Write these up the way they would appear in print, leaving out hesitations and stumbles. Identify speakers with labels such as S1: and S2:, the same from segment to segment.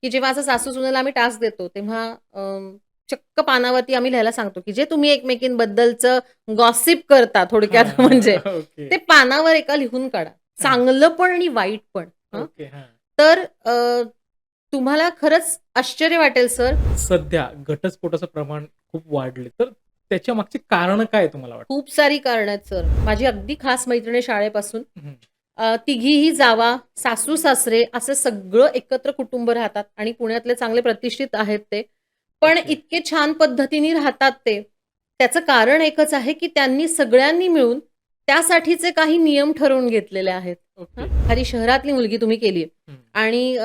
S1: की जेव्हा असं सासू-सुनेला आम्ही टास्क देतो, तेव्हा चक्क पानावरती आम्ही लिहायला सांगतो, की जे तुम्ही एकमेकींबद्दलचं गॉसिप करता थोडक्यात
S2: हां,
S1: म्हणजे,
S2: हां. ओके.
S1: ते पानावर एका लिहून काढा.
S2: हां.
S1: चांगलं पण आणि वाईट पण. हं.
S2: ओके. हां.
S1: तर तुम्हाला खरंच आश्चर्य वाटेल सर,
S2: सध्या घटस्फोटाचं प्रमाण खूप वाढले. तर त्याच्या मागची कारणं काय तुम्हाला वाटतं?
S1: खूप सारी कारणं आहेत सर. माझी अगदी खास मैत्रीण आहे शाळेपासून.
S2: हं.
S1: तिघीही जावा, सासू-सासरे असं सगळं एकत्र कुटुंब राहतात आणि पुण्यातले चांगले प्रतिष्ठित आहेत ते. पण
S2: ओके.
S1: इतके छान पद्धतीने राहतात ते. त्याचं कारण एकच आहे, की त्यांनी सगळ्यांनी मिळून त्यासाठीचे काही नियम ठरवून घेतलेले आहेत. हं.
S2: ओके.
S1: एखादी शहरातली मुलगी तुम्ही केली
S2: हं,
S1: आणि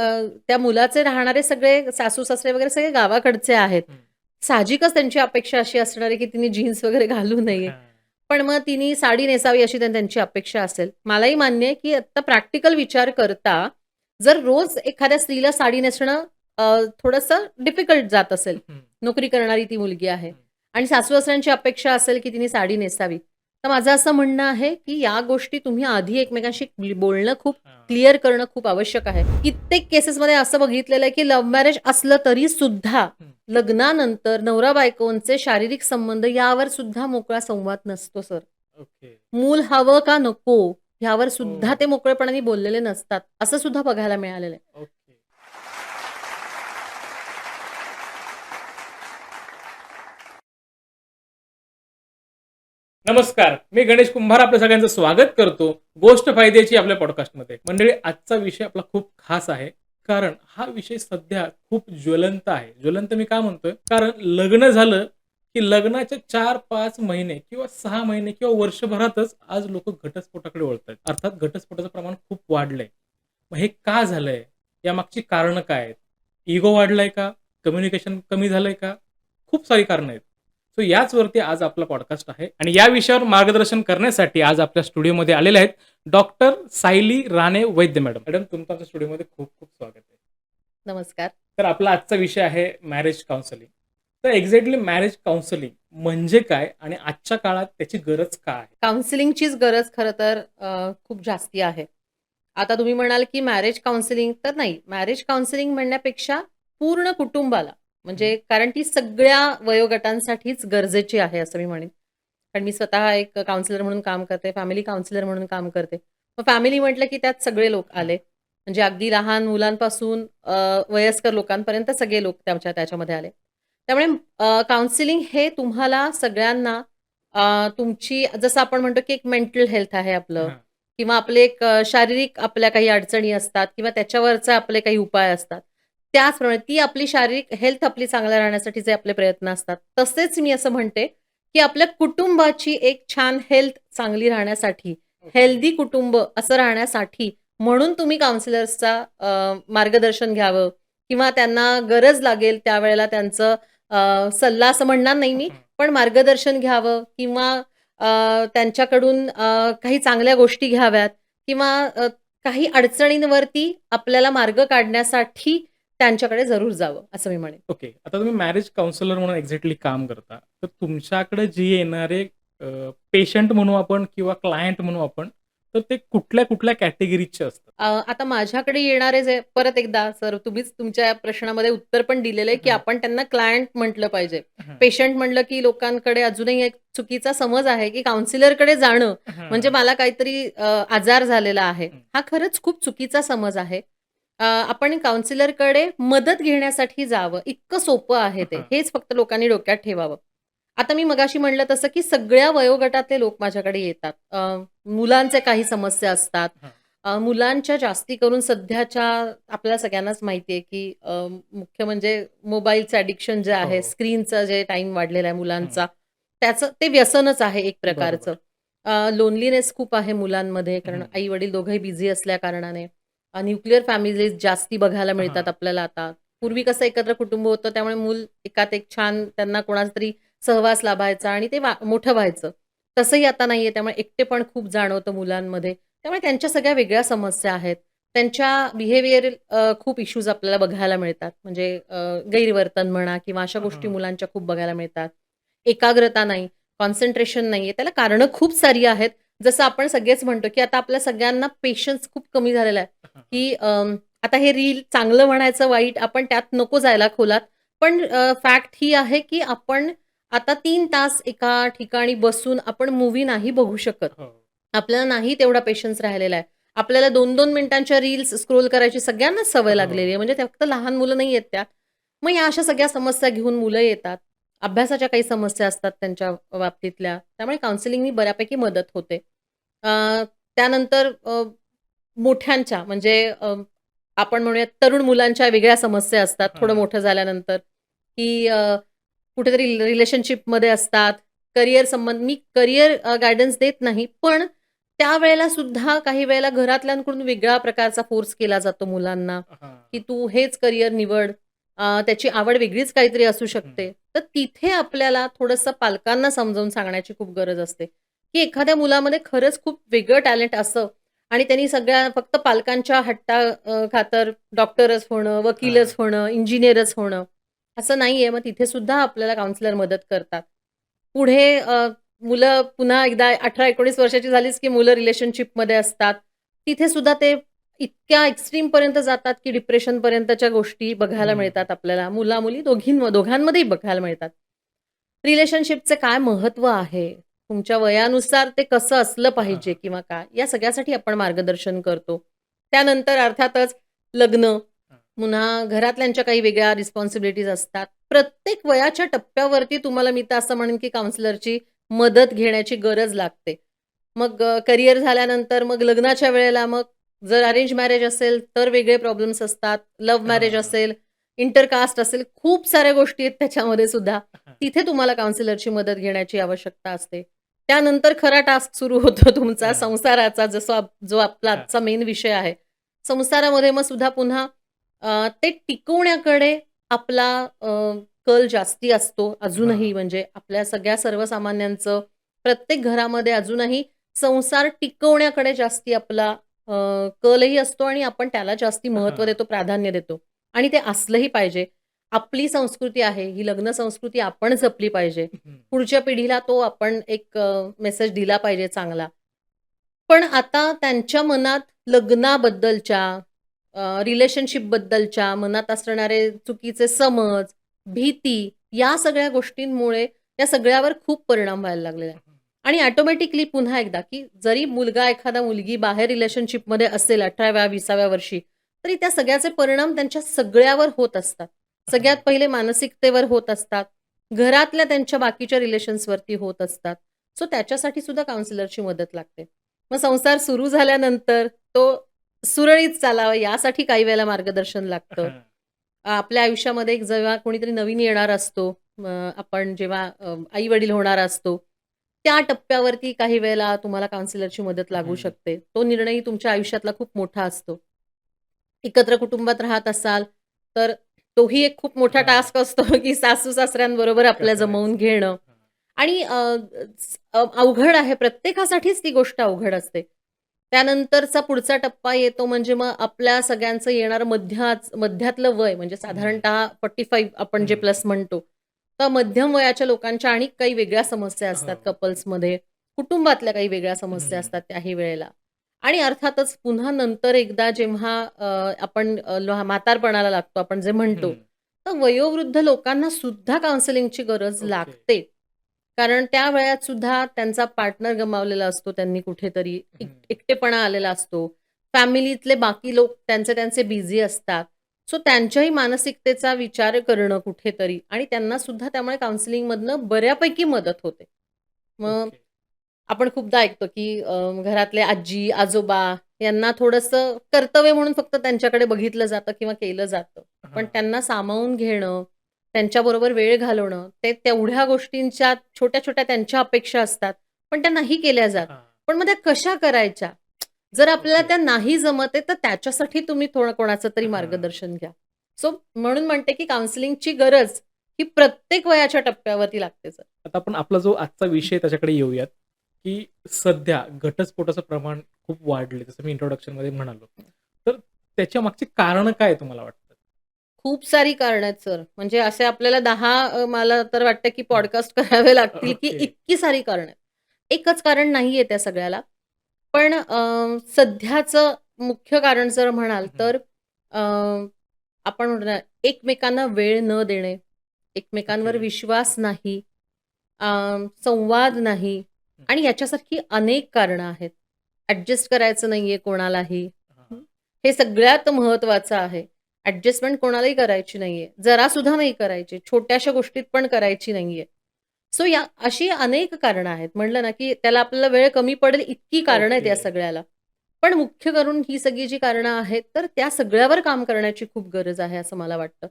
S1: त्या मुलाचे राहणारे सगळे सासू-सासरे वगैरे सगळे गावाकडचे आहेत.
S2: हं.
S1: साहजिकच त्यांची अपेक्षा अशी असणार आहे, की तिने जीन्स वगैरे घालू नये.
S2: हां.
S1: पण मग तिने साडी नेसावी अशी त्यांची अपेक्षा असेल. मलाही मान्य आहे, की आता प्रॅक्टिकल विचार करता, जर रोज एखाद्या स्त्रीला साडी नेसणं थोडंसं डिफिकल्ट जात असेल.
S2: हं,
S1: नोकरी करणारी ती मुलगी आहे
S2: हं.
S1: आणि सासू-सासऱ्यांची अपेक्षा असेल, की तिने साडी नेसावी. तर माझं असं म्हणणं आहे, की या गोष्टी तुम्ही आधी एकमेकांशी बोलणं खूप
S2: हां.
S1: क्लिअर करणं खूप आवश्यक आहे. कित्येक केसेसमध्ये असं बघितलेलं आहे, की लव्ह मॅरेज असलं तरी सुद्धा
S2: हं.
S1: लग्नानंतर नवरा-बायकोंचे शारीरिक संबंध यावर सुद्धा मोकळा संवाद नसतो सर.
S2: ओके.
S1: मूल हवं का नको? ह्यावर सुद्धा
S2: ओह!
S1: ते मोकळेपणाने बोललेले नसतात. असं सुद्धा बघायला मिळालेलं आहे.
S2: ओके. नमस्कार. मी गणेश कुंभार आपल्या सगळ्यांचं स्वागत करतो. गोष्ट फायद्याची आपल्या पॉडकास्टमध्ये. मंडळी आजचा विषय आपला खूप खास आहे. कारण हा विषय सध्या खूप ज्वलंत आहे. ज्वलंत मी का म्हणतोय? कारण लग्न झालं, की लग्नाच्या 4-5 महिने किंवा 6 महिने किंवा वर्षभरातच आज लोकं घटस्फोटाकडे वळतायत. अर्थात घटस्फोटाचं प्रमाण खूप वाढलंय. मग हे का झालंय? यामागची कारणं काय आहेत? इगो वाढलाय का? कम्युनिकेशन कमी झालंय का? खूप सारी कारणं आहेत. सो याचवरती आज आपला पॉडकास्ट आहे आणि या विषयावर मार्गदर्शन करण्यासाठी आज आपल्या स्टुडिओमध्ये आलेले आहेत डॉक्टर सायली राणे वैद्य मॅडम. मॅडम तुमचं आमच्या स्टुडिओमध्ये खूप खूप स्वागत आहे.
S1: नमस्कार.
S2: तर आपला आजचा विषय आहे मॅरेज काउन्सिलिंग. तर एक्झॅक्टली मॅरेज काउन्सिलिंग म्हणजे काय आणि आजच्या काळात त्याची गरज का आहे?
S1: काउन्सिलिंगचीच गरज खरं तर खूप जास्ती आहे. आता तुम्ही म्हणाल, की मॅरेज काउन्सिलिंग तर नाही. मॅरेज काउन्सिलिंग म्हणण्यापेक्षा पूर्ण कुटुंबाला
S2: हं,
S1: म्हणजे कारण ती सगळ्या वयोगटांसाठीच गरजेची आहे असं मी म्हणेन. कारण मी स्वतः एक काउन्सिलर म्हणून काम करते, फॅमिली काउन्सिलर म्हणून काम करते. मग फॅमिली म्हटलं, की त्यात सगळे लोक
S2: हं.
S1: आले. म्हणजे अगदी लहान मुलांपासून वयस्कर लोकांपर्यंत सगळे लोक त्याच्यामध्ये आले. त्यामुळे काउन्सिलिंग हे तुम्हाला सगळ्यांना तुमची जसं आपण म्हणतो, की एक मेंटल हेल्थ आहे आपलं
S2: हां.
S1: किंवा आपले एक शारीरिक आपल्या काही अडचणी असतात किंवा त्याच्यावरचे आपले काही उपाय असतात. त्याचप्रमाणे ती आपली शारीरिक हेल्थ आपली चांगल्या राहण्यासाठी जे आपले प्रयत्न असतात. तसेच मी असं म्हणते, की आपल्या कुटुंबाची एक छान हेल्थ चांगली राहण्यासाठी,
S2: ओके.
S1: हेल्दी कुटुंब असं राहण्यासाठी म्हणून तुम्ही काउन्सिलर्सचा मार्गदर्शन घ्यावं किंवा त्यांना गरज लागेल त्यावेळेला त्यांचं सल्ला असं म्हणणार नाही मी,
S2: हं.
S1: पण मार्गदर्शन घ्यावं किंवा त्यांच्याकडून काही चांगल्या गोष्टी घ्याव्यात किंवा काही अडचणींवरती आपल्याला मार्ग काढण्यासाठी त्यांच्याकडे जरूर जावं, असं मी म्हणेन.
S2: ओके. आता तुम्ही मॅरेज काउन्सिलर म्हणून एक्झॅक्टली काम करता. तर तुमच्याकडे जे येणारे पेशंट म्हणू आपण किंवा क्लायंट म्हणू आपण, तर ते कुठल्या-कुठल्या कॅटेगरीचे असतात?
S1: आता माझ्याकडे येणारे जे परत एकदा सर तुम्हीच तुमच्या प्रश्नामध्ये उत्तर पण दिलेलं आहे, की
S2: हं,
S1: आपण त्यांना क्लायंट म्हटलं पाहिजे.
S2: हं,
S1: पेशंट म्हटलं, की लोकांकडे अजूनही एक चुकीचा समज आहे, की काउन्सिलरकडे जाणं म्हणजे
S2: हां.
S1: मला काहीतरी आजार झालेला आहे.
S2: हं.
S1: हा खरंच खूप चुकीचा समज आहे. आपण काउन्सिलरकडे मदत घेण्यासाठी जावं, इतकं सोपं आहे ते.
S2: हां,
S1: हेच फक्त लोकांनी डोक्यात ठेवावं. आता मी मगाशी म्हटलं तसं, की सगळ्या वयोगटातले लोक माझ्याकडे येतात. मुलांचे काही समस्या असतात.
S2: हां,
S1: मुलांच्या जास्ती करून सध्याच्या आपल्याला सगळ्यांनाच माहिती आहे, की मुख्य म्हणजे मोबाईलचं ॲडिक्शन जे
S2: हो,
S1: आहे,
S2: हो.
S1: स्क्रीनचं जे टाईम वाढलेला आहे
S2: हं.
S1: मुलांचा, त्याचं ते व्यसनच आहे एक प्रकारचं.
S2: बरोबर.
S1: लोनलीनेस खूप आहे मुलांमध्ये, कारण
S2: हं.
S1: आई-वडील दोघंही बिझी असल्याकारणाने. न्यूक्लिअर फॅमिलीज जास्ती बघायला मिळतात
S2: हां,
S1: आपल्याला आता.
S2: हां.
S1: पूर्वी कसं एकत्र कुटुंब होतं, त्यामुळे मूल एकात एक छान त्यांना कोणाचा तरी सहवास लाभायचा आणि ते मोठं व्हायचं. तसंही आता नाहीये, त्यामुळे एकटेपण खूप जाणवतं मुलांमध्ये. त्यामुळे त्यांच्या सगळ्या वेगळ्या समस्या आहेत. त्यांच्या बिहेवियरल खूप इश्यूज आपल्याला बघायला मिळतात. म्हणजे गैरवर्तन म्हणा किंवा अशा गोष्टी
S2: हां.
S1: मुलांच्या खूप बघायला मिळतात. एकाग्रता नाही, कॉन्सन्ट्रेशन नाहीये. त्याला कारणं खूप सारी आहेत. जसं आपण सगळेच म्हणतो, की आता आपल्या सगळ्यांना पेशन्स खूप कमी झालेला आहे,
S2: हां, हां.
S1: की आता हे रील चांगलं म्हणायचं, वाईट आपण त्यात नको जायला खोलात. पण फॅक्ट ही आहे, की आपण आता 3 तास एका ठिकाणी बसून आपण मूव्ही नाही बघू शकत.
S2: हो.
S1: आपल्याला नाही तेवढा पेशन्स राहिलेला आहे. आपल्याला 2-2 मिनिटांच्या रील्स स्क्रोल करायची सगळ्यांनाच सवय लागलेली आहे.
S2: हो.
S1: म्हणजे त्या फक्त लहान मुलं नाही आहेत त्यात. मग या अशा सगळ्या समस्या घेऊन मुलं येतात. अभ्यासाच्या काही समस्या असतात त्यांच्या बाबतीतल्या. त्यामुळे काउन्सिलिंगनी बऱ्यापैकी मदत होते. अ, त्यानंतर मोठ्यांच्या म्हणजे आपण म्हणूयात तरुण मुलांच्या वेगळ्या समस्या असतात थोडं
S2: हां.
S1: मोठं झाल्यानंतर, की कुठेतरी रिलेशनशिपमध्ये असतात. मी करियर गाईडन्स देत नाही. पण त्यावेळेला सुद्धा काही वेळेला घरातल्यांकडून वेगळ्या प्रकारचा फोर्स केला जातो मुलांना, की
S2: हां.
S1: तू हेच करियर निवड. त्याची आवड वेगळीच काहीतरी असू
S2: हं.
S1: शकते. तर तिथे आपल्याला थोडंसं पालकांना समजावून सांगण्याची खूप गरज असते, की एखाद्या मुलामध्ये खरंच खूप वेगळं टॅलेंट असं आणि त्यांनी सगळ्या फक्त पालकांच्या खातर डॉक्टरच होणं,
S2: हां.
S1: वकीलच होणं, इंजिनिअरच होणं, असं नाहीये. मग तिथे सुद्धा आपल्याला काउन्सिलर मदत करतात. पुढे मुलं पुन्हा एकदा 18-19 वर्षाची झालीच, की मुलं रिलेशनशिपमध्ये असतात. तिथे सुद्धा ते इतक्या एक्स्ट्रीमपर्यंत जातात, की डिप्रेशनपर्यंतच्या गोष्टी बघायला
S2: हं.
S1: मिळतात आपल्याला. मुला-मुली दोघांमध्येही बघायला मिळतात. रिलेशनशिपचं काय महत्त्व आहे? तुमच्या वयानुसार ते कसं असलं
S2: हां,
S1: पाहिजे
S2: हां.
S1: किंवा काय? या सगळ्यासाठी आपण मार्गदर्शन करतो. त्यानंतर अर्थातच लग्न,
S2: हां.
S1: पुन्हा घरातल्यांच्या काही वेगळ्या रिस्पॉन्सिबिलिटीज असतात. प्रत्येक वयाच्या टप्प्यावरती तुम्हाला मी तर असं म्हणेन, की काउन्सिलरची मदत घेण्याची गरज लागते. मग करियर झाल्यानंतर मग लग्नाच्या वेळेला मग जर अरेंज मॅरेज असेल, तर वेगळे प्रॉब्लेम्स असतात. लव्ह मॅरेज
S2: हां.
S1: असेल, इंटरकास्ट असेल, खूप साऱ्या गोष्टी आहेत त्याच्यामध्ये सुद्धा.
S2: हां.
S1: तिथे तुम्हाला काउन्सिलरची मदत घेण्याची आवश्यकता असते. त्यानंतर खरा टास्क सुरू होतो तुमचा
S2: हां.
S1: संसाराचा, जो आपला
S2: हां.
S1: आजचा मेन विषय आहे. संसारामध्ये मग सुद्धा पुन्हा ते टिकवण्याकडे आपला कल जास्ती असतो अजूनही.
S2: हां.
S1: म्हणजे आपल्या सगळ्या सर्वसामान्यांचं प्रत्येक घरामध्ये अजूनही संसार टिकवण्याकडे जास्ती आपला कलही असतो आणि आपण त्याला जास्ती महत्त्व
S2: हां.
S1: देतो, प्राधान्य देतो आणि ते असलंही पाहिजे. आपली संस्कृती आहे, ही लग्न संस्कृती आपण जपली पाहिजे.
S2: हं.
S1: पुढच्या पिढीला तो आपण एक मेसेज दिला पाहिजे चांगला. पण आता त्यांच्या मनात लग्नाबद्दलच्या, रिलेशनशिपबद्दलच्या मनात असणारे चुकीचे समज, भीती या सगळ्या गोष्टींमुळे या सगळ्यावर खूप परिणाम व्हायला लागलेला आहे. आणि ऑटोमॅटिकली पुन्हा एकदा, की जरी मुलगा एखादा मुलगी बाहेर रिलेशनशिपमध्ये असेल 18व्या-20व्या वर्षी, तरी त्या सगळ्याचे परिणाम त्यांच्या सगळ्यावर होत असतात. सगळ्यात
S2: हां.
S1: पहिले मानसिकतेवर होत असतात. घरातल्या त्यांच्या बाकीच्या रिलेशन्सवरती होत असतात. सो त्याच्यासाठी सुद्धा काउन्सिलरची मदत लागते. मग संसार सुरू झाल्यानंतर तो सुरळीत चालावा यासाठी काही वेळेला मार्गदर्शन लागतं.
S2: हां.
S1: आपल्या आयुष्यामध्ये एक जेव्हा कोणीतरी नवीन येणार असतो, आपण जेव्हा आई-वडील होणार असतो, त्या टप्प्यावरती काही वेळेला तुम्हाला काउन्सिलरची मदत लागू
S2: हं.
S1: शकते. तो निर्णयही तुमच्या आयुष्यातला खूप मोठा असतो. एकत्र कुटुंबात राहत असाल, तर तोही एक खूप मोठा
S2: हां.
S1: टास्क असतो, की सासू-सासऱ्यांबरोबर आपल्या
S2: कसं
S1: जमवून
S2: राहायचं?
S1: घेणं
S2: हां.
S1: आणि अवघड आहे. प्रत्येकासाठीच ती गोष्ट अवघड असते. त्यानंतरचा पुढचा टप्पा येतो म्हणजे मग आपल्या सगळ्यांचं येणारं मध्यातलं वय म्हणजे
S2: हं.
S1: साधारणतः 45 आपण जे
S2: हं.
S1: प्लस म्हणतो. तर मध्यम वयाच्या लोकांच्या आणि काही वेगळ्या समस्या असतात
S2: हो.
S1: कपल्समध्ये. कुटुंबातल्या काही वेगळ्या समस्या
S2: हं.
S1: असतात त्याही वेळेला. आणि अर्थातच पुन्हा नंतर एकदा जेव्हा आपण म्हातारपणाला लागतो आपण जे म्हणतो,
S2: हं.
S1: तर वयोवृद्ध लोकांना सुद्धा काउन्सिलिंगची गरज
S2: ओके.
S1: लागते. कारण त्या वयात सुद्धा त्यांचा पार्टनर गमावलेला असतो त्यांनी कुठेतरी.
S2: हं.
S1: एकटेपणा आलेला असतो. फॅमिलीतले बाकी लोक त्यांचे त्यांचे बिझी असतात. सो त्यांच्याही मानसिकतेचा विचार करणं कुठेतरी आणि त्यांना सुद्धा त्यामुळे काउन्सिलिंगमधनं बऱ्यापैकी मदत होते. मग
S2: ओके.
S1: आपण खूपदा ऐकतो, की घरातले आजी-आजोबा यांना थोडंसं कर्तव्य म्हणून फक्त त्यांच्याकडे बघितलं जातं किंवा केलं जातं. पण
S2: हां.
S1: त्यांना सामावून घेणं, त्यांच्याबरोबर वेळ घालवणं, ते तेवढ्या गोष्टींच्या छोट्या-छोट्या त्यांच्या अपेक्षा असतात, पण त्या नाही केल्या जात.
S2: हां.
S1: पण मग त्या कशा करायच्या? जर आपल्याला
S2: ओके.
S1: त्या नाही जमत आहे, तर त्याच्यासाठी तुम्ही कोणाचं तरी
S2: हां.
S1: मार्गदर्शन घ्या. सो म्हणून म्हणते, की काउन्सिलिंगची गरज ही प्रत्येक वयाच्या टप्प्यावरती लागते सर.
S2: आता आपण आपला जो आजचा विषय त्याच्याकडे येऊयात, की सध्या घटस्फोटाचं प्रमाण खूप वाढले, जसं मी इंट्रोडक्शनमध्ये म्हणालो. तर त्याच्या मागची कारणं काय तुम्हाला वाटतात?
S1: खूप सारी कारणं आहेत सर. म्हणजे असे आपल्याला 10 मला तर वाटतं, की
S2: हं.
S1: पॉडकास्ट करावे लागतील, की
S2: ओके.
S1: इतकी सारी कारणं आहेत. एकच कारण नाहीये त्या सगळ्याला. पण सध्याचं मुख्य कारण जर म्हणाल
S2: हं.
S1: तर आपण म्हणतो ना, एकमेकांना वेळ न देणे, एकमेकांवर
S2: ओके.
S1: विश्वास नाही, अ, संवाद नाही
S2: हं.
S1: आणि याच्यासारखी अनेक कारणं आहेत. ॲडजस्ट करायचं नाहीये कोणालाही. हं.
S2: हां.
S1: हे सगळ्यात महत्त्वाचं आहे. ॲडजस्टमेंट कोणालाही करायची नाहीये. जरासुद्धा नाही करायची. छोट्याशा गोष्टीत पण करायची नाहीये. सो या अशी अनेक कारणं आहेत. म्हणलं ना, की त्याला आपल्याला वेळ कमी पडेल इतकी कारणं आहेत
S2: ओके.
S1: या सगळ्याला. पण मुख्य करून ही सगळी जी कारणं आहेत, तर त्या सगळ्यावर काम करण्याची खूप गरज आहे असं मला वाटतं,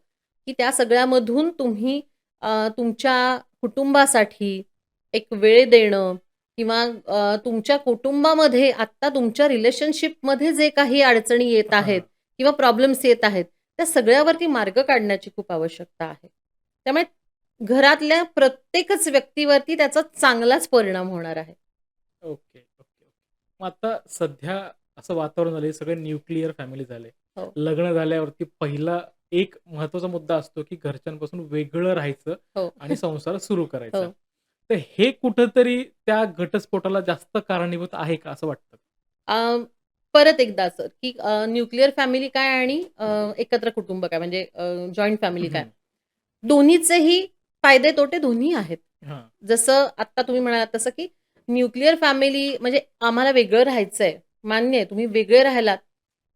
S1: की त्या सगळ्यामधून तुम्ही तुमच्या कुटुंबासाठी एक वेळ देणं किंवा तुमच्या कुटुंबामध्ये आत्ता तुमच्या रिलेशनशिपमध्ये जे काही अडचणी येत आहेत
S2: हां.
S1: किंवा प्रॉब्लेम्स येत आहेत, त्या सगळ्यावरती मार्ग काढण्याची खूप आवश्यकता आहे. त्यामुळे घरातल्या प्रत्येकच व्यक्तीवरती त्याचा चांगलाच परिणाम होणार आहे.
S2: Okay, okay, okay. मग आता सध्या असं वातावरण झालंय, सगळे न्यूक्लिअर फॅमिली झाले.
S1: हो,
S2: लग्न झाल्यावरती पहिला एक महत्त्वाचा मुद्दा असतो, की घरच्यांपासून वेगळं राहायचं
S1: हो,
S2: आणि संसार सुरू करायचा.
S1: हो.
S2: तर हे कुठेतरी त्या घटस्फोटाला जास्त कारणीभूत आहे का असं वाटतं?
S1: अ, परत एकदा सर, की न्यूक्लिअर फॅमिली काय आणि एकत्र कुटुंब काय म्हणजे जॉइंट फॅमिली काय?
S2: हं.
S1: दोन्हीचेही फायदे तोटे दोन्ही आहेत.
S2: हां.
S1: जसं आत्ता तुम्ही म्हणालात तसं, की न्यूक्लिअर फॅमिली म्हणजे आम्हाला वेगळं राहायचंय. मान्य आहे तुम्ही वेगळे राहिलात.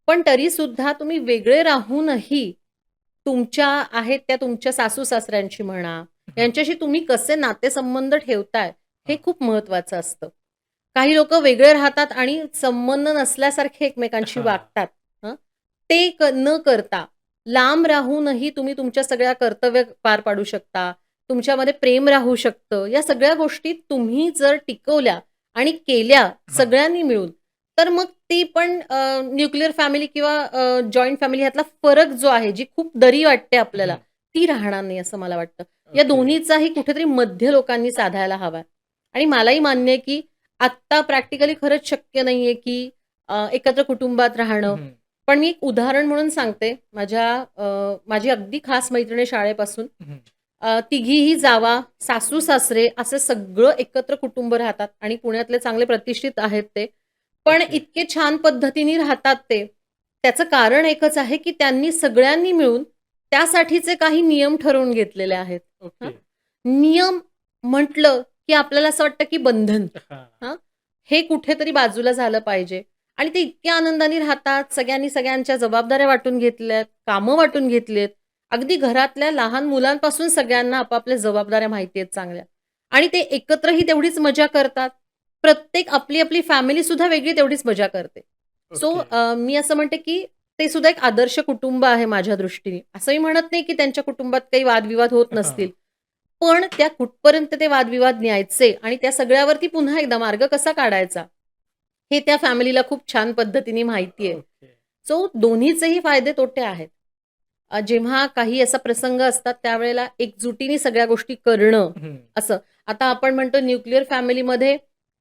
S1: पण तरीसुद्धा तुम्ही वेगळे राहूनही तुमच्या आहेत त्या तुमच्या सासू-सासऱ्यांशी म्हणा,
S2: हां,
S1: यांच्याशी तुम्ही कसे नातेसंबंध ठेवताय, हे
S2: हां.
S1: खूप महत्त्वाचं असतं. काही लोकं वेगळे राहतात आणि संबंध नसल्यासारखे एकमेकांशी
S2: हां.
S1: वागतात. हं. ते न करता लांब राहूनही तुम्ही तुमच्या सगळ्या कर्तव्य पार पाडू शकता. तुमच्यामध्ये प्रेम राहू शकतं. या सगळ्या गोष्टी तुम्ही जर टिकवल्या आणि केल्या
S2: हां.
S1: सगळ्यांनी मिळून, तर मग ती पण न्यूक्लिअर फॅमिली किंवा जॉइंट फॅमिली ह्यातला फरक जो आहे, जी खूप दरी वाटते आपल्याला,
S2: हं.
S1: ती राहणार नाही असं मला वाटतं. या
S2: ओके.
S1: दोन्हीचाही कुठेतरी मध्य लोकांनी साधायला हवा आणि मलाही मान्य आहे, की आत्ता प्रॅक्टिकली खरंच शक्य नाहीये, की एकत्र कुटुंबात राहणं.
S2: हं.
S1: पण मी एक उदाहरण म्हणून सांगते. माझी अगदी खास मैत्रीण आहे शाळेपासून.
S2: हं.
S1: तिघीही जावा, सासू-सासरे असं सगळं एकत्र कुटुंब राहतात आणि पुण्यातले चांगले प्रतिष्ठित आहेत ते. पण
S2: ओके,
S1: इतके छान पद्धतीने राहतात ते. त्याचं कारण एकच आहे, की त्यांनी सगळ्यांनी मिळून त्यासाठीचे काही नियम ठरवून घेतलेले आहेत. हां.
S2: ओके.
S1: नियम म्हटलं, की आपल्याला असं वाटतं, की बंधन.
S2: हां.
S1: हां. हे कुठेतरी बाजूला झालं पाहिजे आणि ते इतक्या आनंदाने राहतात. सगळ्यांनी सगळ्यांच्या जबाबदाऱ्या वाटून घेतल्यात, कामं वाटून घेतलीत. अगदी घरातल्या लहान मुलांपासून सगळ्यांना आपापल्या जबाबदाऱ्या माहिती आहेत चांगल्या आणि ते एकत्रही तेवढीच मजा करतात. प्रत्येक आपली फॅमिली सुद्धा वेगळी तेवढीच मजा करते. So
S2: okay.
S1: मी असं म्हणते, की ते सुद्धा एक आदर्श कुटुंब आहे माझ्या दृष्टीने. असंही म्हणत नाही, की त्यांच्या कुटुंबात काही वादविवाद होत
S2: हां.
S1: नसतील. पण त्या कुठपर्यंत ते वादविवाद न्यायचे आणि त्या सगळ्यावरती पुन्हा एकदा मार्ग कसा काढायचा, हे त्या फॅमिलीला खूप छान पद्धतीने माहिती आहे.
S2: ओके.
S1: सो दोन्हीचेही फायदे तोटे आहेत. जेव्हा काही असा प्रसंग असतात त्यावेळेला एकजुटीने सगळ्या गोष्टी करणं
S2: हं.
S1: असं. आता आपण म्हणतो न्यूक्लिअर फॅमिलीमध्ये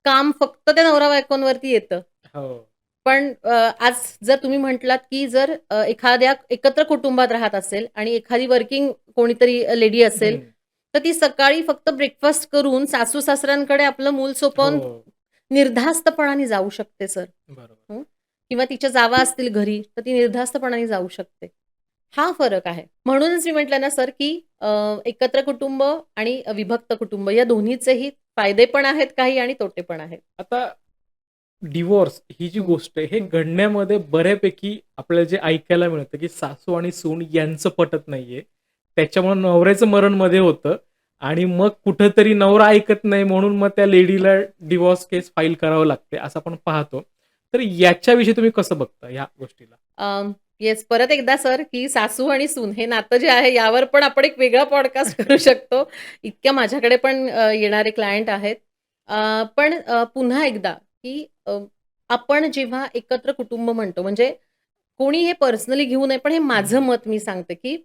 S1: काम फक्त त्या नवरा-बायकोंवरती येतं.
S2: हो.
S1: पण आज जर तुम्ही म्हटलात, की जर एखाद्या एकत्र कुटुंबात राहत असेल आणि एखादी वर्किंग कोणीतरी लेडी असेल,
S2: हं.
S1: तर ती सकाळी फक्त ब्रेकफास्ट करून सासू-सासऱ्यांकडे आपलं मूल सोपवून
S2: हो.
S1: निर्धास्तपणाने जाऊ शकते सर.
S2: बरोबर.
S1: हं. किंवा तिच्या जावा असतील घरी, तर ती निर्धास्तपणाने जाऊ शकते. हा फरक आहे. म्हणूनच मी म्हटलं ना सर, की एकत्र कुटुंब आणि विभक्त कुटुंब या दोन्हीचेही फायदे पण आहेत काही आणि तोटे पण आहेत.
S2: आता डिव्होर्स ही जी
S1: हं,
S2: गोष्ट आहे, हे
S1: हं.
S2: घडण्यामध्ये बऱ्यापैकी आपल्याला जे ऐकायला मिळतं, की सासू आणि सून यांचं पटत नाहीये. त्याच्यामुळे नवऱ्याचं मरण मध्ये होतं आणि मग कुठेतरी नवरा ऐकत नाही म्हणून मग त्या लेडीला डिव्होर्स केस फाईल करावं लागते, असं आपण पाहतो. तर याच्याविषयी तुम्ही कसं बघता ह्या गोष्टीला?
S1: येस परत एकदा सर, की सासू आणि सून हे नातं जे आहे यावर पण आपण एक वेगळा पॉडकास्ट करू शकतो. इतक्या माझ्याकडे पण येणारे क्लायंट आहेत. पण पुन्हा एकदा, की आपण जेव्हा एकत्र कुटुंब म्हणतो म्हणजे कोणी हे पर्सनली घेऊ नये, पण हे माझं
S2: हं.
S1: मत मी सांगते, की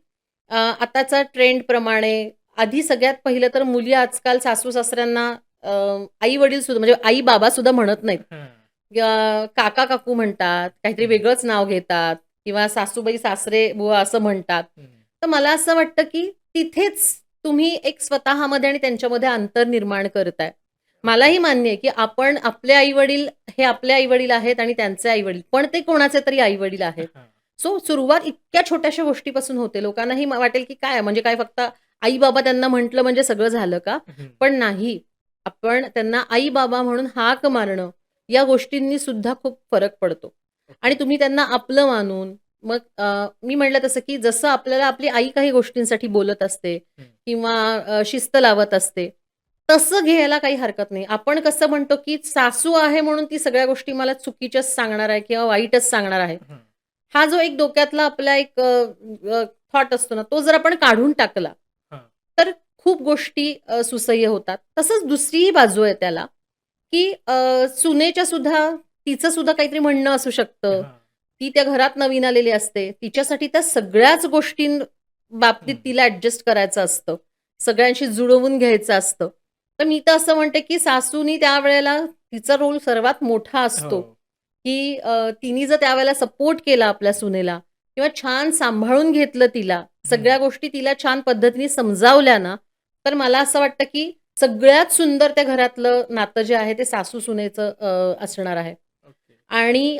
S1: आताचा ट्रेंडप्रमाणे आधी सगळ्यात पहिलं तर मुली आजकाल सासू-सासऱ्यांना आई-वडील सुद्धा म्हणजे आई-बाबा सुद्धा म्हणत नाहीत.
S2: हां.
S1: काका-काकू म्हणतात, काहीतरी
S2: हं.
S1: वेगळंच नाव घेतात किंवा सासूबाई, सासरे-बुवा असं म्हणतात.
S2: हं.
S1: तर मला असं वाटतं, की तिथेच तुम्ही एक स्वतःमध्ये आणि त्यांच्यामध्ये अंतर निर्माण करताय.
S2: ओके.
S1: मलाही मान्य आहे, की आपण आपले आई-वडील हे आपले आई-वडील आहेत आणि त्यांचे आई-वडील, पण ते कोणाचे तरी आई-वडील आहेत.
S2: हां.
S1: सो सुरुवात इतक्या छोट्याशा गोष्टीपासून होते. लोकांनाही वाटेल की काय म्हणजे काय फक्त आई-बाबा त्यांना म्हटलं म्हणजे सगळं झालं का?
S2: हं.
S1: पण नाही. आपण त्यांना आई-बाबा म्हणून हाक मारणं, या गोष्टींनी सुद्धा खूप फरक पडतो. आणि
S2: ओके.
S1: तुम्ही त्यांना आपलं मानून मग मी म्हटलं तसं की जसं आपल्याला आपली आई काही गोष्टींसाठी बोलत असते
S2: हं.
S1: किंवा शिस्त लावत असते, तसं घ्यायला काही हरकत नाही. आपण कसं म्हणतो की सासू आहे म्हणून ती सगळ्या गोष्टी मला चुकीच्याच सांगणार आहे किंवा वाईटच सांगणार आहे.
S2: हं.
S1: हा जो एक डोक्यातला आपला एक थॉट असतो ना, तो जर आपण काढून टाकला,
S2: हां.
S1: तर खूप गोष्टी सुसह्य होतात. तसंच दुसरीही बाजू आहे त्याला, की सुनेच्या सुद्धा तिचं सुद्धा काहीतरी म्हणणं असू शकतं.
S2: हां.
S1: ती त्या घरात नवीन आलेली असते. तिच्यासाठी त्या सगळ्याच बाबतीत
S2: हं.
S1: तिला ॲडजस्ट करायचं असतं. सगळ्यांशी जुळवून घ्यायचं असतं. तर मी तर असं म्हणते, की सासूनी त्यावेळेला तिचा रोल सर्वात मोठा
S2: हो.
S1: असतो, की तिने जर त्यावेळेला सपोर्ट केला आपल्या सुनेला किंवा छान सांभाळून घेतलं तिला,
S2: हं.
S1: सगळ्या गोष्टी तिला छान पद्धतीने समजावल्या ना, तर मला असं वाटतं, की सगळ्यात सुंदर त्या घरातलं नातं जे आहे ते सासू-सुनेचं असणार आहे.
S2: ओके.
S1: आणि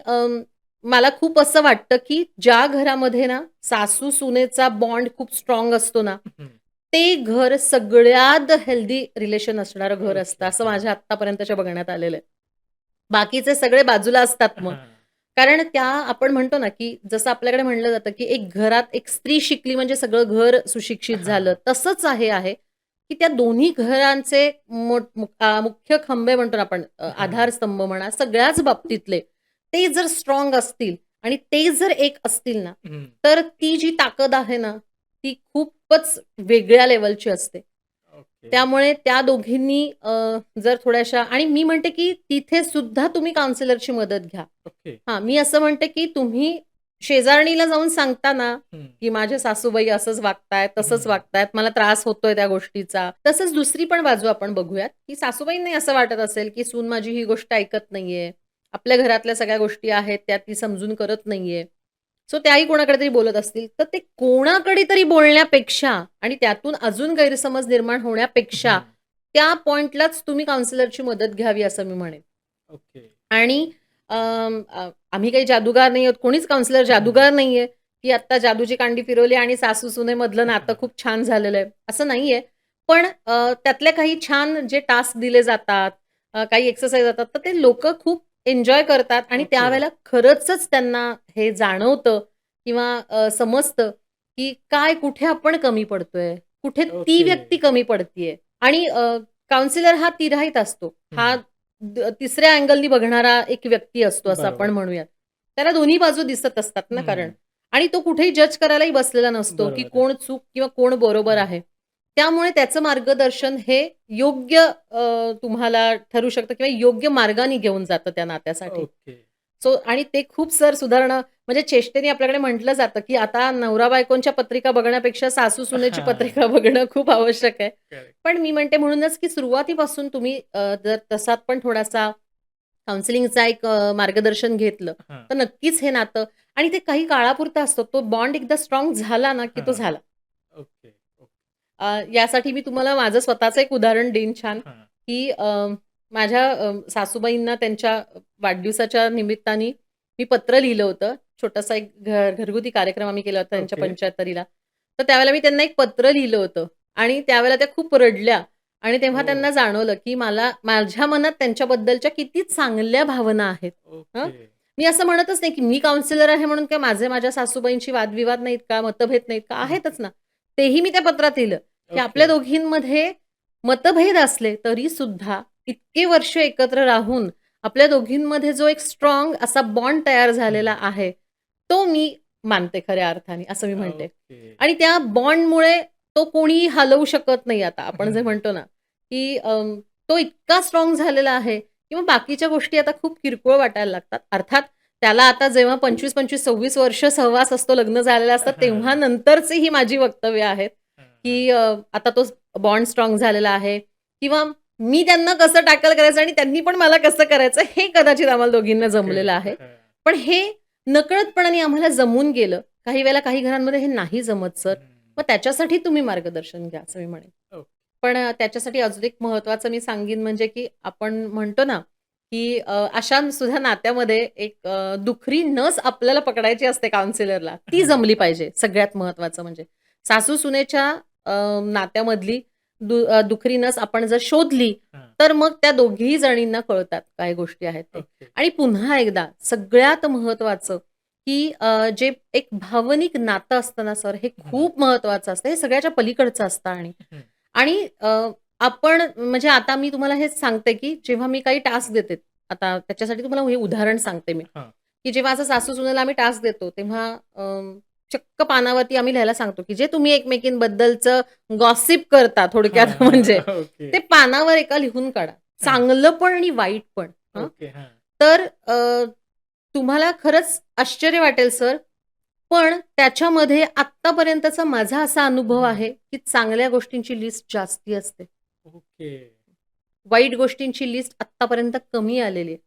S1: मला खूप असं वाटतं, की ज्या घरामध्ये ना सासू-सुनेचा बॉन्ड खूप स्ट्राँग असतो ना,
S2: हं.
S1: ते घर सगळ्यात हेल्दी रिलेशन असणारं घर असतं,
S2: ओके.
S1: असं
S2: हां.
S1: माझ्या आत्तापर्यंतच्या बघण्यात आलेलं आहे. बाकीचे सगळे बाजूला असतात मग.
S2: हां.
S1: कारण त्या आपण म्हणतो ना, की जसं आपल्याकडे म्हणलं जातं, की एक घरात एक स्त्री शिकली म्हणजे सगळं घर सुशिक्षित झालं.
S2: हां.
S1: तसंच आहे, की त्या दोन्ही घरांचे मुख्य खंबे म्हणतो ना आपण
S2: हां.
S1: आधारस्तंभ म्हणा, सगळ्याच बाबतीतले, ते जर स्ट्राँग असतील आणि ते जर एक असतील ना,
S2: हं.
S1: तर ती जी ताकद आहे ना, ती खूपच वेगळ्या लेव्हलची असते.
S2: ओके.
S1: त्यामुळे त्या दोघींनी जर थोड्याशा आणि मी म्हणते, की तिथे सुद्धा तुम्ही काउन्सिलरची मदत घ्या.
S2: ओके.
S1: हां, मी असं म्हणते, की तुम्ही शेजारणीला जाऊन सांगता ना,
S2: हं.
S1: की माझ्या सासूबाई असंच वागतायत, तसंच
S2: हं.
S1: वागतायत, मला त्रास होतोय त्या गोष्टीचा. तसंच दुसरी पण बाजू आपण बघूयात, की सासूबाईंनाही असं वाटत असेल, की सून माझी ही गोष्ट ऐकत नाहीये. आपल्या घरातल्या सगळ्या गोष्टी आहेत, त्या ती समजून करत नाहीये. सो त्याही कोणाकडे तरी बोलत असतील, तर ते कोणाकडे तरी बोलण्यापेक्षा आणि त्यातून अजून गैरसमज निर्माण होण्यापेक्षा,
S2: हं.
S1: त्या पॉइंटलाच तुम्ही काउन्सिलरची मदत घ्यावी असं मी म्हणेन.
S2: ओके.
S1: आणि आम्ही काही जादूगार नाही आहोत. कोणीच काउन्सिलर
S2: हं.
S1: जादूगार नाहीये, की आत्ता जादूची कांडी फिरवली आणि सासू-सुनेमधलं नातं खूप छान झालेलं आहे, असं नाहीये. पण त्यातले काही छान जे टास्क दिले जातात, काही एक्सरसाइज जातात, तर ते लोकं खूप एन्जॉय करतात आणि
S2: ओके.
S1: त्यावेळेला खरंचच त्यांना हे जाणवतं किंवा समजतं, की काय कुठे आपण कमी पडतोय, कुठे ती
S2: ओके.
S1: व्यक्ती कमी पडतीये आणि काउन्सिलर हा तिराहीत असतो. हा
S2: हं.
S1: तिसऱ्या अँगलनी बघणारा एक व्यक्ती असतो असं आपण
S2: बरोबर.
S1: म्हणूयात. त्याला दोन्ही बाजू दिसत असतात ना कारण
S2: हं.
S1: आणि तो कुठेही जज करायलाही बसलेला नसतो, की
S2: बरोबर आहे.
S1: कोण चूक किंवा कोण बरोबर
S2: हं.
S1: आहे. त्यामुळे त्याचं मार्गदर्शन हे योग्य तुम्हाला ठरू शकतं किंवा योग्य मार्गाने घेऊन जातं त्या नात्यासाठी.
S2: ओके.
S1: सो आणि ते खूप सुधारणं म्हणजे चेष्टेने आपल्याकडे म्हटलं जातं, की आता नवरा-बायकोंच्या पत्रिका बघण्यापेक्षा सासू-सुनेची
S2: हां.
S1: पत्रिका बघणं खूप आवश्यक आहे.
S2: करेक्ट.
S1: पण मी म्हणते म्हणूनच, की सुरुवातीपासून तुम्ही जर तसा पण थोडासा काउन्सिलिंगचा एक मार्गदर्शन घेतलं,
S2: हां.
S1: तर नक्कीच हे नातं आणि ते काही काळापुरतं असतं. तो बॉन्ड एकदा स्ट्राँग झाला ना, की तो
S2: हां.
S1: झाला.
S2: ओके. ओके.
S1: यासाठी मी तुम्हाला माझं स्वतःचं एक उदाहरण देईन छान,
S2: हां.
S1: की माझ्या सासूबाईंना त्यांच्या वाढदिवसाच्या निमित्ताने मी पत्र लिहिलं होतं. छोटासा एक घरगुती कार्यक्रम आम्ही केला होता त्यांच्या
S2: ओके.
S1: पंचाहत्तरीला. तर त्यावेळेला मी त्यांना एक पत्र लिहिलं होतं आणि त्यावेळेला त्या खूप रडल्या आणि तेव्हा
S2: ओह!
S1: त्यांना जाणवलं, की माझ्या मनात त्यांच्याबद्दलच्या किती चांगल्या भावना आहेत. हं.
S2: ओके.
S1: मी असं म्हणतच नाही, की मी काउन्सिलर आहे म्हणून काय माझ्या सासूबाईंशी वादविवाद नाहीत का? मतभेद नाहीत का?
S2: हं.
S1: आहेतच ना. तेही मी त्या पत्रात लिहिलं. की
S2: ओके.
S1: आपल्या दोघींमध्ये मतभेद असले तरी सुद्धा इतके वर्ष एकत्र राहून आपल्या दोघींमध्ये जो एक स्ट्राँग असा बॉन्ड तयार
S2: हं.
S1: झालेला आहे, तो मी मानते खऱ्या अर्थाने, असं मी म्हणते.
S2: ओके.
S1: आणि त्या बॉन्डमुळे तो कोणीही हलवू शकत नाही आता. आपण जे
S2: हं.
S1: म्हणतो ना, की तो इतका स्ट्राँग झालेला आहे किंवा बाकीच्या गोष्टी आता खूप किरकोळ वाटायला लागतात. अर्थात त्याला आता जेव्हा 25-25, 26 वर्ष सहवास असतो, लग्न झालेलं असतं, तेव्हा
S2: हां.
S1: नंतरची ही माझी वक्तव्य आहेत.
S2: हां,
S1: की
S2: हां.
S1: आता तो बॉन्ड स्ट्राँग झालेला आहे किंवा मी त्यांना कसं टॅकल करायचं आणि त्यांनी पण मला कसं करायचं हे कदाचित आम्हाला दोघींना जमलेलं
S2: करेक्ट.
S1: आहे.
S2: हां.
S1: पण हे नकळतपणाने आम्हाला जमून गेलं. काही वेळेला काही घरांमध्ये हे नाही जमत सर.
S2: हं.
S1: मग त्याच्यासाठी तुम्ही मार्गदर्शन घ्या असं मी म्हणेन.
S2: ओके.
S1: पण त्याच्यासाठी अजून एक महत्त्वाचं मी सांगीन म्हणजे की आपण म्हणतो ना, की अशा सुद्धा नात्यामध्ये एक दुखरी नस आपल्याला पकडायची असते काउन्सिलरला. ती
S2: हां,
S1: जमली पाहिजे सगळ्यात महत्त्वाचं म्हणजे. सासू-सुनेच्या नात्यामधली दुखरी नस आपण जर शोधली,
S2: हां.
S1: तर मग त्या दोघीही जणींना कळतात काय गोष्टी आहेत ते.
S2: ओके.
S1: आणि पुन्हा एकदा सगळ्यात महत्त्वाचं, की जे एक भावनिक नातं असतं ना सर, हे
S2: हं,
S1: खूप महत्त्वाचं असतं. हे सगळ्याच्या पलीकडचं असतं आणि
S2: हं.
S1: आणि आपण म्हणजे आता मी तुम्हाला हेच सांगते, की जेव्हा मी काही टास्क देते, आता त्याच्यासाठी तुम्हाला हे उदाहरण सांगते मी,
S2: हां.
S1: की जेव्हा असं सासू-सुनेला आम्ही टास्क देतो, तेव्हा चक्क पानावरती आम्ही लिहायला सांगतो, की जे तुम्ही एकमेकींबद्दलचं गॉसिप करता थोडक्यात
S2: हां,
S1: म्हणजे,
S2: हां. ओके.
S1: ते पानावर एका लिहून काढा.
S2: हां.
S1: चांगलं पण आणि वाईट पण. हं.
S2: ओके. हां.
S1: तर तुम्हाला खरंच आश्चर्य वाटेल सर, पण त्याच्यामध्ये आत्तापर्यंतचा माझा असा अनुभव
S2: हं.
S1: आहे, की चांगल्या गोष्टींची लिस्ट जास्ती असते.
S2: ओके.
S1: वाईट गोष्टींची लिस्ट आत्तापर्यंत कमी आलेली आहे.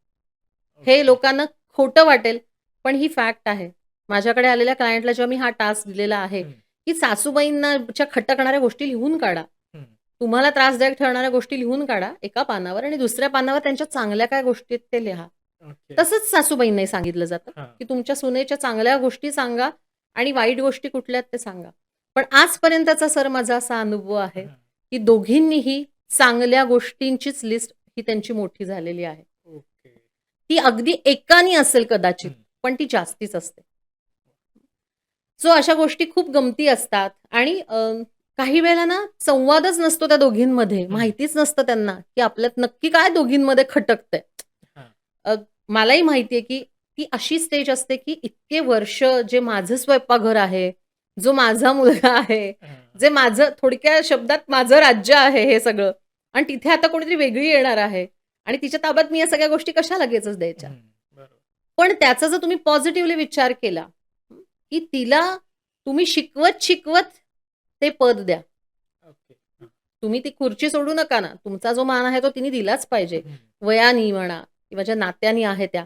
S1: हे
S2: ओके.
S1: लोकांना खोटं वाटेल, पण ही फॅक्ट आहे. माझ्याकडे आलेल्या क्लायंटला जेव्हा मी हा टास्क दिलेला आहे,
S2: हं,
S1: की सासूबाईंच्या खटकणाऱ्या गोष्टी लिहून काढा.
S2: हं.
S1: तुम्हाला त्रासदायक ठरणाऱ्या गोष्टी लिहून काढा एका पानावर आणि दुसऱ्या पानावर त्यांच्या चांगल्या काय गोष्टी आहेत ते लिहा.
S2: ओके.
S1: तसंच सासूबाईंनाही सांगितलं जातं,
S2: हां,
S1: की तुमच्या सुनेच्या चांगल्या गोष्टी सांगा आणि वाईट गोष्टी कुठल्या आहेत ते सांगा. पण आजपर्यंतचा सर माझा असा अनुभव आहे,
S2: हां.
S1: की दोघींनीही चांगल्या गोष्टींचीच लिस्ट ही त्यांची मोठी झालेली आहे.
S2: ओके.
S1: ती अगदी एकानी असेल कदाचित,
S2: हं.
S1: पण ती जास्तीच असते. सो अशा गोष्टी खूप गमती असतात आणि काही वेळेला ना संवादच नसतो त्या दोघींमध्ये.
S2: हं.
S1: माहितीच नसतं त्यांना, की आपल्यात नक्की काय दोघींमध्ये खटकतंय.
S2: हां.
S1: अ, मलाही माहिती आहे, की ती अशी स्टेज असते, की इतके वर्ष जे माझं स्वयंपाकघर आहे, जो माझा मुलगा आहे,
S2: हां.
S1: जे माझं थोडक्या शब्दात माझं राज्य आहे हे सगळं आणि तिथे आता कोणीतरी वेगळी येणार आहे आणि तिच्या ताब्यात मी या सगळ्या गोष्टी कशा लगेचच द्यायच्या.
S2: हं. बरोबर.
S1: पण त्याचा जर तुम्ही पॉझिटिव्हली विचार केला, की तिला तुम्ही शिकवत-शिकवत ते पद द्या.
S2: ओके. हां.
S1: तुम्ही ती खुर्ची सोडू नका ना. तुमचा जो मान आहे तो तिने दिलाच पाहिजे.
S2: हं.
S1: वयाने म्हणा किंवा ज्या नात्यानी आहे त्या.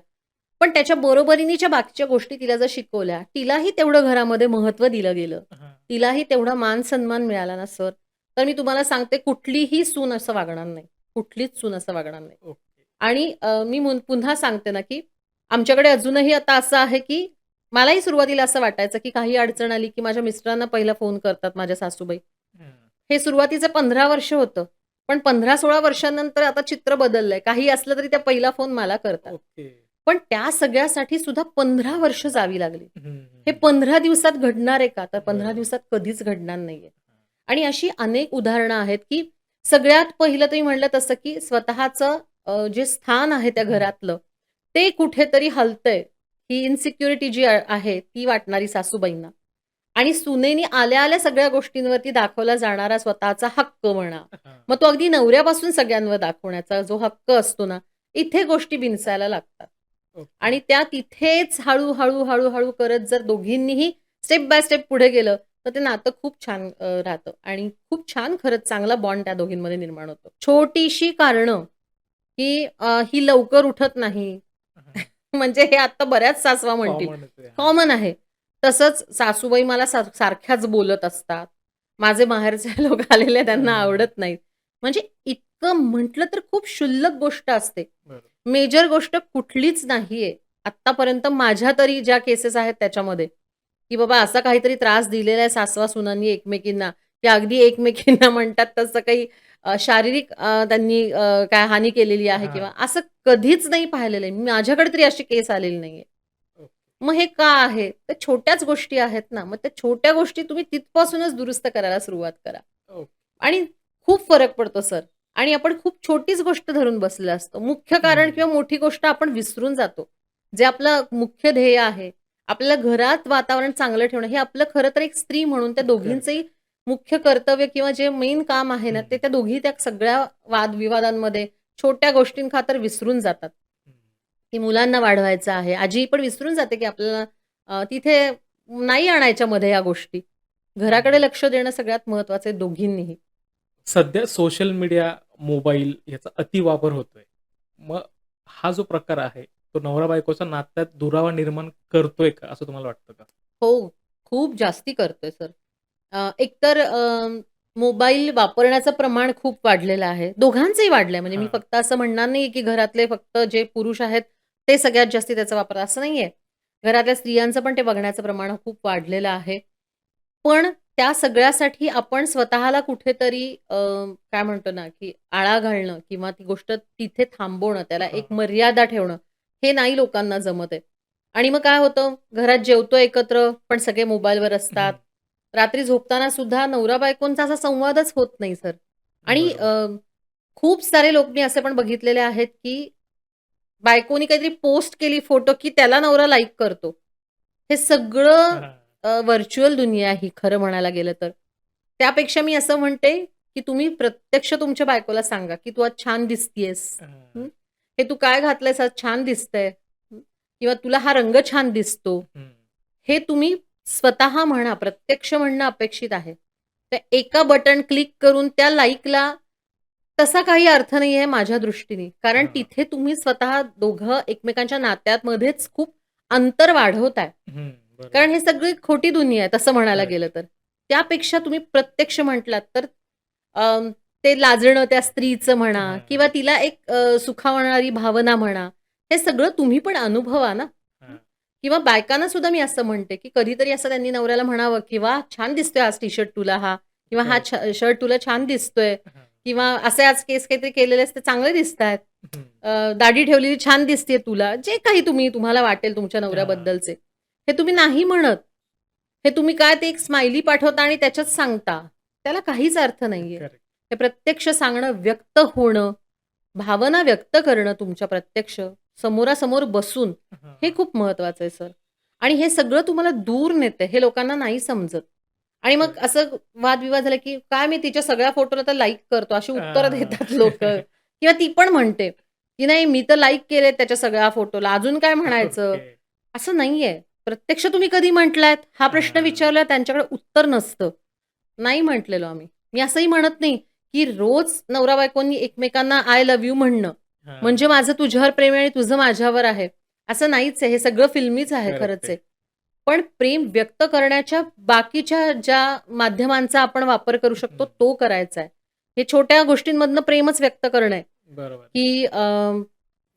S1: पण त्याच्या बरोबरीने बाकीच्या गोष्टी तिला जर शिकवल्या, तिलाही तेवढं घरामध्ये महत्त्व दिलं गेलं.
S2: हां.
S1: तिलाही तेवढा मान-सन्मान मिळाला ना सर, तर मी तुम्हाला सांगते कुठलीही सून असं वागणार नाही. कुठलीच सून असं वागणार नाही.
S2: ओके.
S1: आणि मी पुन्हा सांगते ना, की आमच्याकडे अजूनही आता असं आहे, की मलाही सुरुवातीला असं वाटायचं, की काही अडचण आली, की माझ्या मिस्टरांना पहिला फोन करतात माझ्या सासूबाई.
S2: हां.
S1: हे सुरुवातीचं 15 वर्ष होतं. पण 15-16 वर्षांनंतर आता चित्र बदललंय. काही असलं तरी त्या पहिला फोन मला करतात.
S2: ओके.
S1: पण त्या सगळ्यासाठी सुद्धा 15 वर्ष जावी लागली.
S2: हं, हं,
S1: हे
S2: हं.
S1: 15 दिवसात घडणार आहे का? तर 15
S2: बरोबर.
S1: दिवसात कधीच घडणार नाहीये.
S2: हां.
S1: आणि अशी अनेक उदाहरणं आहेत, की सगळ्यात पहिलं तुम्ही म्हटलं तसं, की स्वतःचं जे स्थान आहे त्या
S2: हं.
S1: घरातलं, ते कुठेतरी हलतंय. ही इन्सिक्युरिटी जी आहे ती वाटणारी सासूबाईंना. आणि सुनेनी आल्या-आल्या सगळ्या गोष्टींवरती दाखवला जाणारा स्वतःचा हक्क म्हणा.
S2: हां.
S1: मग तो अगदी नवऱ्यापासून सगळ्यांवर दाखवण्याचा जो हक्क असतो ना, इथे गोष्टी बिनसायला लागतात.
S2: ओके.
S1: आणि त्या तिथेच हळू-हळू, हळू-हळू करत जर दोघींनीही स्टेप बाय स्टेप पुढे गेलं, तर ते नातं खूप छान राहतं आणि खूप छान खरंच चांगला बॉन्ड त्या दोघींमध्ये निर्माण होतो. छोटीशी कारणं, की ही लवकर उठत नाही.
S2: हां.
S1: म्हणजे हे आता बऱ्याच सासवा म्हणतील.
S2: कॉमनच आहे. हां.
S1: कॉमन आहे. तसंच सासूबाई मला सारख्याच बोलत असतात. माझे माहेरचे लोक आलेले त्यांना
S2: हां.
S1: आवडत नाहीत. म्हणजे इतकं म्हटलं तर खूप क्षुल्लक गोष्ट असते.
S2: बरोबर.
S1: मेजर गोष्ट कुठलीच नाहीये. आत्तापर्यंत माझ्या तरी ज्या केसेस आहेत त्याच्यामध्ये, की बाबा असा काहीतरी त्रास दिलेला आहे सासवा-सुनांनी एकमेकींना, की अगदी एकमेकींना म्हणतात तसं काही शारीरिक त्यांनी काय हानी केलेली आहे किंवा
S2: हां.
S1: असं कधीच नाही पाहिलेलं आहे. माझ्याकडे तरी अशी केस आलेली नाहीये.
S2: ओके.
S1: मग हे का आहे? तर छोट्याच गोष्टी आहेत ना. मग त्या छोट्या गोष्टी तुम्ही तिथपासूनच दुरुस्त करायला सुरुवात करा.
S2: ओके.
S1: आणि खूप फरक पडतो सर. आणि आपण खूप छोटीच गोष्ट धरून बसलेलो असतो. मुख्य कारण
S2: हं.
S1: किंवा मोठी गोष्ट आपण विसरून जातो. जे आपलं मुख्य ध्येय आहे. आपल्याला घरात वातावरण चांगलं ठेवणं हे आपलं खरं तर एक स्त्री म्हणून त्या
S2: करेक्ट.
S1: दोघींचंही मुख्य कर्तव्य किंवा जे मेन काम आहे ना,
S2: हं.
S1: ते त्या दोघी त्या सगळ्या वादविवादांमध्ये छोट्या गोष्टींखातर विसरून जातात.
S2: हं.
S1: की मुलांना वाढवायचं आहे. आजी पण विसरून जाते, की आपल्याला तिथे नाही आणायच्या मध्ये ह्या गोष्टी. घराकडे
S2: हं.
S1: लक्ष देणं सगळ्यात महत्वाचं आहे दोघींनीही.
S2: सध्या सोशल मीडिया, मोबाईल याचा अतिवापर होतोय. मग हा जो प्रकार आहे, तो नवरा-बायकोच्या नात्यात दुरावा निर्माण करतोय का, असं तुम्हाला वाटतं का?
S1: हो, खूप जास्ती करतोय सर. एकतर मोबाईल वापरण्याचं प्रमाण खूप वाढलेलं आहे. दोघांचंही वाढलंय. म्हणजे मी
S2: हां.
S1: फक्त असं म्हणणार नाही, की घरातले फक्त जे पुरुष आहेत, ते सगळ्यात जास्ती त्याचा वापर असं नाहीये. घरातल्या स्त्रियांचं पण ते बघण्याचं प्रमाण खूप वाढलेलं आहे. पण त्या सगळ्यासाठी आपण स्वतःला कुठेतरी काय म्हणतो ना, की आळा घालणं किंवा ती गोष्ट तिथे थांबवणं, त्याला
S2: हां.
S1: एक मर्यादा ठेवणं, हे नाही लोकांना जमत आहे. आणि मग काय होतं, घरात जेवतो एकत्र, पण सगळे मोबाईलवर असतात.
S2: हं.
S1: रात्री झोपताना सुद्धा नवरा-बायकोंचा असा संवादच होत नाही सर. आणि
S2: बरोबर.
S1: खूप सारे लोक मी असे पण बघितलेले आहेत, की बायकोनी काहीतरी पोस्ट केली फोटो, की त्याला नवरा लाईक करतो. हे सगळं
S2: हां.
S1: व्हर्चुअल दुनिया आहे ही खरं म्हणायला गेलं तर. त्यापेक्षा मी असं म्हणते, की तुम्ही प्रत्यक्ष तुमच्या बायकोला सांगा, की "तू आज छान दिसतीयेस. हं.
S2: हां.
S1: हे तू काय घातलंयस आज छान दिसतंय." हं. किंवा "तुला हा रंग छान दिसतो."
S2: हं.
S1: हे तुम्ही स्वतः म्हणा, प्रत्यक्ष म्हणणं अपेक्षित आहे. त्या एका बटन क्लिक करून त्या लाइकला तसा काही अर्थ नाहीये माझ्या दृष्टीने. कारण
S2: हां.
S1: तिथे तुम्ही स्वतः दोघं एकमेकांच्या नात्यामध्येच खूप अंतर वाढवताय.
S2: हं. बरोबर.
S1: कारण हे सगळी खोटी दुनिया आहे तसं म्हणायला
S2: करेक्ट.
S1: गेलं तर. त्यापेक्षा तुम्ही प्रत्यक्ष म्हटलात तर ते लाजणं त्या स्त्रीचं म्हणा
S2: हां.
S1: किंवा तिला एक सुखावणारी भावना म्हणा, हे सगळं तुम्ही पण अनुभवा ना. हं.
S2: हां.
S1: किंवा बायकांना सुद्धा मी असं म्हणते, की कधीतरी असं त्यांनी नवऱ्याला म्हणावं, की "वाह! छान दिसतोय आज टी-शर्ट तुला हा" किंवा "हा
S2: करेक्ट.
S1: शर्ट तुला छान दिसतोय"
S2: हां.
S1: किंवा "असे आज केस काहीतरी केलेलेस ते चांगले दिसतायत.
S2: हं.
S1: दाढी ठेवलेली छान दिसतीये तुला." जे काही तुम्हाला वाटेल तुमच्या
S2: हां.
S1: नवऱ्याबद्दलचे. हे तुम्ही नाही म्हणत. हे तुम्ही काय ते एक स्माइली पाठवता आणि त्याच्यात सांगता. त्याला काहीच अर्थ नाहीये.
S2: करेक्ट.
S1: हे प्रत्यक्ष सांगणं, व्यक्त होणं, भावना व्यक्त करणं तुमच्या प्रत्यक्ष, समोरासमोर बसून, हे
S2: हां.
S1: खूप महत्वाचं आहे सर. आणि हे सगळं तुम्हाला दूर नेतंय, हे लोकांना नाही समजत. आणि मग
S2: करेक्ट.
S1: असं वादविवाद झाला, की "काय मी तिच्या सगळ्या फोटोला तर लाईक करतो." अशी उत्तरं
S2: हां.
S1: देतात लोकं. किंवा ती पण म्हणते, की "नाही मी तर लाईक केलेत त्याच्या सगळ्या फोटोला, अजून काय म्हणायचं?"
S2: ओके.
S1: असं नाहीये. प्रत्यक्ष तुम्ही कधी म्हटलात? हा प्रश्न
S2: हां.
S1: विचारला त्यांच्याकडे उत्तर नसतं. नाही म्हटलेलो आम्ही. मी असंही म्हणत नाही, की रोज नवरा-बायकोंनी एकमेकांना आय लव्ह यू म्हणणं,
S2: हां.
S1: म्हणजे माझं तुझ्यावर प्रेम आहे आणि तुझं माझ्यावर आहे. असं नाहीच आहे. हे सगळं फिल्मीच आहे
S2: करेक्ट
S1: खरंच
S2: आहे.
S1: आहे. पण प्रेम व्यक्त करण्याच्या बाकीच्या ज्या माध्यमांचा आपण वापर करू शकतो,
S2: हं.
S1: तो करायचा आहे. हे छोट्या गोष्टींमधनं प्रेमच व्यक्त करणं आहे,
S2: बरोबर.
S1: की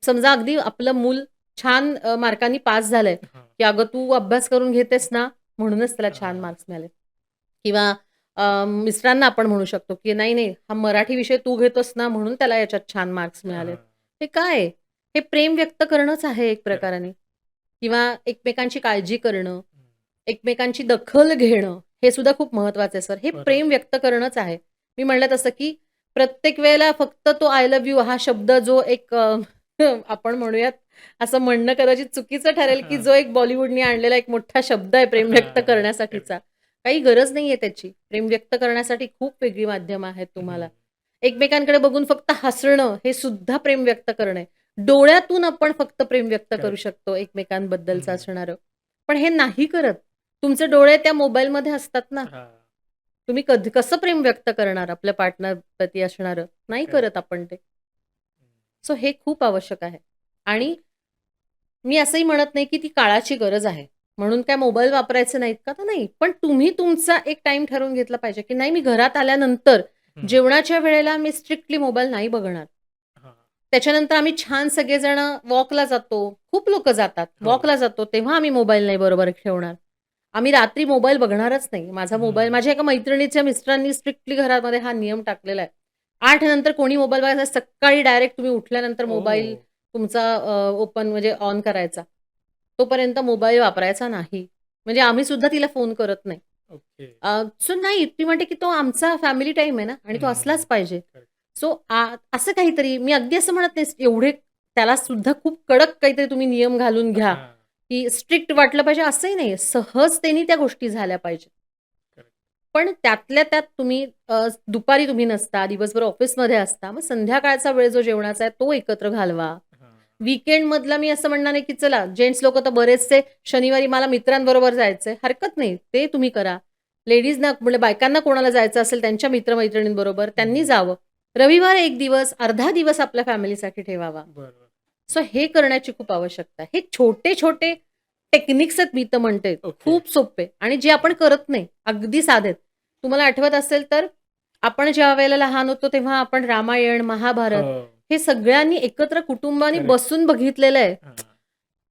S1: समजा अगदी आपलं मूल छान मार्कांनी पास झालंय,
S2: हां.
S1: की "अगं तू अभ्यास करून घेतेस ना, म्हणूनच त्याला छान
S2: हां.
S1: मार्क्स मिळाले." किंवा मिस्टरांना आपण म्हणू शकतो, की "नाही, नाही, हा मराठी विषय तू घेतोस ना, म्हणून त्याला याच्यात छान मार्क्स मिळालेत."
S2: हां.
S1: हे काय आहे? हे प्रेम व्यक्त करणंच आहे एक
S2: करेक्ट.
S1: प्रकाराने. किंवा एकमेकांची काळजी करणं,
S2: हं.
S1: एकमेकांची दखल घेणं, हे सुद्धा खूप महत्वाचं आहे सर. हे
S2: बरोबर.
S1: प्रेम व्यक्त करणंच आहे. मी म्हणलं तसं, की प्रत्येक वेळेला फक्त तो आय लव्ह यू हा शब्द जो एक आपण म्हणूयात असं म्हणणं कदाचित चुकीचं ठरेल, की
S2: हां.
S1: जो एक बॉलिवूडनी आणलेला एक मोठा शब्द आहे प्रेम व्यक्त
S2: हां. करेक्ट.
S1: करण्यासाठीचा. काही गरज नाहीये त्याची. प्रेम व्यक्त करण्यासाठी खूप वेगळी माध्यमं आहेत
S2: हं.
S1: तुम्हाला. एकमेकांकडे बघून फक्त हसणं हे सुद्धा प्रेम व्यक्त करणं आहे. डोळ्यातून आपण फक्त प्रेम व्यक्त करू
S2: करेक्ट.
S1: शकतो एकमेकांबद्दलचं
S2: हं.
S1: असणारं. पण हे नाही करत. तुमचे डोळे त्या मोबाईलमध्ये असतात ना.
S2: हां.
S1: तुम्ही कसं प्रेम व्यक्त करणार आपल्या पार्टनरप्रती असणारं? नाही
S2: करेक्ट.
S1: करत आपण ते. सो हे खूप आवश्यक आहे. आणि मी असंही म्हणत नाही, की ती काळाची गरज आहे. म्हणून काय मोबाईल वापरायचे नाहीत का? तर नाही. पण तुम्ही तुमचा एक टाईम ठरवून घेतला पाहिजे, की नाही मी घरात आल्यानंतर
S2: हं.
S1: जेवणाच्या वेळेला मी स्ट्रिक्टली मोबाईल नाही बघणार.
S2: हां.
S1: त्याच्यानंतर आम्ही छान सगळेजण वॉकला जातो. खूप लोकं जातात.
S2: हो.
S1: वॉकला जातो तेव्हा आम्ही मोबाईल नाही बरोबर ठेवणार. आम्ही रात्री मोबाईल बघणारच नाही. माझा मोबाईल
S2: हं.
S1: माझ्या एका मैत्रिणीच्या मिस्टरांनी स्ट्रिक्टली घरामध्ये हा नियम टाकलेला आहे. 8 नंतर कोणी मोबाईल बघायचा सकाळी डायरेक्ट तुम्ही उठल्यानंतर मोबाईल
S2: ओह!
S1: तुमचा ओपन म्हणजे ऑन करायचा. तोपर्यंत मोबाईल वापरायचा नाही. म्हणजे आम्ही सुद्धा तिला फोन करत नाही.
S2: ओके.
S1: सो नाही ती म्हणते, की तो आमचा फॅमिली टाईम आहे ना आणि तो
S2: हं.
S1: असलाच पाहिजे.
S2: करेक्ट.
S1: सो असं काहीतरी मी अगदी असं म्हणत नाही एवढे त्याला सुद्धा खूप कडक काहीतरी तुम्ही नियम घालून घ्या,
S2: हां.
S1: की स्ट्रिक्ट वाटलं पाहिजे असंही नाही. सहजतेने त्या गोष्टी झाल्या पाहिजेत.
S2: करेक्ट.
S1: पण त्यातल्या त्यात तुम्ही दुपारी तुम्ही नसता, दिवसभर ऑफिसमध्ये असता. मग संध्याकाळचा वेळ जो जेवणाचा आहे तो एकत्र घालवा.
S2: हां.
S1: वीकेंडमधला मी असं म्हणणार नाही, की चला जेंट्स लोकं तर बरेचसे शनिवारी मला मित्रांबरोबर जायचंय. हरकत नाही, ते तुम्ही करा. लेडीजना म्हणजे बायकांना कोणाला जायचं असेल त्यांच्या मित्र-मैत्रिणींबरोबर त्यांनी
S2: हं.
S1: जावं. रविवार 1 दिवस, अर्धा दिवस आपल्या फॅमिलीसाठी ठेवावा.
S2: बरोबर.
S1: सो हे करण्याची खूप आवश्यकता आहे. हे छोटे-छोटे टेक्निक्स आहेत मी तर म्हणते.
S2: ओके.
S1: खूप सोपे आणि जे आपण करत नाही. अगदी साधे तुम्हाला आठवत असेल तर आपण ज्या वेळेला लहान होतो तेव्हा आपण रामायण, महाभारत
S2: हो.
S1: हे सगळ्यांनी एकत्र कुटुंबाने
S2: करेक्ट.
S1: बसून बघितलेलं आहे.
S2: हां.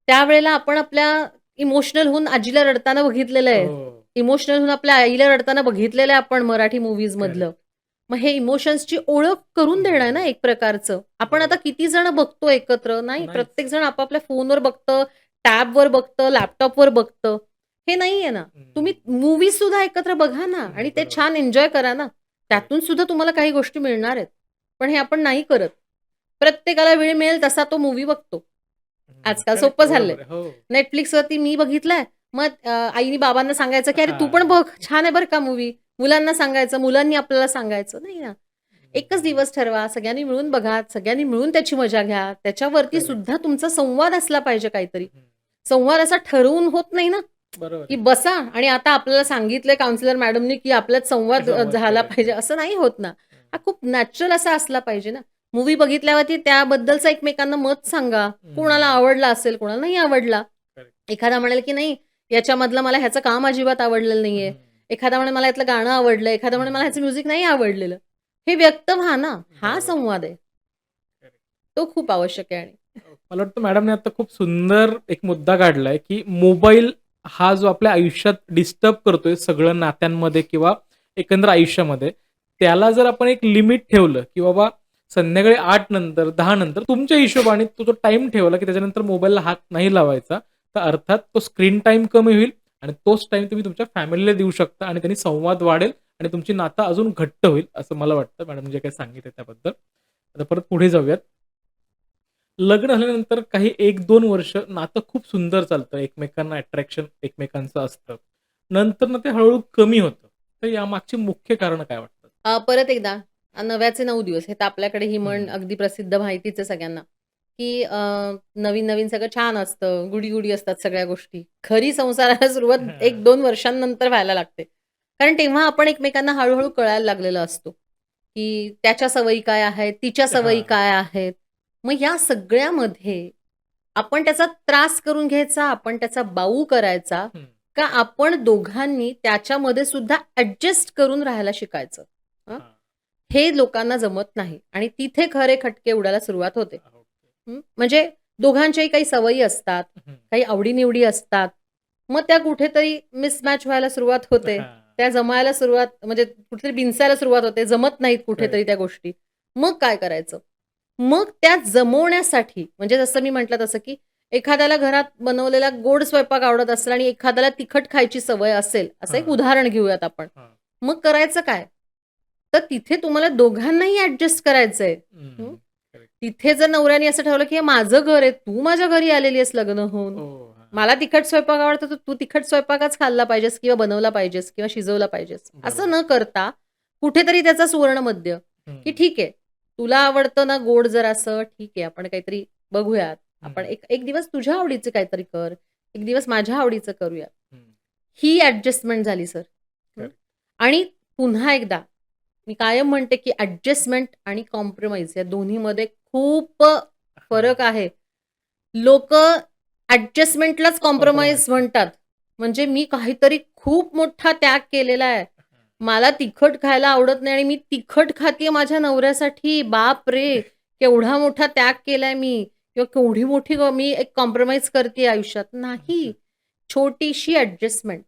S1: त्यावेळेला आपण आपल्या इमोशनल होऊन आजीला रडताना बघितलेलं आहे.
S2: हो.
S1: इमोशनल होऊन आपल्या आईला रडताना बघितलेलं आहे आपण मराठी मूव्हीजमधलं.
S2: करेक्ट.
S1: मग हे इमोशन्सची ओळख करून देणं आहे ना एक प्रकारचं. आपण आता
S2: बरोबर.
S1: किती जण बघतो एकत्र? नाही,
S2: नाहीच.
S1: प्रत्येक जण आपापल्या फोनवर बघतं, टॅबवर बघतं, लॅपटॉपवर बघतं. हे नाहीये ना. तुम्ही मूव्ही सुद्धा एकत्र बघा ना आणि ते
S2: बरोबर.
S1: छान एन्जॉय करा ना. त्यातून सुद्धा तुम्हाला काही गोष्टी मिळणार आहेत. पण हे आपण नाही करत. प्रत्येकाला वेळ मिळेल तसा तो मूव्ही बघतो. आजकाल
S2: करेक्ट.
S1: सोपं
S2: बरोबर
S1: झालंय.
S2: आहे. हो.
S1: Netflixवरती मी बघितलाय. मग आईनी बाबांना सांगायचं, की "अरे तू पण
S2: हां.
S1: बघ, छान आहे बरं का मूव्ही." मुलांना सांगायचं, मुलांनी आपल्याला सांगायचं. नाही ना. एकच दिवस ठरवा, सगळ्यांनी मिळून बघा, सगळ्यांनी मिळून त्याची मजा घ्या. त्याच्यावरती
S2: करेक्ट.
S1: सुद्धा तुमचा संवाद असला पाहिजे काहीतरी.
S2: हं.
S1: संवाद असा ठरवून होत नाही ना,
S2: बरोबर
S1: की
S2: आहे.
S1: बसा आणि आता आपल्याला सांगितलंय काउन्सिलर मॅडमनी, की आपल्यात संवाद
S2: संवाद
S1: झाला
S2: करायचा
S1: पाहिजे.
S2: आहे.
S1: असं नाही होत ना. हा
S2: हं.
S1: खूप नॅचरल असा असला पाहिजे ना. मूव्ही बघितल्यावरती त्याबद्दलचं एकमेकांना मत सांगा. कोणाला
S2: हं.
S1: आवडला असेल, कोणाला नाही आवडला.
S2: करेक्ट.
S1: एखादा म्हणेल, की नाही याच्यामधलं मला ह्याचं काम अजिबात आवडलेलं नाहीये.
S2: हं.
S1: एखादा म्हणेल मला यातलं गाणं आवडलं, एखादा म्हणेल मला ह्याचं म्युझिक नाही आवडलेलं. हे व्यक्त व्हा ना. हा
S2: बरोबर.
S1: संवाद आहे.
S2: करेक्ट.
S1: तो खूप आवश्यक आहे आणि
S2: मला वाटतं मॅडमने आता खूप सुंदर एक मुद्दा काढलाय, की मोबाईल हा जो आपल्या आयुष्यात डिस्टर्ब करतोय सगळं नात्यांमध्ये किंवा एकंदर आयुष्यामध्ये, त्याला जर आपण एक लिमिट ठेवलं, की बाबा संध्याकाळी 8 नंतर, 10 नंतर तुमच्या हिशोबाने तो जो टाईम ठेवला, की त्याच्यानंतर मोबाईलला हात नाही लावायचा. तर अर्थात तो स्क्रीन टाईम कमी होईल आणि तोच टाईम तुम्ही तुमच्या फॅमिलीला देऊ शकता आणि त्यांनी संवाद वाढेल आणि तुमची नातं अजून घट्ट होईल, असं मला वाटतं. मॅडम जे काही सांगितलं त्याबद्दल. आता परत पुढे जाऊयात. लग्न झाल्यानंतर काही 1-2 वर्ष नातं खूप सुंदर चालतं. एकमेकांना अट्रॅक्शन एकमेकांचं असतं. नंतर ना ते हळू-हळू कमी होतं. तर यामागची मुख्य कारणं काय वाटतात?
S1: परत एकदा नव्याचे 9 दिवस हे तर आपल्याकडे ही म्हण
S2: हं.
S1: अगदी प्रसिद्ध माहितीच आहे सगळ्यांना, की नवीन-नवीन सगळं छान असतं, गुडी-गुडी असतात सगळ्या गोष्टी. खरी संसाराला सुरुवात
S2: हां.
S1: 1-2 वर्षांनंतर व्हायला लागते. कारण तेव्हा आपण एकमेकांना हळू कळायला लागलेलो असतो, की त्याच्या सवयी काय आहेत, तिच्या सवयी
S2: हां.
S1: काय आहेत. मग या सगळ्यामध्ये आपण त्याचा त्रास करून घ्यायचा, आपण त्याचा बाऊ करायचा,
S2: हं.
S1: का आपण दोघांनी त्याच्यामध्ये सुद्धा ॲडजस्ट करून राहायला शिकायचं. हं.
S2: हां.
S1: हे लोकांना जमत नाही आणि तिथे खरे खटके उडायला सुरुवात होते.
S2: ओके.
S1: म्हणजे दोघांच्याही काही सवयी असतात,
S2: हं.
S1: काही आवडी असतात. मग त्या कुठेतरी मिसमॅच व्हायला सुरुवात होते.
S2: हां.
S1: त्या जमायला सुरुवात म्हणजे कुठेतरी बिनसायला सुरुवात होते. जमत नाहीत कुठेतरी
S2: करेक्ट.
S1: त्या गोष्टी. मग काय करायचं? मग त्या जमवण्यासाठी म्हणजे जसं मी म्हटलं तसं, की एखाद्याला घरात बनवलेला गोड स्वयंपाक आवडत असेल आणि एखाद्याला तिखट खायची सवय असेल, असं एक
S2: हां.
S1: उदाहरण घेऊयात आपण.
S2: हां.
S1: मग करायचं काय? तर तिथे तुम्हाला दोघांनाही ॲडजस्ट करायचंय.
S2: हं. करेक्ट.
S1: तिथे जर नवऱ्याने असं ठरवलं, की हे माझं घर आहे, तू माझ्या घरी आलेली आहेस लग्न होऊन.
S2: ओह! हां.
S1: मला तिखट स्वयंपाक आवडतो, तर तू तिखट स्वयंपाकच खाल्ला पाहिजेस किंवा बनवला पाहिजेस किंवा शिजवला पाहिजेस. असं
S2: बरोबर.
S1: न करता कुठेतरी त्याचा सुवर्णमध्य,
S2: हं.
S1: की ठीक आहे, तुला आवडतं ना गोड जरासं, ठीक आहे, आपण काहीतरी बघूयात. आपण
S2: हं.
S1: एक एक दिवस तुझ्या आवडीचं काहीतरी कर, एक दिवस माझ्या आवडीचं करूया.
S2: हं.
S1: ही ॲडजस्टमेंट झाली सर.
S2: करेक्ट.
S1: आणि पुन्हा एकदा मी कायम म्हणते, की ॲडजस्टमेंट आणि कॉम्प्रोमाईज या दोन्हीमध्ये खूप फरक
S2: हां.
S1: आहे. लोकं ॲडजस्टमेंटलाच कॉम्प्रोमाईज
S2: कॉम्प्रोमाईज करतात.
S1: म्हणतात. म्हणजे मी काहीतरी खूप मोठा त्याग केलेला आहे. मला तिखट खायला आवडत नाही आणि मी तिखट खातीये माझ्या नवऱ्यासाठी. बापरे! केवढा मोठा त्याग केलाय मी किंवा केवढी मोठी मी एक कॉम्प्रोमाईज करतीये आयुष्यात. नाही. छोटीशी ॲडजस्टमेंट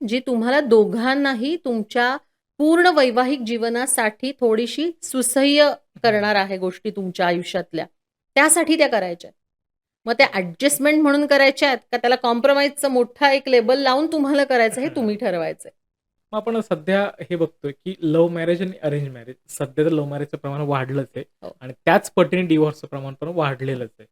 S1: जी तुम्हाला दोघांनाही तुमच्या पूर्ण वैवाहिक जीवनासाठी थोडीशी सुसह्य
S2: हं.
S1: करणार आहे गोष्टी तुमच्या आयुष्यातल्या. त्यासाठी त्या करायच्या आहेत. मग त्या ॲडजस्टमेंट म्हणून करायच्या आहेत का त्याला कॉम्प्रोमाईजचा मोठा एक लेबल लावून तुम्हाला करायचं हे तुम्ही ठरवायचंय.
S2: मग आपण सध्या हे बघतोय, की लव्ह मॅरेज आणि अरेंज मॅरेज सध्या तर लव्ह मॅरेजचं प्रमाण वाढलंच आहे
S1: हो.
S2: आणि त्याच पटीने डिव्होर्सचं प्रमाण पण वाढलेलंच आहे.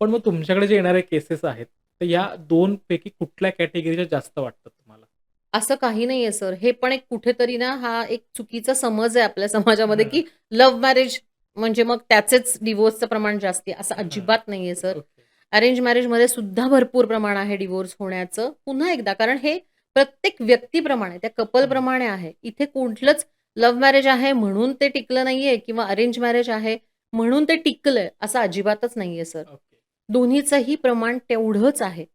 S2: पण मग तुमच्याकडे जे येणारे केसेस आहेत, तर या 2 पैकी कुठल्या कॅटेगरीच्या जास्त वाटतात तुम्हाला?
S1: असं काही नाहीये सर. हे पण एक कुठेतरी ना हा एक चुकीचा समज आहे आपल्या समाजामध्ये,
S2: हां.
S1: की लव्ह मॅरेज म्हणजे मग त्याचेच डिव्होर्सचं प्रमाण जास्ती आहे. असं
S2: हां.
S1: अजिबात नाहीये सर.
S2: ओके.
S1: अरेंज मॅरेजमध्ये सुद्धा भरपूर प्रमाण आहे डिव्होर्स होण्याचं. पुन्हा एकदा कारण हे प्रत्येक व्यक्तीप्रमाणे, त्या
S2: हं.
S1: कपलप्रमाणे आहे. इथे कुठलंच लव्ह मॅरेज आहे म्हणून ते टिकलं नाहीये किंवा अरेंज मॅरेज आहे म्हणून ते टिकलंय असं अजिबातच नाहीये सर.
S2: ओके.
S1: दोन्हीचंही प्रमाण तेवढंच आहे.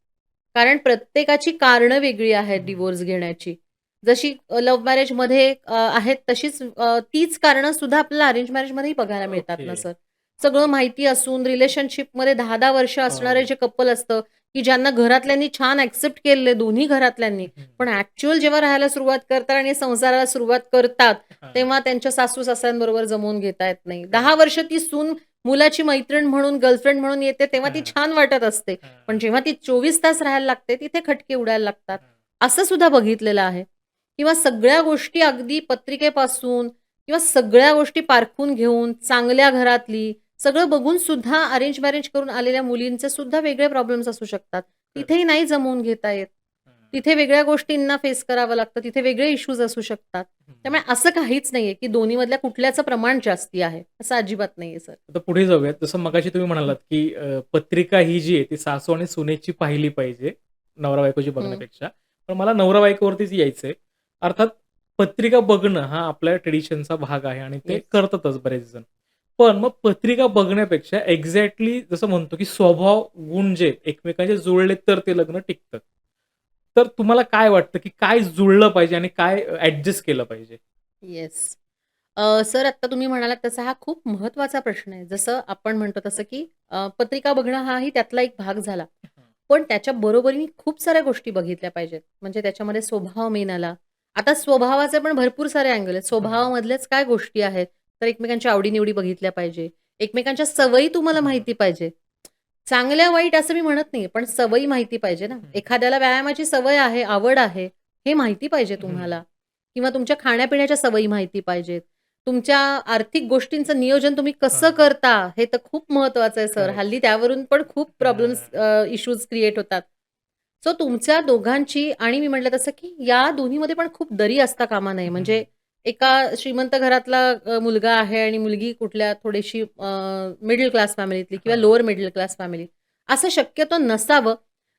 S1: कारण प्रत्येकाची कारणं वेगळी आहेत
S2: हं.
S1: डिव्होर्स घेण्याची. जशी लव्ह मॅरेजमध्ये आहेत तशीच तीच कारणं सुद्धा आपल्याला अरेंज मॅरेजमध्येही बघायला मिळतात
S2: ओके.
S1: ना सर. सगळं माहिती असून रिलेशनशिपमध्ये 10-10 वर्ष असणारे
S2: हो.
S1: जे कपल असतं, की ज्यांना घरातल्यांनी छान एक्सेप्ट केलेलं दोन्ही घरातल्यांनी.
S2: हं.
S1: पण ॲक्चुअल जेव्हा राहायला सुरुवात करतात आणि संसाराला सुरुवात करतात,
S2: हां.
S1: तेव्हा त्यांच्या सासू-सासऱ्यांबरोबर जमवून घेता येत नाही. 10
S2: करेक्ट.
S1: वर्ष ती सून मुलाची मैत्रीण म्हणून, गर्लफ्रेंड म्हणून येते, तेव्हा ती
S2: हां,
S1: छान वाटत असते. पण
S2: हां,
S1: जेव्हा ती 24 तास राहायला लागते, तिथे खटके उडायला लागतात.
S2: हां.
S1: असं सुद्धा बघितलेलं आहे. किंवा सगळ्या गोष्टी अगदी पत्रिकेपासून किंवा सगळ्या गोष्टी पारखून घेऊन, चांगल्या घरातली, सगळं बघून सुद्धा अरेंज मॅरेज करून आलेल्या मुलींचे सुद्धा वेगळे प्रॉब्लेम्स असू शकतात.
S2: करेक्ट.
S1: तिथेही नाही जमवून घेता येत.
S2: हां.
S1: तिथे वेगळ्या गोष्टींना फेस करावं लागतं. तिथे वेगळे इश्यूज असू शकतात.
S2: हं.
S1: त्यामुळे असं काहीच नाहीये, की दोन्हीमधल्या कुठल्याचं प्रमाण जास्ती आहे. असं अजिबात नाहीये सर.
S2: आता पुढे जाऊयात. जसं मगाशी तुम्ही म्हणालात, की पत्रिका ही जी आहे ती सासू आणि सुनेची पाहिली पाहिजे, नवरा-बायकोची
S1: हं.
S2: बघण्यापेक्षा. पण मला नवरा-बायकोवरतीच यायचंय. अर्थात पत्रिका बघणं हा आपल्या ट्रेडिशनचा भाग आहे आणि ते
S1: येस.
S2: करतातच बरेच जण. पण मग पत्रिका बघण्यापेक्षा एक्झॅक्टली जसं म्हणतो, की स्वभाव, गुण जे एकमेकांचे जुळले तर ते लग्न टिकतं. तर तुम्हाला काय वाटतं, की काय जुळलं पाहिजे आणि काय ॲडजस्ट केलं पाहिजे?
S1: येस. सर आत्ता तुम्ही म्हणालात तसा हा खूप महत्त्वाचा प्रश्न आहे. जसं आपण म्हणतो तसं, की पत्रिका बघणं हाही त्यातला एक भाग झाला. पण त्याच्या बरोबरीने खूप साऱ्या गोष्टी बघितल्या पाहिजेत. म्हणजे त्याच्यामध्ये स्वभाव मेन आला. आता स्वभावाचे पण भरपूर सारे अँगल आहेत.
S2: हां,
S1: स्वभावामधल्याच काय गोष्टी आहेत, तर एकमेकांच्या आवडी बघितल्या पाहिजे. एकमेकांच्या सवयी तुम्हाला
S2: हां.
S1: माहिती पाहिजे. चांगल्या वाईट असं मी म्हणत नाहीये, पण सवयी माहिती पाहिजे ना.
S2: हं,
S1: एखाद्याला व्यायामाची सवय आहे, आवड आहे, हे माहिती पाहिजे
S2: हं.
S1: तुम्हाला. किंवा तुमच्या खाण्यापिण्याच्या सवयी माहिती पाहिजेत. तुमच्या आर्थिक गोष्टींचं नियोजन तुम्ही कसं
S2: हां.
S1: करता, हे तर खूप महत्त्वाचं आहे सर.
S2: करेक्ट.
S1: हल्ली त्यावरून पण खूप प्रॉब्लेम्स
S2: हां.
S1: इश्यूज क्रिएट होतात. सो तुमच्या दोघांची आणि मी म्हटलं तसं, की या दोन्हीमध्ये पण खूप दरी असता कामा नये.
S2: हं.
S1: म्हणजे एका श्रीमंत घरातला मुलगा आहे आणि मुलगी कुठल्या थोडीशी मिडल क्लास फॅमिलीतली किंवा
S2: हां.
S1: Lower middle class family. असं शक्यतो नसावं.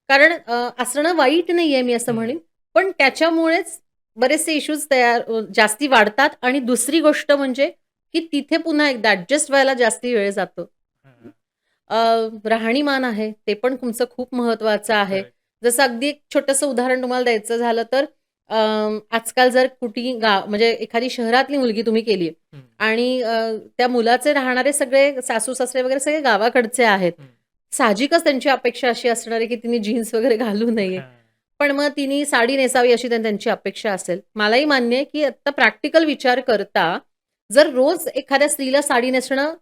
S1: कारण असणं वाईट नाहीये मी असं
S2: हं.
S1: म्हणेन. पण त्याच्यामुळेच बरेचसे इश्यूज तयार जास्ती वाढतात आणि दुसरी गोष्ट म्हणजे, की तिथे पुन्हा एकदा ॲडजस्ट व्हायला जास्ती वेळ जातो.
S2: हां.
S1: राहणीमान आहे, ते पण तुमचं खूप महत्त्वाचं आहे.
S2: करेक्ट.
S1: जसं अगदी एक छोटंसं उदाहरण तुम्हाला द्यायचं झालं तर आजकाल जर कुठेही म्हणजे एखादी शहरातली मुलगी तुम्ही केली आहे
S2: हं.
S1: आणि त्या मुलाचे राहणारे सगळे सासू-सासरे वगैरे सगळे गावाकडचे आहेत.
S2: हं.
S1: साहजिकच त्यांची अपेक्षा अशी असणार आहे, की तिने जीन्स वगैरे घालू नये.
S2: हां.
S1: पण मग तिने साडी नेसावी अशी त्यांची अपेक्षा असेल. मलाही मान्य आहे, की आता प्रॅक्टिकल विचार करता, जर रोज एखाद्या स्त्रीला साडी नेसणं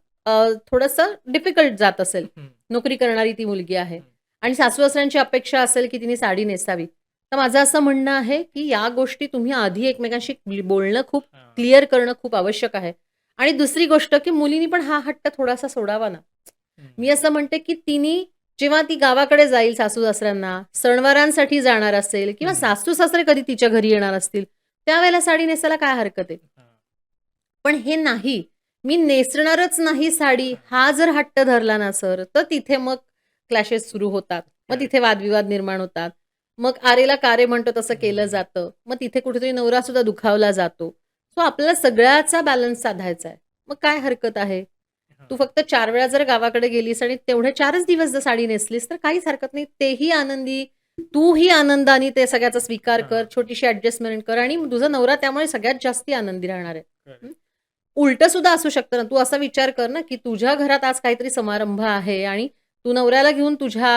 S1: थोडंसं डिफिकल्ट जात असेल.
S2: हं.
S1: नोकरी करणारी ती मुलगी आहे
S2: हं.
S1: आणि सासू-सासऱ्यांची अपेक्षा असेल, की तिने साडी नेसावी. तर माझं असं म्हणणं आहे, की या गोष्टी तुम्ही आधी एकमेकांशी बोलणं खूप
S2: हां.
S1: क्लिअर करणं खूप आवश्यक आहे. आणि दुसरी गोष्ट, की मुलीनी पण हा हट्ट थोडासा सोडावा ना.
S2: हं.
S1: मी असं म्हणते, की तिनी जेव्हा ती गावाकडे जाईल सासू-सासऱ्यांना, सणवारांसाठी जाणार असेल किंवा
S2: हं.
S1: सासू-सासरे कधी तिच्या घरी येणार असतील, त्यावेळेला साडी नेसायला काय हरकत आहे?
S2: हां.
S1: पण हे नाही, मी नेसणारच नाही साडी,
S2: हां.
S1: हा जर हट्ट धरला ना सर, तर तिथे मग क्लॅशेस सुरू होतात. मग
S2: करेक्ट.
S1: तिथे वादविवाद निर्माण होतात. मग आरेला कारे म्हणतो तसं केलं
S2: हं.
S1: जातं. मग तिथे कुठेतरी नवरासुद्धा दुखावला जातो. सो आपल्याला सगळ्याचा बॅलन्स साधायचा आहे. मग काय हरकत आहे? तू
S2: हां.
S1: फक्त 4 वेळा जर गावाकडे गेलीस आणि तेवढे 4च दिवस जर साडी नेसलीस, तर काहीच हरकत नाही. तेही आनंदी, तूही आनंदाने ते सगळ्याचा स्वीकार कर,
S2: हां.
S1: छोटीशी ॲडजस्टमेंट कर आणि तुझा नवरा त्यामुळे सगळ्यात जास्ती आनंदी राहणार आहे.
S2: करेक्ट.
S1: उलटं सुद्धा असू शकतं ना. तू असा विचार कर ना, की तुझ्या घरात आज काहीतरी समारंभ आहे आणि तू नवऱ्याला घेऊन तुझ्या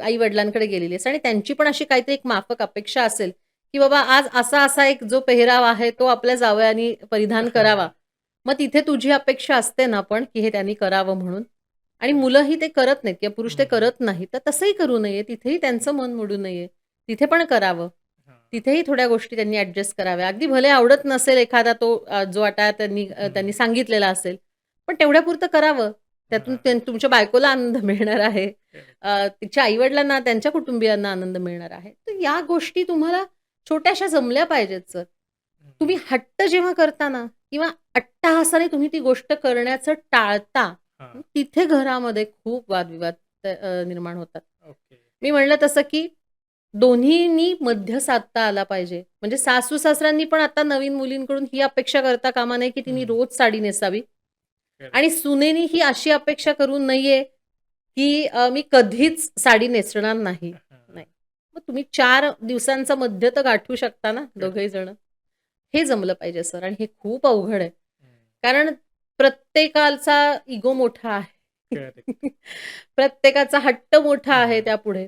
S1: आई-वडिलांकडे गेलेली आहेस आणि त्यांची पण अशी काहीतरी एक माफक अपेक्षा असेल, की बाबा आज असा-असा एक जो पेहराव आहे, तो आपल्या जावयानी परिधान करावा.
S2: हां.
S1: मग तिथे तुझी अपेक्षा असते ना पण, की हे त्यांनी करावं म्हणून आणि
S2: करेक्ट.
S1: मुलंही ते करत नाहीत किंवा पुरुष ते
S2: हं.
S1: करत नाहीत. तर तसंही करू नये. तिथेही त्यांचं मन मोडू नये. तिथे पण करावं.
S2: हां.
S1: तिथेही थोड्या गोष्टी त्यांनी ॲडजस्ट कराव्या. अगदी भले आवडत नसेल एखादा तो जो आता त्यांनी
S2: हं.
S1: सांगितलेला असेल. पण तेवढ्यापुरतं करावं. त्यातून
S2: हां.
S1: तुमच्या बायकोला आनंद मिळणार आहे.
S2: करेक्ट.
S1: तिच्या आई-वडिलांना, त्यांच्या कुटुंबियांना आनंद मिळणार आहे. तर या गोष्टी तुम्हाला छोट्याशा जमल्या पाहिजेत सर.
S2: हं.
S1: तुम्ही हट्ट जेव्हा करता ना किंवा अट्टहासाने तुम्ही ती गोष्ट करण्याचं टाळता,
S2: हां.
S1: तिथे घरामध्ये खूप वादविवाद निर्माण होतात.
S2: ओके.
S1: मी म्हणलं तसं की दोन्हींनी मध्य साधता आला पाहिजे. म्हणजे सासू-सासऱ्यांनी पण आता नवीन मुलींकडून ही अपेक्षा करता कामा नये, की तिने
S2: हं.
S1: रोज साडी नेसावी
S2: करेक्ट.
S1: आणि सुनेनी ही अशी अपेक्षा करू नये, की मी कधीच साडी नेसणार नाही.
S2: हां.
S1: नाही. मग तुम्ही 4 दिवसांचा मध्य तर गाठवू शकता ना
S2: करेक्ट.
S1: दोघंही जण. हे जमलं पाहिजे सर आणि हे खूप अवघड आहे.
S2: हं.
S1: कारण प्रत्येकाचा इगो मोठा आहे.
S2: करेक्ट.
S1: प्रत्येकाचा हट्ट मोठा आहे
S2: हां,
S1: त्यापुढे,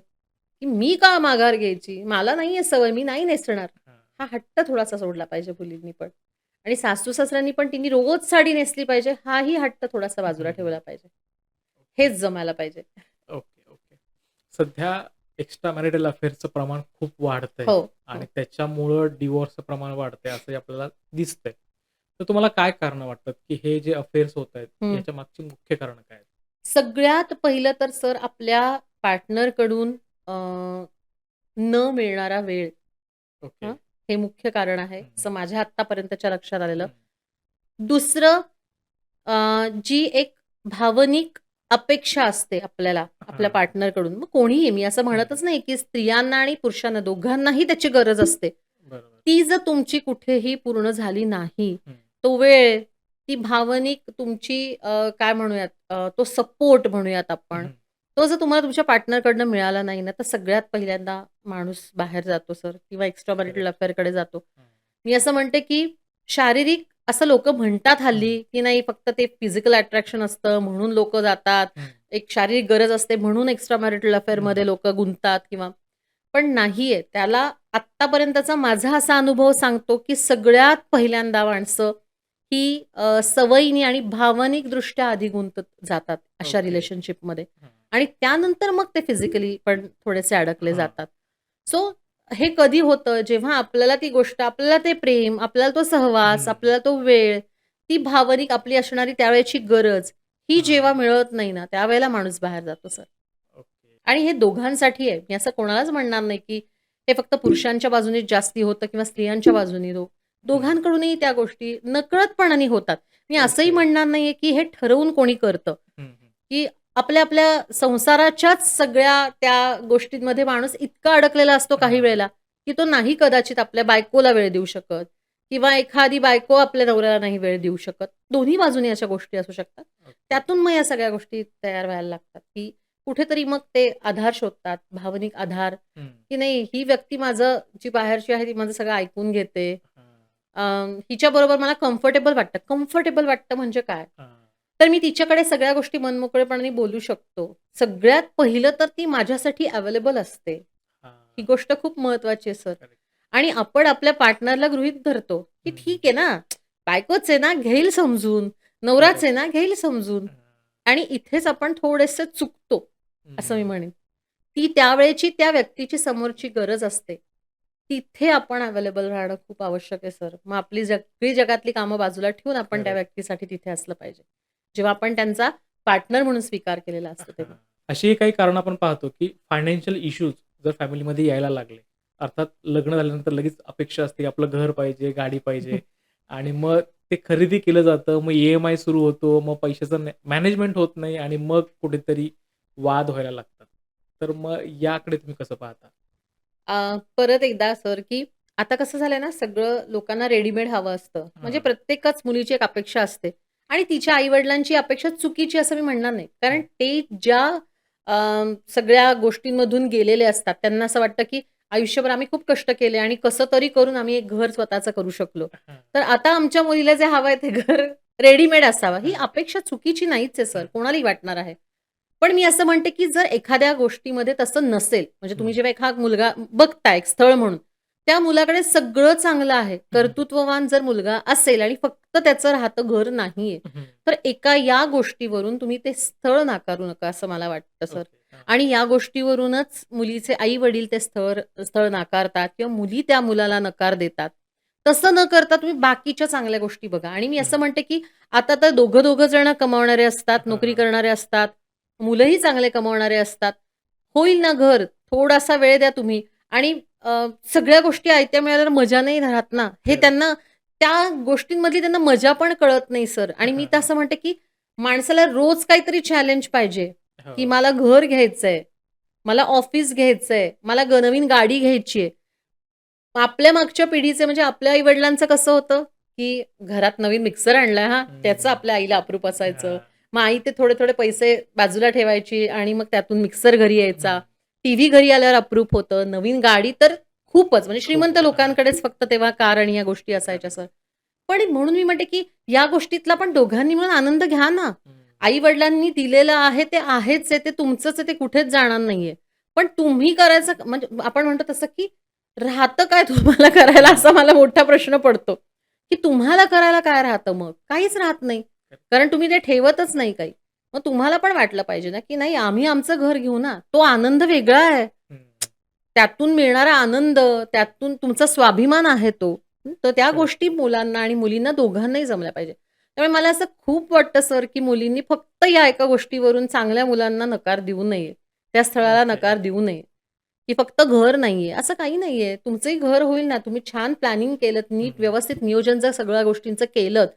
S1: की मी का माघार घ्यायची? मला नाहीये सवय, मी नाही नेसणार.
S2: हां.
S1: हा हट्ट थोडासा सोडला पाहिजे मुलींनी पण. आणि सासू-सासऱ्यांनी पण तिने रोज साडी नेसली पाहिजे, हाही हट्ट थोडासा बाजूला
S2: हं, हं.
S1: ठेवला पाहिजे. हेच जमायला पाहिजे.
S2: Okay, okay. सध्या एक्स्ट्रा मॅरिटल अफेअर्सचं प्रमाण खूप वाढतंय
S1: हो,
S2: आणि
S1: हो.
S2: त्याच्यामुळं डिव्होर्सचं प्रमाण वाढतंय असंही आपल्याला दिसतंय. तर तुम्हाला काय कारणं वाटतात, की हे जे अफेअर्स होतायत
S1: हं.
S2: याच्या मागची मुख्य कारणं काय आहेत?
S1: सगळ्यात पहिलं तर सर आपल्या पार्टनरकडून न मिळणारा वेळ
S2: ओके.
S1: हं, हे मुख्य कारण आहे,
S2: हं, हं.
S1: असं माझ्या आत्तापर्यंतच्या लक्षात आलेलं.
S2: हं.
S1: दुसरं जी एक भावनिक अपेक्षा असते आपल्याला, आपल्या
S2: हां.
S1: पार्टनरकडून, मग कोणीही, मी असं
S2: हं,
S1: म्हणतच नाही, की स्त्रियांना आणि पुरुषांना दोघांनाही त्याची गरज असते.
S2: बरोबर.
S1: ती जर तुमची कुठेही पूर्ण झाली नाही,
S2: हं.
S1: तो वेळ, ती भावनिक तुमची काय म्हणूयात तो सपोर्ट म्हणूयात आपण,
S2: हं.
S1: तो जर तुम्हाला तुमच्या पार्टनरकडनं मिळाला नाही ना, तर सगळ्यात पहिल्यांदा माणूस बाहेर जातो सर किंवा एक्स्ट्रा मॅरिटल
S2: करेक्ट.
S1: अफेअरकडे जातो.
S2: हं.
S1: मी असं म्हणते, की शारीरिक असं लोकं म्हणतात
S2: हं.
S1: हल्ली, की नाही फक्त ते फिजिकल अट्रॅक्शन असतं म्हणून लोकं जातात.
S2: हं.
S1: एक शारीरिक गरज असते म्हणून एक्स्ट्रा मॅरिटल अफेअरमध्ये
S2: हं.
S1: लोकं गुंततात किंवा पण नाहीये. त्याला आत्तापर्यंतचा माझा असा अनुभव सांगतो, की सगळ्यात पहिल्यांदा माणसं ही सवयीने आणि भावनिकदृष्ट्या आधी गुंतत जातात अशा
S2: ओके.
S1: रिलेशनशिपमध्ये
S2: हं.
S1: आणि त्यानंतर मग ते फिजिकली पण थोडेसे अडकले
S2: हां.
S1: जातात. सो हे कधी होतं जेव्हा आपल्याला ती गोष्ट, आपल्याला ते प्रेम, आपल्याला तो सहवास,
S2: हं.
S1: आपल्याला तो वेळ, ती भावनिक आपली असणारी त्यावेळेची गरज, ही जेव्हा
S2: हां.
S1: मिळत नाही ना, त्यावेळेला माणूस बाहेर जातो सर.
S2: ओके.
S1: आणि हे दोघांसाठी आहे. मी असं कोणालाच म्हणणार नाही, की हे फक्त पुरुषांच्या बाजूनेच जास्ती होतं किंवा स्त्रियांच्या बाजूने
S2: हं.
S1: दोघांकडूनही त्या गोष्टी नकळतपणाने होतात. मी असंही
S2: ओके.
S1: म्हणणार नाहीये, की हे ठरवून कोणी करतं,
S2: हं, हं.
S1: की आपल्या संसाराच्याच सगळ्या त्या गोष्टींमध्ये माणूस इतका अडकलेला असतो काही
S2: हां.
S1: वेळेला, की तो नाही कदाचित आपल्या बायकोला वेळ देऊ शकत किंवा एखादी बायको आपल्या नवऱ्याला नाही वेळ देऊ शकत. दोन्ही बाजूने अशा गोष्टी असू शकतात.
S2: ओके.
S1: त्यातून मग या सगळ्या गोष्टी तयार व्हायला लागतात, की कुठेतरी मग ते आधार शोधतात, भावनिक आधार,
S2: हं.
S1: की नाही ही व्यक्ती माझं जी बाहेरची आहे ती माझं सगळं ऐकून घेते.
S2: हां.
S1: हिच्याबरोबर मला कम्फर्टेबल वाटतं. कम्फर्टेबल वाटतं म्हणजे काय?
S2: हां.
S1: तर मी तिच्याकडे सगळ्या गोष्टी मनमोकळेपणाने बोलू शकतो. सगळ्यात पहिलं तर ती माझ्यासाठी अवेलेबल असते. ही
S2: हां.
S1: गोष्ट खूप महत्त्वाची आहे सर.
S2: करेक्ट.
S1: आणि आपण आपल्या पार्टनरला गृहीत धरतो, की
S2: हं, हं.
S1: ठीक आहे ना, बायकोच आहे ना, घेईल समजून. नवराच आहे
S2: करेक्ट.
S1: ना, घेईल समजून.
S2: हां.
S1: आणि इथेच आपण थोडेसे चुकतो, असं मी
S2: हं.
S1: म्हणेन. ती त्यावेळेची त्या व्यक्तीची समोरची गरज असते. तिथे आपण अवेलेबल राहणं खूप आवश्यक आहे सर. मग आपली सगळी जगातली कामं बाजूला ठेवून आपण त्या
S2: करेक्ट.
S1: व्यक्तीसाठी तिथे असलं पाहिजे. जेव्हा आपण त्यांचा पार्टनर म्हणून स्वीकार केलेला असतो
S2: हां.
S1: तेव्हा.
S2: अशीही काही कारणं आपण पाहतो, की फायनान्शियल इश्यूज जर फॅमिलीमध्ये यायला लागले, अर्थात लग्न झाल्यानंतर लगेच अपेक्षा असते, की आपलं घर पाहिजे, गाडी पाहिजे आणि मग ते खरेदी केलं जातं. मग ई-एम-आय सुरू होतो. मग पैशाचं मॅनेजमेंट होत नाही आणि मग कुठेतरी वाद व्हायला लागतात. तर मग याकडे तुम्ही कसं पाहता?
S1: परत एकदा सर, की आता कसं झालंय ना, सगळं लोकांना रेडीमेड हवं असतं. म्हणजे
S2: हां.
S1: प्रत्येकच मुलीची एक अपेक्षा असते आणि तिच्या आई-वडिलांची अपेक्षा चुकीची असं मी म्हणणार नाही. कारण
S2: हं.
S1: ते ज्या अ, सगळ्या गोष्टींमधून गेलेले असतात, त्यांना असं वाटतं, की आयुष्यभर आम्ही खूप कष्ट केले आणि कसं तरी करून आम्ही एक घर स्वतःचं करू शकलो.
S2: हां.
S1: तर आता आमच्या मुलीला जे हवंय ते घर रेडीमेड असावं. ही
S2: हां.
S1: अपेक्षा चुकीची नाहीच आहे सर,
S2: हं.
S1: कोणालाही वाटणार आहे. पण मी असं म्हणते, की जर एखाद्या गोष्टीमध्ये तसं नसेल, म्हणजे तुम्ही
S2: हं.
S1: जेव्हा एखादा मुलगा बघताय एक स्थळ म्हणून, त्या मुलाकडे सगळं चांगलं आहे.
S2: हं.
S1: कर्तृत्ववान जर मुलगा असेल आणि फक्त त्याचं राहतं घर नाहीये,
S2: हं.
S1: तर एका या गोष्टीवरून तुम्ही ते स्थळ नाकारू नका असं मला वाटतं सर.
S2: ओके. हां.
S1: आणि या गोष्टीवरूनच मुलीचे आई-वडील ते स्थळ स्थळ नाकारतात किंवा मुली त्या मुलाला नकार देतात. तसं न करता तुम्ही बाकीच्या चांगल्या गोष्टी बघा आणि मी असं
S2: हं.
S1: म्हणते, की आता तर दोघं-दोघं जण कमावणारे असतात, नोकरी
S2: हां.
S1: करणारे असतात. मुलंही चांगले कमावणारे असतात. होईल ना घर, थोडासा वेळ द्या तुम्ही आणि सगळ्या गोष्टी आयत्या मिळाल्यावर मजा नाही राहत ना. हे
S2: करेक्ट.
S1: त्यांना त्या गोष्टींमधली त्यांना मजा पण कळत नाही सर आणि मी
S2: हां,
S1: तर
S2: हां.
S1: असं म्हणते, की माणसाला रोज काहीतरी चॅलेंज पाहिजे, की
S2: हो.
S1: मला घर घ्यायचंय, मला ऑफिस घ्यायचंय, मला नवीन गाडी घ्यायची आहे. आपल्या मागच्या पिढीचे म्हणजे आपल्या आई-वडिलांचं कसं होतं, की घरात नवीन मिक्सर आणलाय हां, त्याचं
S2: हं.
S1: आपल्या आईला अप्रूप असायचं.
S2: हां.
S1: मग आई ते थोडे-थोडे पैसे बाजूला ठेवायची आणि मग त्यातून मिक्सर घरी यायचा.
S2: हं.
S1: टीव्ही घरी आल्यावर अप्रूप होतं. नवीन गाडी तर खूपच म्हणजे श्रीमंत
S2: खूप.
S1: लोकांकडेच फक्त तेव्हा कार आणि या गोष्टी असायच्या सर. पण म्हणून मी म्हणते, की या गोष्टीतला पण दोघांनी मिळून आनंद घ्या ना. आई-वडिलांनी दिलेलं आहे ते आहेच आहे, ते तुमचंच आहे, ते कुठेच जाणार नाहीये. पण तुम्ही करायचं म्हणजे आपण म्हणतो तसं, की राहतं काय तुम्हाला करायला असा मला मोठा प्रश्न पडतो, की तुम्हाला करायला काय राहतं मग? काहीच राहत नाही. कारण तुम्ही ते ठेवतच नाही काही. मग तुम्हाला पण वाटलं पाहिजे ना, की नाही आम्ही आमचं घर घेऊ ना. तो आनंद वेगळा आहे. त्यातून मिळणारा आनंद, त्यातून तुमचा स्वाभिमान आहे तो. तर त्या
S2: करेक्ट.
S1: गोष्टी मुलांना आणि मुलींना दोघांनाही जमल्या पाहिजे. त्यामुळे मला असं खूप वाटतं सर, की मुलींनी फक्त या एका गोष्टीवरून चांगल्या मुलांना नकार देऊ नये. त्या स्थळाला
S2: ओके.
S1: नकार देऊ नये, की फक्त घर नाहीये, असं काही नाहीये. तुमचंही घर होईल ना, तुम्ही छान प्लॅनिंग केलत, नीट व्यवस्थित नियोजन जर सगळ्या गोष्टींचं केलत,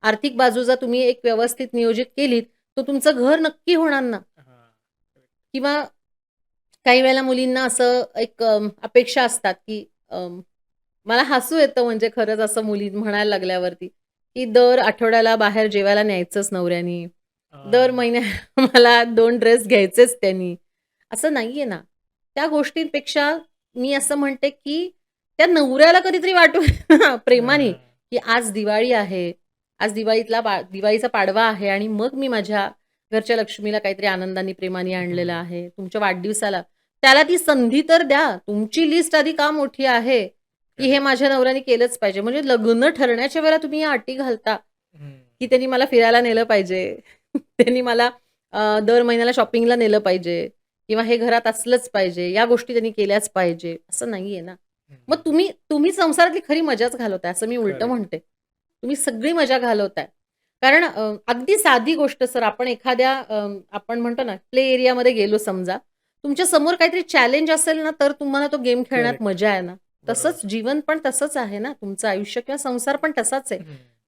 S1: आर्थिक बाजू जर तुम्ही एक व्यवस्थित नियोजित केलीत, तर तुमचं घर नक्की होणार ना. किंवा काही वेळेला मुलींना असं एक अपेक्षा असतात, की मला हसू येतं म्हणजे खरंच असं मुली म्हणायला लागल्यावरती, की दर आठवड्याला बाहेर जेवायला न्यायचंच नवऱ्यानी. दर महिन्याला मला 2 ड्रेस घ्यायचेच त्यांनी. असं नाहीये ना. त्या गोष्टींपेक्षा मी असं म्हणते, की त्या नवऱ्याला कधीतरी वाटू प्रेमाने, की आज दिवाळी आहे. आज दिवाळीचा पाडवा आहे आणि मग मी माझ्या घरच्या लक्ष्मीला काहीतरी आनंदाने, प्रेमाने आणलेलं आहे. तुमच्या वाढदिवसाला त्याला ती संधी तर द्या. तुमची लिस्ट आधी का मोठी आहे, की हे माझ्या नवऱ्याने केलंच पाहिजे. म्हणजे लग्न ठरण्याच्या वेळेला तुम्ही या अटी घालता, की त्यांनी मला फिरायला नेलं पाहिजे. त्यांनी मला दर महिन्याला शॉपिंगला नेलं पाहिजे किंवा हे घरात असलंच पाहिजे. या गोष्टी त्यांनी केल्याच पाहिजे. असं नाहीये ना. मग तुम्ही संसारातली खरी मजाच घालवताय असं मी उलटं
S2: करेक्ट.
S1: म्हणते. तुम्ही सगळी मजा घालवताय. कारण अगदी साधी गोष्ट सर आपण एखाद्या आपण म्हणतो ना प्ले एरियामध्ये गेलो समजा. तुमच्या समोर काहीतरी चॅलेंज असेल ना, तर तुम्हाला तो गेम खेळण्यात
S2: करेक्ट.
S1: मजा आहे ना. तसंच
S2: बरोबर.
S1: जीवन पण तसंच आहे ना. तुमचं आयुष्य किंवा संसार पण तसाच आहे.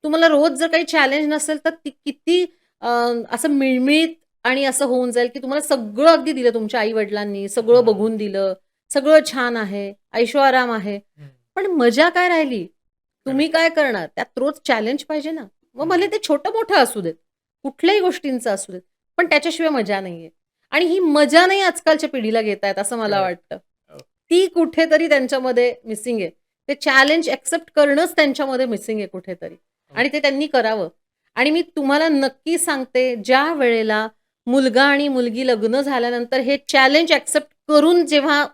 S1: तुम्हाला रोज जर काही चॅलेंज नसेल, तर ती किती अ, असं मिळमिळीत आणि असं होऊन जाईल, की तुम्हाला सगळं अगदी दिलं तुमच्या आई-वडिलांनी, सगळं बघून दिलं, सगळं छान आहे, ऐशोआराम आहे. पण मजा काय राहिली? तुम्ही
S2: करेक्ट.
S1: काय करणार? त्यात रोज चॅलेंज पाहिजे ना. मग भले ते छोटं-मोठं असू देत. कुठल्याही गोष्टींचं असू देत. पण त्याच्याशिवाय मजा नाहीये. आणि ही मजा नाही आजकालच्या पिढीला घेतायत असं मला
S2: करेक्ट.
S1: वाटतं. ती कुठेतरी त्यांच्यामध्ये मिसिंग आहे. ते चॅलेंज एक्सेप्ट करणंच त्यांच्यामध्ये मिसिंग आहे कुठेतरी. आणि ते त्यांनी करावं. आणि मी तुम्हाला नक्की सांगते, ज्या वेळेला मुलगा आणि मुलगी लग्न झाल्यानंतर हे चॅलेंज एक्सेप्ट करून जेव्हा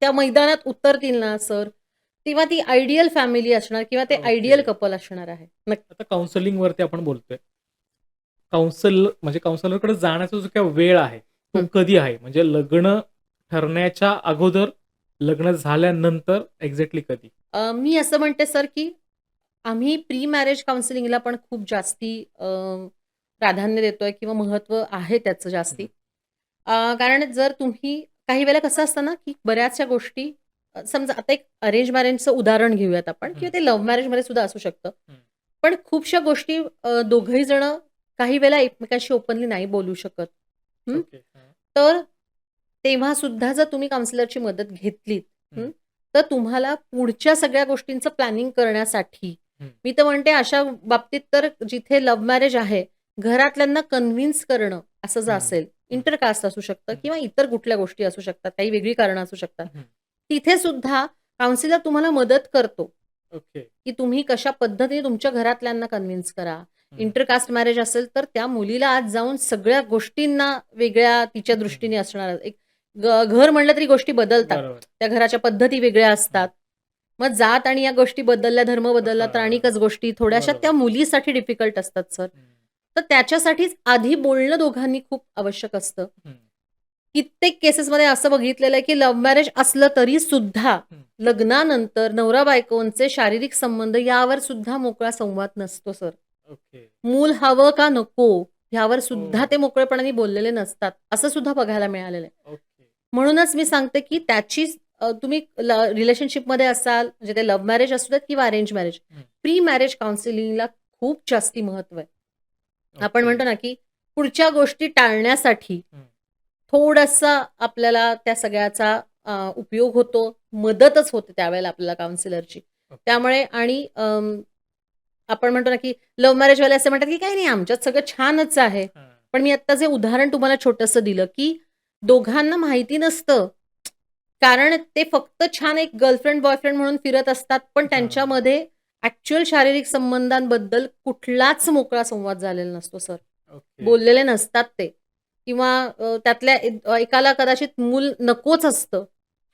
S1: त्या मैदानात उतरतील ना सर, तेव्हा ती आयडियल फॅमिली असणार किंवा ते आयडियल
S2: ओके.
S1: कपल असणार आहे.
S2: आता काउन्सिलिंग वरती आपण बोलतोय. म्हणजे काउन्सिलरकडे जाण्याचा जो काही वेळ आहे, तो
S1: हं.
S2: कधी आहे? म्हणजे लग्न ठरण्याच्या अगोदर, लग्न झाल्यानंतर एक्झॅक्टली कधी?
S1: मी असं म्हणते सर, की आम्ही प्री मॅरेज काउन्सिलिंगला पण खूप जास्ती प्राधान्य देतोय किंवा महत्त्व आहे त्याचं जास्ती. कारण जर तुम्ही काही वेळेला कसं असतं ना, की बऱ्याचशा गोष्टी समजा आता एक अरेंज मॅरेजचं उदाहरण घेऊयात आपण किंवा ते लव्ह मॅरेजमध्ये सुद्धा असू शकतं. पण खूपशा गोष्टी दोघंही जण काही वेळेला एकमेकांशी ओपनली नाही बोलू शकत. हं.
S2: ओके.
S1: तर तेव्हा सुद्धा जर तुम्ही काउन्सिलरची मदत घेतलीत, हं, तर तुम्हाला पुढच्या सगळ्या गोष्टींचं प्लॅनिंग करण्यासाठी मी तर म्हणते अशा बाबतीत तर जिथे लव्ह मॅरेज आहे, घरातल्यांना कन्व्हिन्स करणं असं जर असेल, इंटरकास्ट असू शकतं किंवा इतर कुठल्या गोष्टी असू शकतात, काही वेगळी कारणं असू शकतात. तिथे सुद्धा काउन्सिलर तुम्हाला मदत करतो,
S2: ओके.
S1: की तुम्ही कशा पद्धतीने तुमच्या घरातल्यांना कन्व्हिन्स करा. इंटरकास्ट मॅरेज असेल तर त्या मुलीला आज जाऊन सगळ्या गोष्टींना वेगळ्या तिच्या दृष्टीने असणार. एक घर म्हणलं तरी गोष्टी बदलतात.
S2: बरोबर.
S1: त्या घराच्या पद्धती वेगळ्या असतात. मग जात आणि या गोष्टी बदलल्या, धर्म बदलला तर आणिकच गोष्टी थोड्याशा त्या
S2: बरोबर.
S1: मुलीसाठी डिफिकल्ट असतात सर. तर त्याच्यासाठीच आधी बोलणं दोघांनी खूप आवश्यक असतं. कित्येक केसेसमध्ये असं बघितलेलं आहे, की लव्ह मॅरेज असलं तरी सुद्धा लग्नानंतर नवरा-बायकोंचे शारीरिक संबंध यावर सुद्धा मोकळा संवाद नसतो सर.
S2: ओके.
S1: मूल हवं का नको ह्यावर सुद्धा
S2: हो.
S1: ते मोकळेपणाने बोललेले नसतात. असं सुद्धा बघायला मिळालेलं आहे.
S2: ओके.
S1: म्हणूनच मी सांगते, की त्याची तुम्ही रिलेशनशिपमध्ये असाल, म्हणजे ते लव्ह मॅरेज असू देत किंवा अरेंज मॅरेज. प्री मॅरेज काउन्सिलिंगला खूप जास्ती महत्त्व आहे. आपण
S2: ओके.
S1: म्हणतो ना, की पुढच्या गोष्टी टाळण्यासाठी थोडासा आपल्याला त्या सगळ्याचा उपयोग होतो. मदतच होते त्यावेळेला आपल्याला काउन्सिलरची.
S2: ओके.
S1: त्यामुळे आणि आपण म्हणतो ना, की लव्ह मॅरेजवाले असे म्हणतात, की काही नाही आमच्यात सगळं छानच आहे. पण मी आत्ता जे उदाहरण तुम्हाला छोटंसं दिलं, की दोघांना माहिती नसतं. कारण ते फक्त छान एक गर्लफ्रेंड, बॉयफ्रेंड म्हणून फिरत असतात, पण
S2: हां.
S1: त्यांच्यामध्ये ॲक्चुअल शारीरिक संबंधांबद्दल कुठलाच मोकळा संवाद झालेला नसतो सर.
S2: ओके.
S1: बोललेले नसतात ते किंवा त्यातल्या एकाला कदाचित मूल नकोच असतं.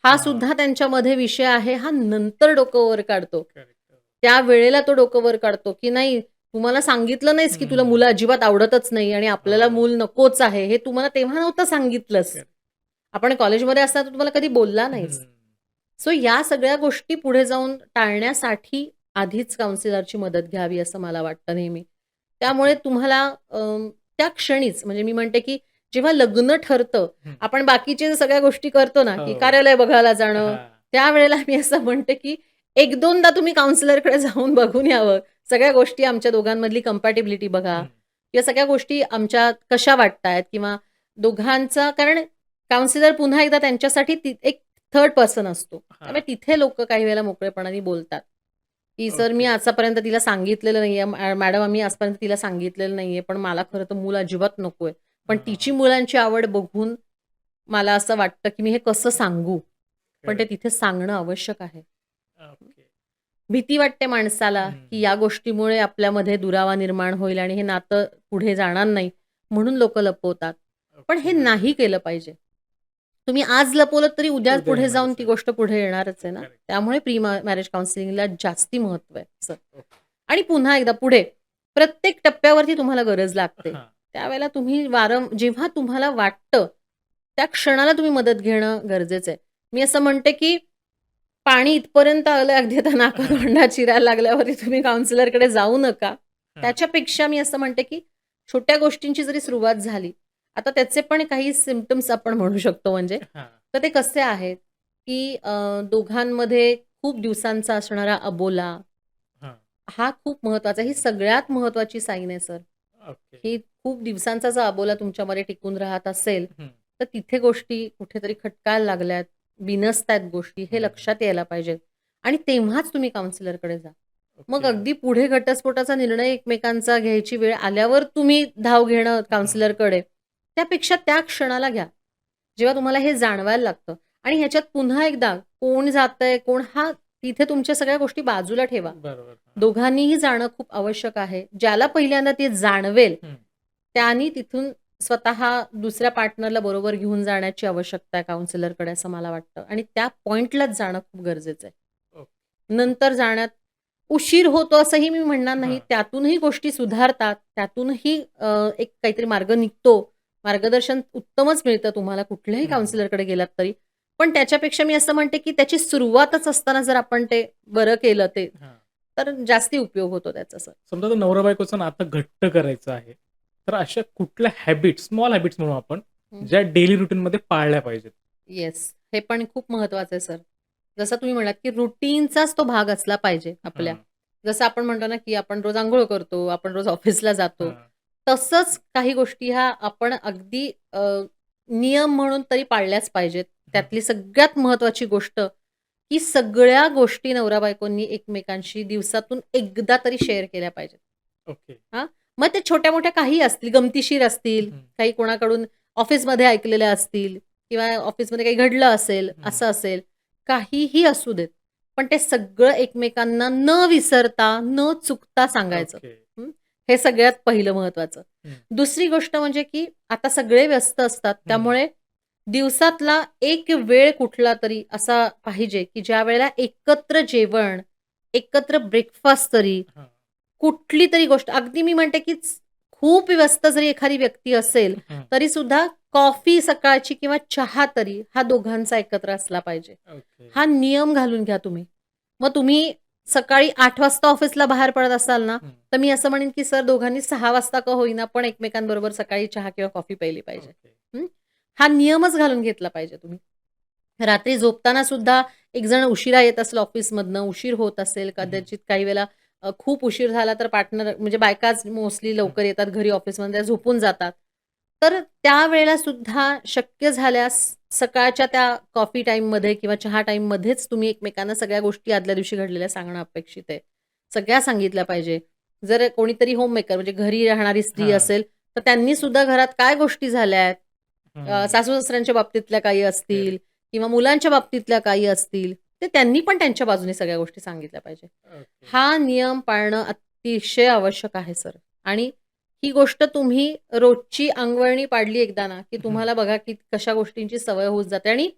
S1: हा
S2: हां.
S1: सुद्धा त्यांच्यामध्ये विषय आहे. हा नंतर डोकं वर काढतो.
S2: करेक्ट.
S1: त्यावेळेला तो डोकं वर काढतो, की नाही तू मला सांगितलं नाहीस, की तुला मुलं अजिबात आवडतच नाही आणि आपल्याला
S2: हो.
S1: मूल नकोच आहे. हे तू मला तेव्हा नव्हतं सांगितलंस.
S2: करेक्ट.
S1: आपण कॉलेजमध्ये असताना तू मला कधी बोलला नाहीस. सो या सगळ्या गोष्टी पुढे जाऊन टाळण्यासाठी आधीच काउन्सिलरची मदत घ्यावी असं मला वाटतं नेहमी. त्यामुळे तुम्हाला त्या क्षणीच म्हणजे मी म्हणते, की जेव्हा लग्न ठरतं, आपण बाकीच्या सगळ्या गोष्टी करतो ना, की
S2: हो.
S1: कार्यालय बघायला जाणं,
S2: हां.
S1: त्यावेळेला मी असं म्हणते, की 1-2दा तुम्ही काउन्सिलरकडे जाऊन बघून यावं. सगळ्या गोष्टी आमच्या दोघांमधली कंपॅटिबिलिटी बघा. या सगळ्या गोष्टी आमच्या कशा वाटतायत किंवा दोघांचा कारण काउन्सिलर पुन्हा एकदा त्यांच्यासाठी एक थर्ड पर्सन असतो. त्यामुळे तिथे लोकं काही वेळेला मोकळेपणाने बोलतात, की "सर मी
S2: ओके.
S1: आतापर्यंत तिला सांगितलेलं नाहीये. मॅडम आम्ही आजपर्यंत तिला सांगितलेलं नाहीये. पण मला खरं तर मूल अजिबात नकोय. पण तिची मुलांची आवड बघून मला असं वाटतं, की मी हे कसं सांगू?" पण ते तिथे सांगणं आवश्यक आहे.
S2: ओके.
S1: भीती वाटते माणसाला,
S2: हं.
S1: की या गोष्टीमुळे आपल्यामध्ये दुरावा निर्माण होईल आणि हे नातं पुढे जाणार नाही, म्हणून लोकं लपवतात. पण हे
S2: ओके.
S1: नाही केलं पाहिजे. तुम्ही आज लपवलत तरी उद्या
S2: उद्या
S1: पुढे जाऊन
S2: येणारच
S1: ती
S2: आहे.
S1: गोष्ट पुढे येणारच आहे ना.
S2: करेक्ट.
S1: त्यामुळे प्री मॅरेज काउन्सिलिंगला जास्ती महत्त्व आहे असं.
S2: ओके.
S1: आणि पुन्हा एकदा पुढे प्रत्येक टप्प्यावरती तुम्हाला गरज लागते.
S2: हां.
S1: त्यावेळेला तुम्ही जेव्हा तुम्हाला वाटतं, त्या क्षणाला तुम्ही मदत घेणं गरजेचं आहे. मी असं म्हणते, की पाणी इथपर्यंत आलं अगदी आता नाकातोंडात शिरायला लागल्यावरती तुम्ही काउन्सिलरकडे जाऊ नका. त्याच्यापेक्षा मी असं म्हणते, की छोट्या गोष्टींची जरी सुरुवात झाली, आता त्याचे पण काही सिम्प्टम्स आपण म्हणू शकतो म्हणजे.
S2: हां.
S1: तर ते कसे आहेत, की दोघांमध्ये खूप दिवसांचा असणारा अबोला,
S2: हां.
S1: हा खूप महत्त्वाचा ही सगळ्यात महत्त्वाची साईन आहे सर.
S2: ओके.
S1: की खूप दिवसांचा जर अबोला तुमच्यामध्ये टिकून राहत असेल,
S2: हं.
S1: तर तिथे गोष्टी कुठेतरी खटकायला लागल्यात, बिनसतायत गोष्टी हे लक्षात यायला पाहिजेत आणि तेव्हाच तुम्ही काउन्सिलरकडे जा. मग
S2: ओके.
S1: अगदी पुढे घटस्फोटाचा निर्णय एकमेकांचा घ्यायची वेळ आल्यावर तुम्ही धाव घेणं काउन्सिलरकडे, त्यापेक्षा त्या क्षणाला घ्या. जेव्हा तुम्हाला हे जाणवायला लागतं आणि ह्याच्यात पुन्हा एकदा कोण जातंय, कोण हा तिथे तुमच्या सगळ्या गोष्टी बाजूला ठेवा.
S2: बरोबर.
S1: दोघांनीही जाणं खूप आवश्यक आहे. ज्याला पहिल्यांदा ते जाणवेल,
S2: हं.
S1: त्यानी तिथून स्वतः दुसऱ्या पार्टनरला बरोबर घेऊन जाण्याची आवश्यकता आहे काउन्सिलरकडे असं मला वाटतं आणि त्या पॉइंटलाच जाणं खूप गरजेचं आहे.
S2: ओके.
S1: नंतर जाण्यात उशीर होतो असंही मी म्हणणार नाही.
S2: हां.
S1: त्यातूनही गोष्टी सुधारतात. त्यातूनही एक काहीतरी मार्ग निघतो. मार्गदर्शन उत्तमच मिळतं तुम्हाला कुठल्याही काउन्सिलरकडे गेलात तरी. पण त्याच्यापेक्षा मी असं म्हणते, की त्याची सुरुवातच असताना जर आपण ते बरं केलं ते,
S2: हां.
S1: तर जास्ती उपयोग होतो त्याचा सर.
S2: समजा तर नवरा-बायकोचं नातं घट्ट करायचं आहे. तर अशा कुठल्या हॅबिट्स, स्मॉल हॅबिट्स म्हणू आपण, ज्या डेली रूटीनमध्ये पाळल्या पाहिजेत?
S1: येस. हे पण खूप महत्वाचं आहे सर. जसं तुम्ही म्हणालात, की रुटीनचाच तो भाग असला पाहिजे आपल्या.
S2: हां.
S1: जसं आपण म्हणतो ना, की आपण रोज अंघोळ करतो, आपण रोज ऑफिसला जातो.
S2: हां.
S1: तसंच काही गोष्टी ह्या आपण अगदी नियम म्हणून तरी पाळल्याच पाहिजेत. त्यातली सगळ्यात महत्वाची गोष्ट, की सगळ्या गोष्टी नवरा-बायकोंनी एकमेकांशी दिवसातून एकदा तरी शेअर केल्या पाहिजेत.
S2: ओके.
S1: हां. मग ते छोट्या-मोठ्या काही असतील, गमतीशीर असतील, काही कोणाकडून ऑफिसमध्ये ऐकलेल्या असतील किंवा ऑफिसमध्ये काही घडलं असेल, असं असेल, काहीही असू देत. पण ते सगळं एकमेकांना न विसरता, न चुकता सांगायचं.
S2: ओके.
S1: हं. हे सगळ्यात पहिलं महत्वाचं. दुसरी गोष्ट म्हणजे की आता सगळे व्यस्त असतात. त्यामुळे दिवसातला एक वेळ कुठला तरी असा पाहिजे, की ज्यावेळेला एकत्र जेवण, एकत्र ब्रेकफास्ट तरी
S2: हां.
S1: कुठली तरी गोष्ट अगदी मी म्हणते, की खूप व्यस्त जरी एखादी व्यक्ती असेल,
S2: हं.
S1: तरी सुद्धा कॉफी सकाळची किंवा चहा तरी हा दोघांचा एकत्र असला पाहिजे.
S2: ओके.
S1: हा नियम घालून घ्या तुम्ही. मग तुम्ही सकाळी 8 वाजता ऑफिसला बाहेर पडत असाल ना, तर मी असं म्हणेन, की सर दोघांनी 6 वाजता का होईना, पण एकमेकांबरोबर सकाळी चहा किंवा कॉफी प्यायली पाहिजे.
S2: ओके.
S1: हं. हा नियमच घालून घेतला पाहिजे तुम्ही. रात्री झोपताना सुद्धा एक जण उशिरा येत असेल ऑफिसमधनं, उशीर होत असेल, कदाचित काही वेळेला खूप उशीर झाला तर पार्टनर म्हणजे बायकाच मोस्टली लवकर येतात घरी ऑफिसमध्ये, त्या झोपून जातात. तर त्यावेळेला सुद्धा शक्य झाल्यास सकाळच्या त्या कॉफी टाईममध्ये किंवा चहा टाईममध्येच तुम्ही एकमेकांना सगळ्या गोष्टी आदल्या दिवशी घडलेल्या सांगणं अपेक्षित आहे. सगळ्या सांगितल्या पाहिजे. जर कोणीतरी होममेकर म्हणजे घरी राहणारी स्त्री
S2: हां.
S1: असेल, तर त्यांनी सुद्धा घरात काय गोष्टी झाल्या आहेत,
S2: हं.
S1: सासू-सासऱ्यांच्या बाबतीतल्या काही असतील
S2: करेक्ट.
S1: किंवा मुलांच्या बाबतीतल्या काही असतील, ते त्यांनी पण त्यांच्या बाजूने सगळ्या गोष्टी सांगितल्या पाहिजे.
S2: ओके.
S1: हा नियम पाळणं अतिशय आवश्यक आहे सर. आणि ही गोष्ट तुम्ही रोजची अंगवळणी पाडली एकदा ना, की तुम्हाला बघा की कशा गोष्टींची सवय होत जाते. आणि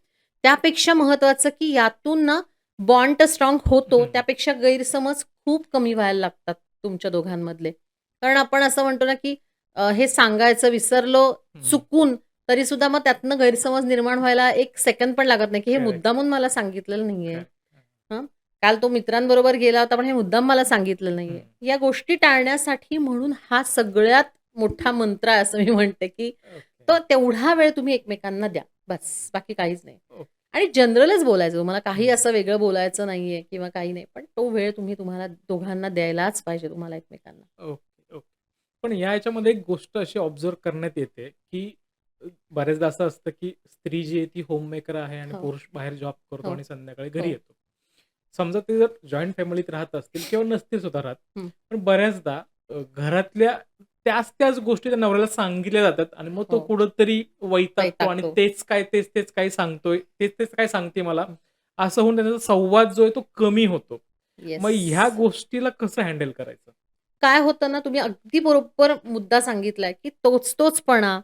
S1: त्यापेक्षा महत्वाचं की यातून ना बॉन्ड तर स्ट्रॉंग होतो, त्यापेक्षा गैरसमज खूप कमी व्हायला लागतात तुमच्या दोघांमधले. कारण आपण असं म्हणतो ना, की हे सांगायचं विसरलो चुकून, तरी सुद्धा मग त्यातनं गैरसमज निर्माण व्हायला 1 सेकंद पण लागत नाही, की हे
S2: करेक्ट.
S1: मुद्दामून मला सांगितलेलं नाहीये. हं. काल तो मित्रांबरोबर गेला होता, पण हे मुद्दाम मला सांगितलं नाहीये. या गोष्टी टाळण्यासाठी म्हणून हा सगळ्यात मोठा मंत्र आहे असं मी म्हणते, की तो तेवढा वेळ तुम्ही एकमेकांना द्या. बस, बाकी काहीच नाही. आणि जनरलच बोलायचं. तुम्हाला काही असं वेगळं बोलायचं नाहीये किंवा काही नाही. पण तो वेळ तुम्हाला दोघांना द्यायलाच पाहिजे तुम्हाला एकमेकांना.
S2: Okay, okay. पण या ह्याच्यामध्ये एक गोष्ट अशी ऑब्झर्व्ह करण्यात येते, की बऱ्याचदा असं असतं, की स्त्री जी आहे ती होममेकर आहे आणि
S1: हो.
S2: पुरुष बाहेर जॉब करतो
S1: हो.
S2: आणि संध्याकाळी घरी
S1: हो.
S2: येतो. समजा ते जर जॉइंट फॅमिलीत राहत असतील किंवा नसतील सुद्धा राहत,
S1: हं.
S2: पण बऱ्याचदा घरातल्या त्याच गोष्टी त्या नवऱ्याला सांगितल्या जातात आणि मग तो
S1: हो.
S2: कुठेतरी वैतागतो आणि
S1: वैतागतो.
S2: तेच काय सांगतोय, तेच काय सांगते मला,
S1: हं.
S2: असं होऊन त्यांचा संवाद जो आहे तो कमी होतो.
S1: येस.
S2: मग ह्या गोष्टीला कसं हँडल करायचं?
S1: काय होतं ना, तुम्ही अगदी बरोबर मुद्दा सांगितलाय, की तोचपणा,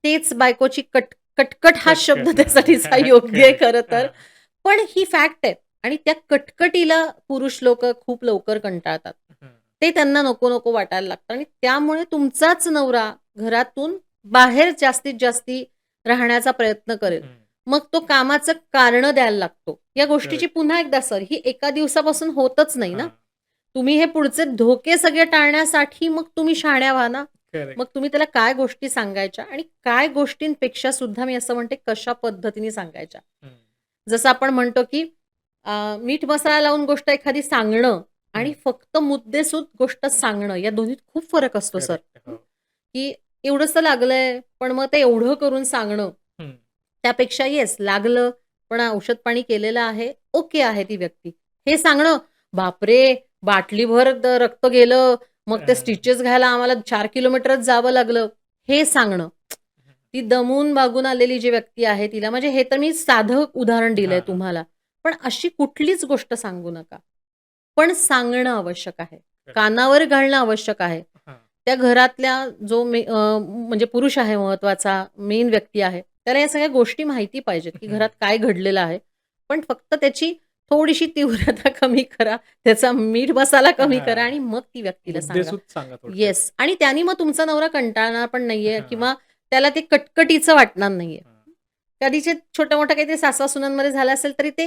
S1: तेच बायकोची कटकट हा शब्द
S2: कटकट.
S1: त्यासाठीचा
S2: हां.
S1: योग्य आहे
S2: करेक्ट.
S1: खरं तर.
S2: हां.
S1: पण ही फॅक्ट आहे आणि त्या कटकटीला पुरुष लोकं खूप लवकर कंटाळतात.
S2: हं.
S1: ते त्यांना नको वाटायला लागतं आणि त्यामुळे तुमचाच नवरा घरातून बाहेर जास्तीत जास्ती राहण्याचा प्रयत्न करेल.
S2: हं.
S1: मग तो कामाचं कारणं द्यायला लागतो. या गोष्टीची
S2: करेक्ट.
S1: पुन्हा एकदा सर, ही एका दिवसापासून होतच नाही ना.
S2: हां.
S1: तुम्ही हे पुढचे धोके सगळे टाळण्यासाठी मग तुम्ही शहाण्या व्हा ना.
S2: करेक्ट.
S1: मग तुम्ही त्याला काय गोष्टी सांगायच्या आणि काय गोष्टींपेक्षा सुद्धा मी असं म्हणते कशा पद्धतीने सांगायच्या.
S2: हं.
S1: जसं आपण म्हणतो, की मीठ मसाला लावून गोष्ट एखादी सांगणं आणि
S2: हं.
S1: फक्त मुद्देसूद गोष्ट सांगणं या दोन्हीत खूप फरक असतो सर.
S2: करेक्ट. हो.
S1: की एवढंसं लागलंय, पण मग ते एवढं करून सांगणं.
S2: हं.
S1: त्यापेक्षा येस लागलं, पण औषध पाणी केलेलं आहे, ओके आहे ती व्यक्ती. हे सांगणं, बापरे! बाटलीभर रक्त गेलं, मग ते स्टिचेस घ्यायला आम्हाला 4 किलोमीटरच जावं लागलं, हे सांगणं. ती दमून भागून आलेली जी व्यक्ती आहे तिला म्हणजे हे तर मी साधं उदाहरण दिलंय
S2: हां, हां.
S1: तुम्हाला. पण अशी कुठलीच गोष्ट सांगू नका. पण सांगणं आवश्यक आहे.
S2: करेक्ट.
S1: कानावर घालणं आवश्यक आहे.
S2: हां.
S1: त्या घरातल्या जो म्हणजे पुरुष आहे महत्वाचा, मेन व्यक्ती आहे. त्याला या सगळ्या गोष्टी माहिती पाहिजेत, की घरात काय घडलेलं आहे. पण फक्त त्याची थोडीशी तीव्रता कमी करा, त्याचा मीठ मसाला कमी करा आणि मग ती व्यक्तीला सांगा.
S2: मुद्देसूद सांगा थोडक्यात.
S1: येस. आणि त्यानी मग तुमचा नवरा कंटाळणार पण नाहीये
S2: हां.
S1: किंवा त्याला ते कटकटीचं वाटणार नाहीये.
S2: हां.
S1: कधीचे छोटं-मोठं काहीतरी सासवा-सुनांमध्ये झालं असेल तरी ते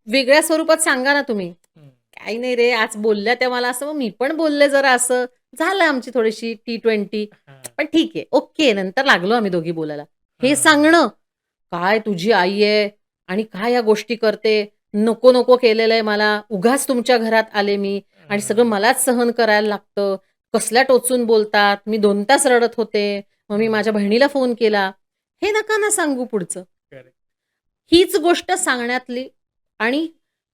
S1: वेगळ्या स्वरूपात सांगा ना तुम्ही.
S2: हं.
S1: काही नाही रे, आज बोलल्या त्या मला असं, मग मी पण बोलले जरा असं. झालं आमची थोडीशी T20.
S2: हां.
S1: पण ठीक आहे, ओके. नंतर लागलो आम्ही दोघी बोलायला. हे
S2: हां.
S1: सांगणं, "काय तुझी आई आहे आणि काय या गोष्टी करते, नको केलेलं आहे मला, उगाच तुमच्या घरात आले मी आणि सगळं मलाच सहन करायला लागतं. कसल्या टोचून बोलतात, मी 2 तास रडत होते, मग मी माझ्या बहिणीला फोन केला." हे नका ना सांगू पुढचं.
S2: करेक्ट.
S1: हीच गोष्ट सांगण्यातली आणि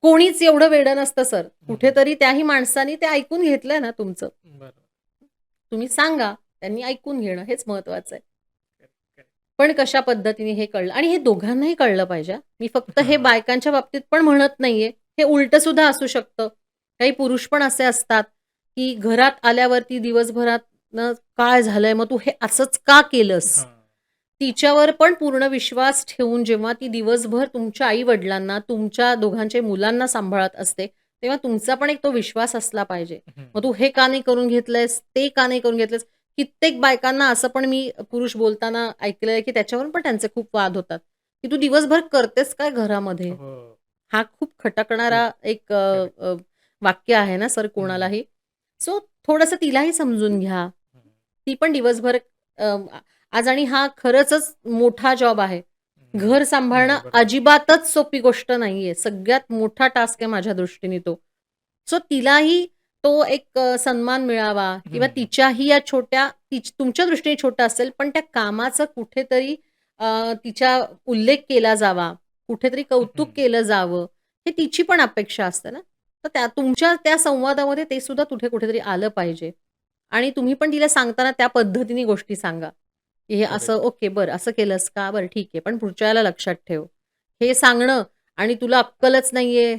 S1: कोणीच एवढं वेडं नसतं सर. कुठेतरी त्याही माणसाने ते ऐकून घेतलंय ना तुमचं.
S2: बरोबर.
S1: तुम्ही सांगा, त्यांनी ऐकून घेणं हेच महत्वाचं आहे.
S2: Correct, correct.
S1: पण कशा पद्धतीने हे कळलं आणि हे दोघांनाही कळलं पाहिजे हां. मी फक्त हे
S2: हां.
S1: बायकांच्या बाबतीत पण म्हणत नाहीये. हे उलटं सुद्धा असू शकतं. काही पुरुष पण असे असतात, की घरात आल्यावरती दिवसभरातनं काय झालंय, मग तू हे असंच का केलंस?
S2: हां.
S1: तिच्यावर पण पूर्ण विश्वास ठेवून जेव्हा ती दिवसभर तुमच्या आई-वडिलांना, तुमच्या दोघांच्या मुलांना सांभाळत असते, तेव्हा तुमचा पण एक तो विश्वास असला पाहिजे. मग तू हे का नाही करून घेतलंयस, ते का नाही करून घेतलंयस? कित्येक बायकांना असं पण मी पुरुष बोलताना ऐकलंय, की त्याच्यावरून पण त्यांचे खूप वाद होतात, की "तू दिवसभर करतेस काय घरामध्ये?"
S2: हो.
S1: हा खूप
S2: खूप.
S1: खटकणारा एक
S2: करेक्ट.
S1: वाक्य आहे ना सर कोणालाही. सो थोडंसं तिलाही समजून घ्या. ती पण दिवसभर अ, आज आणि हा खरंचच मोठा जॉब आहे. घर सांभाळणं
S2: बरोबर.
S1: अजिबातच सोपी गोष्ट नाहीये. सगळ्यात मोठा टास्क आहे माझ्या दृष्टीने तो. सो तिलाही तो एक सन्मान मिळावा किंवा तिच्याही या छोट्या तुमच्या दृष्टीने छोटा असेल, पण त्या कामाचा कुठेतरी तिच्या उल्लेख केला जावा, कुठेतरी कौतुक केलं जावं, हे तिची पण अपेक्षा असते ना. तर तुमच्या त्या संवादामध्ये ते सुद्धा कुठेतरी आलं पाहिजे. आणि तुम्ही पण तिला सांगताना त्या पद्धतीने गोष्टी सांगा. की हे असं
S2: करेक्ट.
S1: ओके बरं असं केलंस का? बरं ठीक आहे. पण पुढच्या वेळेला लक्षात ठेव, हे सांगणं आणि तुला अक्कलच नाहीये,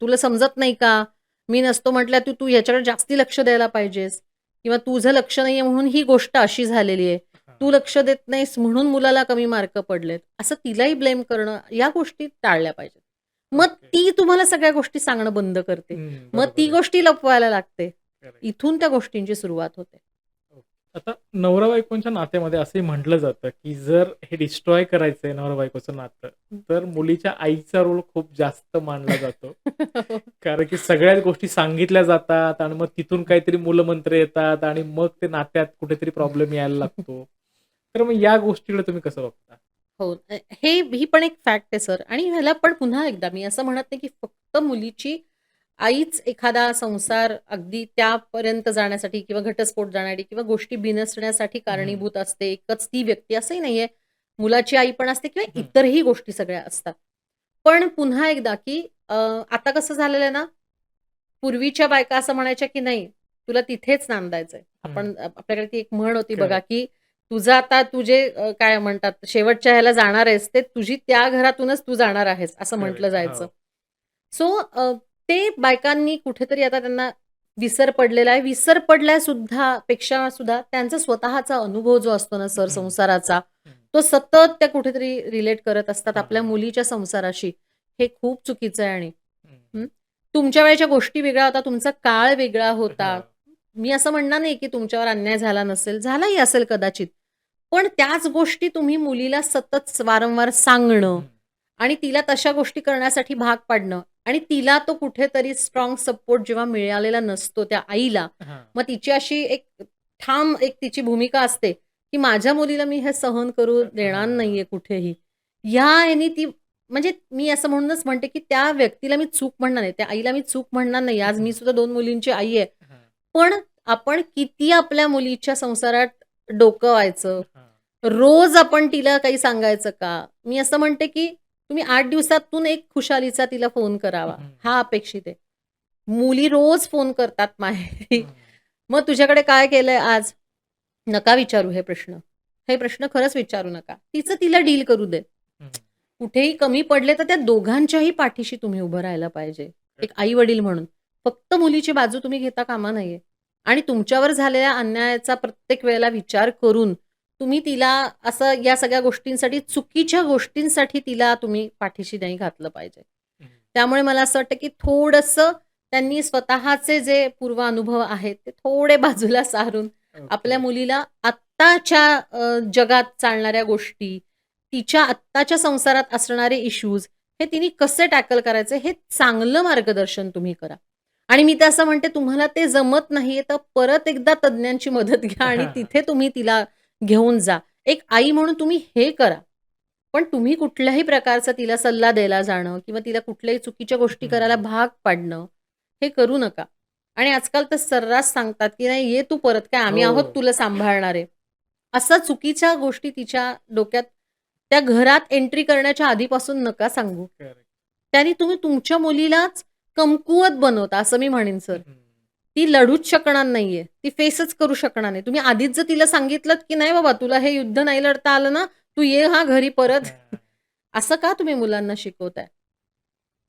S1: तुला समजत नाही का? मी नसतो म्हटलं तू तू ह्याच्याकडे जास्ती लक्ष द्यायला पाहिजेस किंवा तुझं लक्ष नाहीये म्हणून ही गोष्ट अशी झालेली आहे. तू लक्ष देत नाहीस म्हणून मुलाला कमी मार्क पडलेत. असं तिलाही ब्लेम करणं, या गोष्टी टाळल्या पाहिजेत. मग
S2: ओके.
S1: ती तुम्हाला सगळ्या गोष्टी सांगणं बंद करते. मग
S2: बरोबर
S1: ती
S2: आहे.
S1: गोष्टी लपवायला लागते.
S2: Correct.
S1: इथून त्या गोष्टींची सुरुवात होते.
S2: आता नवरा-बायकोच्या नात्यामध्ये असंही म्हटलं जातं, की जर हे डिस्ट्रॉय करायचंय नवरा-बायकोचं नातं, तर मुलीच्या आईचा रोल खूप जास्त मानला जातो. कारण की सगळ्याच गोष्टी सांगितल्या जातात आणि मग तिथून काहीतरी मूलमंत्र येतात आणि मग ते नात्यात कुठेतरी प्रॉब्लेम यायला लागतो. तर मग या गोष्टीकडे तुम्ही कसं बघता?
S1: हो. ही पण एक फॅक्ट आहे सर आणि ह्याला पण पुन्हा एकदा मी असं म्हणत नाही, की फक्त मुलीची आईच एखादा संसार अगदी त्यापर्यंत जाण्यासाठी किंवा घटस्फोट जाण्यासाठी किंवा गोष्टी बिनसण्यासाठी कारणीभूत असते. एकच ती व्यक्ती असंही नाहीये. मुलाची आई पण असते किंवा
S2: हं.
S1: इतरही गोष्टी सगळ्या असतात. पण पुन्हा एकदा, की आता कसं झालेलं आहे ना, पूर्वीच्या बायका असं म्हणायच्या, की नाही तुला तिथेच नांदायचंय. आपल्याकडे ती एक म्हण होती बघा,
S2: करेक्ट.
S1: की तुझं आता तुझे काय म्हणतात शेवटच्या ह्याला जाणार आहेस, ते तुझी त्या घरातूनच तू जाणार आहेस, असं म्हटलं
S2: करेक्ट.
S1: जायचं.
S2: हो.
S1: सो ते बायकांनी कुठेतरी आता त्यांना विसर पडलेला आहे. विसर पडलाय सुद्धा पेक्षा सुद्धा त्यांचा स्वतःचा अनुभव जो असतो ना सर
S2: हं.
S1: संसाराचा,
S2: हं.
S1: तो सतत त्या कुठेतरी रिलेट करत असतात आपल्या
S2: हां.
S1: मुलीच्या संसाराशी. हे खूप चुकीचं आहे आणि
S2: हं.
S1: हं. तुमच्या वेळेच्या गोष्टी वेगळ्या होत्या, तुमचा काळ वेगळा होता.
S2: हां.
S1: मी असं म्हणणार नाही, की तुमच्यावर अन्याय झाला नसेल, झालाही असेल कदाचित. पण त्याच गोष्टी तुम्ही मुलीला सतत वारंवार सांगणं
S2: हं.
S1: आणि तिला तशा गोष्टी करण्यासाठी भाग पाडणं आणि तिला तो कुठेतरी स्ट्राँग सपोर्ट जेव्हा मिळालेला नसतो त्या आईला,
S2: हां.
S1: मग तिची अशी एक ठाम एक तिची भूमिका असते, की माझ्या मुलीला मी हे सहन करू देणार
S2: हां.
S1: नाहीये कुठेही. ह्या ह्यानी ती म्हणजे मी असं म्हणूनच म्हणते, की त्या व्यक्तीला मी चूक म्हणणार नाही. त्या आईला मी चूक म्हणणार नाही. आज मी सुद्धा 2 मुलींची आई आहे.
S2: हां.
S1: पण आपण किती आपल्या मुलीच्या संसारात डोकवायचं?
S2: हां.
S1: रोज आपण तिला काही सांगायचं का? मी असं म्हणते, की तुम्ही 8 दिवसातून एक खुशालीचा तिला फोन करावा,
S2: हं.
S1: हा अपेक्षित आहे. मुली रोज फोन करतात माहेरी.
S2: हं.
S1: मग तुझ्याकडे काय केलंय आज? नका विचारू हे प्रश्न. हे प्रश्न खरंच विचारू नका. तिचं तिला डील करू दे.
S2: हं.
S1: कुठेही कमी पडले तर त्या दोघांच्याही पाठीशी तुम्ही उभं राहायला पाहिजे. एक आई-वडील म्हणून. फक्त मुलीची बाजू तुम्ही घेता कामा नये. आणि तुमच्यावर झालेल्या अन्यायाचा प्रत्येक वेळेला विचार करून तुम्ही तिला असं या सगळ्या गोष्टींसाठी चुकीच्या गोष्टींसाठी तिला तुम्ही पाठीशी नाही घातलं पाहिजे.
S2: हं.
S1: त्यामुळे मला असं वाटतं, की थोडंसं त्यांनी स्वतःचे जे पूर्वानुभव आहेत, ते थोडे बाजूला सारून
S2: ओके.
S1: आपल्या मुलीला आत्ताच्या जगात चालणाऱ्या गोष्टी, तिच्या आत्ताच्या संसारात असणारे इश्यूज हे तिने कसे टॅकल करायचे हे चांगलं मार्गदर्शन तुम्ही करा. आणि मी तर असं म्हणते तुम्हाला ते जमत नाहीये तर परत एकदा तज्ञांची मदत घ्या आणि
S2: हां.
S1: तिथे तुम्ही तिला घेऊन जा. एक आई म्हणून तुम्ही हे करा. पण तुम्ही कुठल्याही प्रकारचा तिला सल्ला द्यायला जाणं किंवा तिला कुठल्याही चुकीच्या गोष्टी करायला
S2: हं.
S1: भाग पाडणं, हे करू नका. आणि आजकाल तर सर्रास सांगतात, की "नाही ये तू परत काय आम्ही आहोत
S2: हो.
S1: तुला सांभाळणारे." अशा चुकीच्या गोष्टी तिच्या डोक्यात त्या घरात एंट्री करण्याच्या आधीपासून नका सांगू.
S2: करेक्ट.
S1: त्याने तुम्ही तुमच्या मुलीलाच कमकुवत बनवता असं मी म्हणेन सर.
S2: हं.
S1: ती लढूच शकणार नाहीये. ती फेसच करू शकणार नाही. तुम्ही आधीच जर तिला सांगितलत, की "नाही बाबा तुला हे युद्ध नाही लढता आलं ना, तू ये हां घरी परत."
S2: हां.
S1: असं का तुम्ही मुलांना शिकवताय?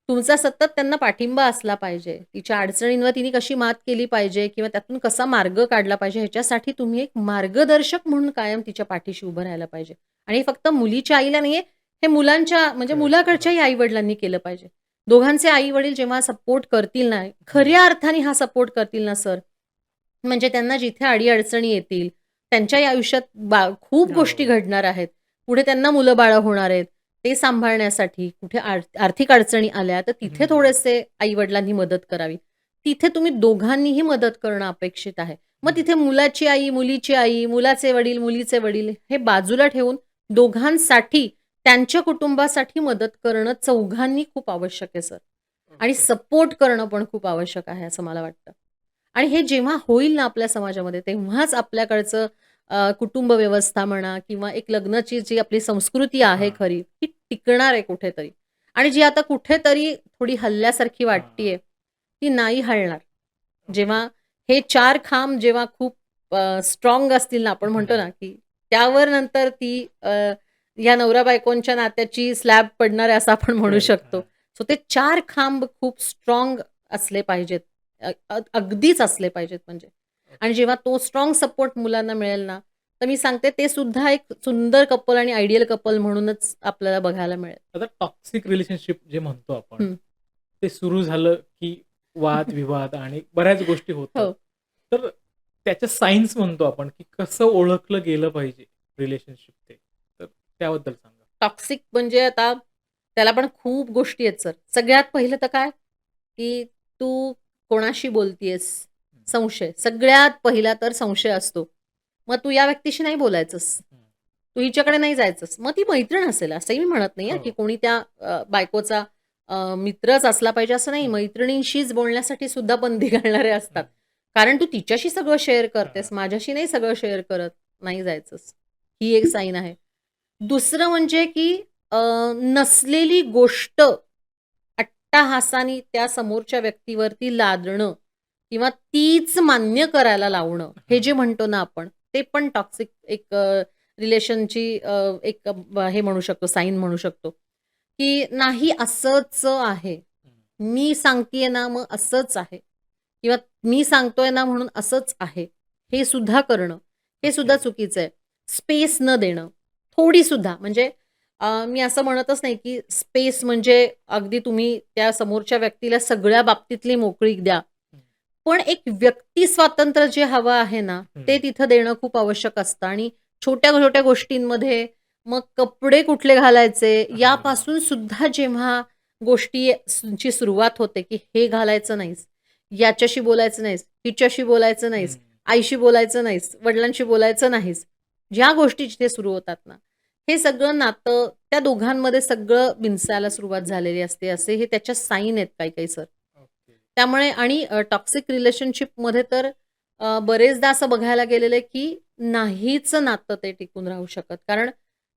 S1: तुमचा सतत त्यांना पाठिंबा असला पाहिजे. तिच्या अडचणींवर तिने कशी मात केली पाहिजे किंवा त्यातून कसा मार्ग काढला पाहिजे ह्याच्यासाठी तुम्ही एक मार्गदर्शक म्हणून कायम तिच्या पाठीशी उभं राहायला पाहिजे. आणि फक्त मुलीच्या आईला नाहीये, हे मुलांच्या म्हणजे
S2: करेक्ट. हां.
S1: मुलाकडच्याही आई-वडिलांनी केलं पाहिजे. दोघांचे आई-वडील जेव्हा सपोर्ट करतील ना, खऱ्या अर्थाने हा सपोर्ट करतील ना सर, म्हणजे त्यांना जिथे अडी-अडचणी येतील, त्यांच्याही आयुष्यात खूप गोष्टी
S2: हो.
S1: घडणार आहेत. पुढे त्यांना मुलं-बाळं होणार आहेत. ते सांभाळण्यासाठी कुठे आर्थिक अडचणी आल्या, तर तिथे
S2: हं.
S1: थोडेसे आई-वडिलांनी मदत करावी. तिथे तुम्ही दोघांनीही मदत करणं अपेक्षित आहे. मग
S2: हं.
S1: तिथे मुलाची आई, मुलीची आई, मुलाचे वडील, मुलीचे वडील हे बाजूला ठेवून दोघांसाठी, त्यांच्या कुटुंबासाठी मदत करणं चौघांनी खूप आवश्यक आहे सर. आणि
S2: ओके.
S1: सपोर्ट करणं पण खूप आवश्यक आहे असं मला वाटतं. आणि हे जेव्हा होईल ना आपल्या समाजामध्ये तेव्हाच आपल्याकडचं कुटुंब व्यवस्था म्हणा किंवा एक लग्नाची जी आपली संस्कृती आहे
S2: हां.
S1: खरी, ती टिकणार आहे कुठेतरी. आणि जी आता कुठेतरी थोडी हलल्यासारखी
S2: हां, हां.
S1: वाटतीये, ती नाही हलणार.
S2: ओके.
S1: जेव्हा हे 4 खांब जेव्हा खूप स्ट्राँग असतील ना, आपण म्हणतो
S2: हं.
S1: ना, की त्यावर नंतर ती या नवरा-बायकोंच्या नात्याची स्लॅब पडणार आहे असं आपण म्हणू
S2: करेक्ट.
S1: शकतो.
S2: हां.
S1: सो ते 4 खांब खूप स्ट्राँग असले पाहिजेत. अगदीच असले पाहिजेत म्हणजे. आणि जेव्हा तो स्ट्राँग सपोर्ट मुलांना मिळेल ना, तर मी सांगते ते सुद्धा एक सुंदर कपल आणि आयडियल कपल म्हणूनच आपल्याला बघायला मिळेल.
S2: आता टॉक्सिक रिलेशनशिप जे म्हणतो आपण,
S1: हं.
S2: ते सुरू झालं की वाद-विवाद आणि बऱ्याच गोष्टी होतात.
S1: हो.
S2: तर त्याच्या सायन्स म्हणतो आपण, की कसं ओळखलं गेलं पाहिजे रिलेशनशिप ते? तर त्याबद्दल सांगा?
S1: टॉक्सिक म्हणजे आता त्याला पण खूप गोष्टी आहेत सर. सगळ्यात पहिलं तर काय, की तू कोणाशी बोलतीयेस?
S2: हं,
S1: संशय. सगळ्यात पहिला तर संशय असतो. मग तू या व्यक्तीशी नाही बोलायचंस.
S2: हं.
S1: तू हिच्याकडे नाही जायचंस. मग ती मैत्रीण असेल असंही मी म्हणत नाही
S2: हो.
S1: की कोणी त्या बायकोचा मित्रच असला पाहिजे असं नाही.
S2: हं,
S1: मैत्रिणींशीच बोलण्यासाठी सुद्धा बंदी घालणारे असतात.
S2: हं.
S1: कारण तू तिच्याशी सगळं शेअर
S2: हां.
S1: करतेस, माझ्याशी नाही सगळं शेअर करत. नाही जायचंस. ही एक साईन आहे. दुसरं म्हणजे की नसलेली गोष्ट अट्टाहासाने त्या समोरच्या व्यक्तीवरती लादणं किंवा तीच मान्य करायला लावणं, हे जे
S2: हां.
S1: म्हणतो ना आपण, ते पण टॉक्सिक एक रिलेशनची एक हे म्हणू शकतो, साईन म्हणू शकतो, की नाही असंच आहे.
S2: हं.
S1: मी सांगतीये ना, मग असंच आहे किंवा मी सांगतोय ना, म्हणून असंच आहे. हे सुद्धा करणं, हे
S2: ओके.
S1: सुद्धा चुकीचं आहे. स्पेस न देणं, थोडीसुद्धा म्हणजे मी असं म्हणतच नाही, की स्पेस म्हणजे अगदी तुम्ही त्या समोरच्या व्यक्तीला सगळ्या बाबतीतली मोकळीक द्या.
S2: हं,
S1: पण एक व्यक्ती स्वातंत्र्य जे हवं आहे ना, ते
S2: हं.
S1: तिथं देणं खूप आवश्यक असतं आणि छोट्या-छोट्या गोष्टींमध्ये मग कपडे कुठले घालायचे
S2: हां.
S1: यापासून सुद्धा जेव्हा ची सुरुवात होते, की हे घालायचं नाहीस, याच्याशी बोलायचं नाहीस, हिच्याशी बोलायचं
S2: हं.
S1: नाहीस, आईशी बोलायचं नाहीस, वडिलांशी बोलायचं नाहीस. ज्या गोष्टी जिथे सुरू होतात ना, हे सगळं नातं त्या दोघांमध्ये सगळं बिनसायला सुरुवात झालेली असते, असे हे त्याच्या साईन आहेत काही-काही सर.
S2: ओके.
S1: त्यामुळे आणि टॉक्सिक रिलेशनशिपमध्ये तर बरेचदा असं बघायला गेलेलं आहे, की नाहीच नातं ते टिकून राहू शकत. कारण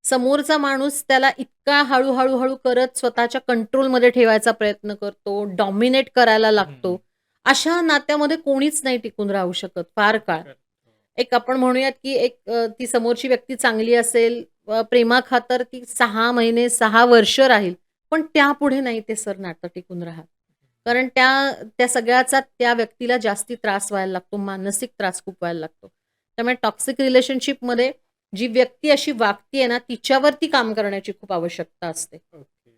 S1: समोरचा माणूस त्याला इतका हळू करत स्वतःच्या कंट्रोलमध्ये ठेवायचा प्रयत्न करतो, डॉमिनेट करायला लागतो.
S2: हं.
S1: अशा नात्यामध्ये कोणीच नाही टिकून राहू शकत फार काळ.
S2: करेक्ट. हो.
S1: एक आपण म्हणूयात, की एक ती समोरची व्यक्ती चांगली असेल, प्रेमाखातर ती 6 महिने, 6 वर्ष राहील. पण त्यापुढे नाही ते सर नातं टिकून राहत. कारण त्या त्या सगळ्याचा त्या व्यक्तीला जास्ती त्रास व्हायला लागतो, मानसिक त्रास खूप व्हायला लागतो. त्यामुळे टॉक्सिक रिलेशनशिपमध्ये जी व्यक्ती अशी वागतीये ना, तिच्यावरती काम करण्याची खूप आवश्यकता असते.
S2: ओके.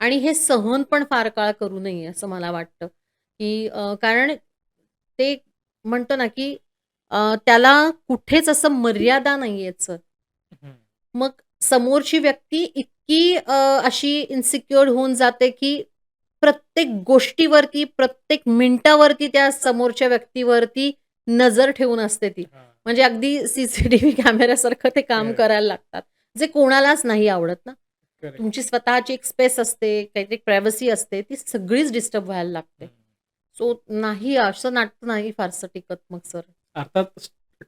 S1: आणि हे सहन पण फार काळ करू नये असं मला वाटतं, की कारण ते म्हणतो ना, की त्याला कुठेच असं मर्यादा नाहीयेत सर.
S2: हं.
S1: मग समोरची व्यक्ती इतकी अशी इन्सिक्युअर होऊन जाते, की प्रत्येक गोष्टीवरती, प्रत्येक मिनिटावरती त्या समोरच्या व्यक्तीवरती नजर ठेवून असते ती.
S2: हां.
S1: म्हणजे अगदी सीसीटीव्ही कॅमेऱ्यासारखं ते काम
S2: करेक्ट.
S1: करायला लागतात. जे कोणालाच नाही आवडत ना.
S2: करेक्ट.
S1: तुमची स्वतःची एक स्पेस असते, काहीतरी प्रायव्हसी असते, ती सगळीच डिस्टर्ब व्हायला लागते.
S2: हं.
S1: सो नाही असं नातं नाही फारसं टिकत मग सर.
S2: अर्थात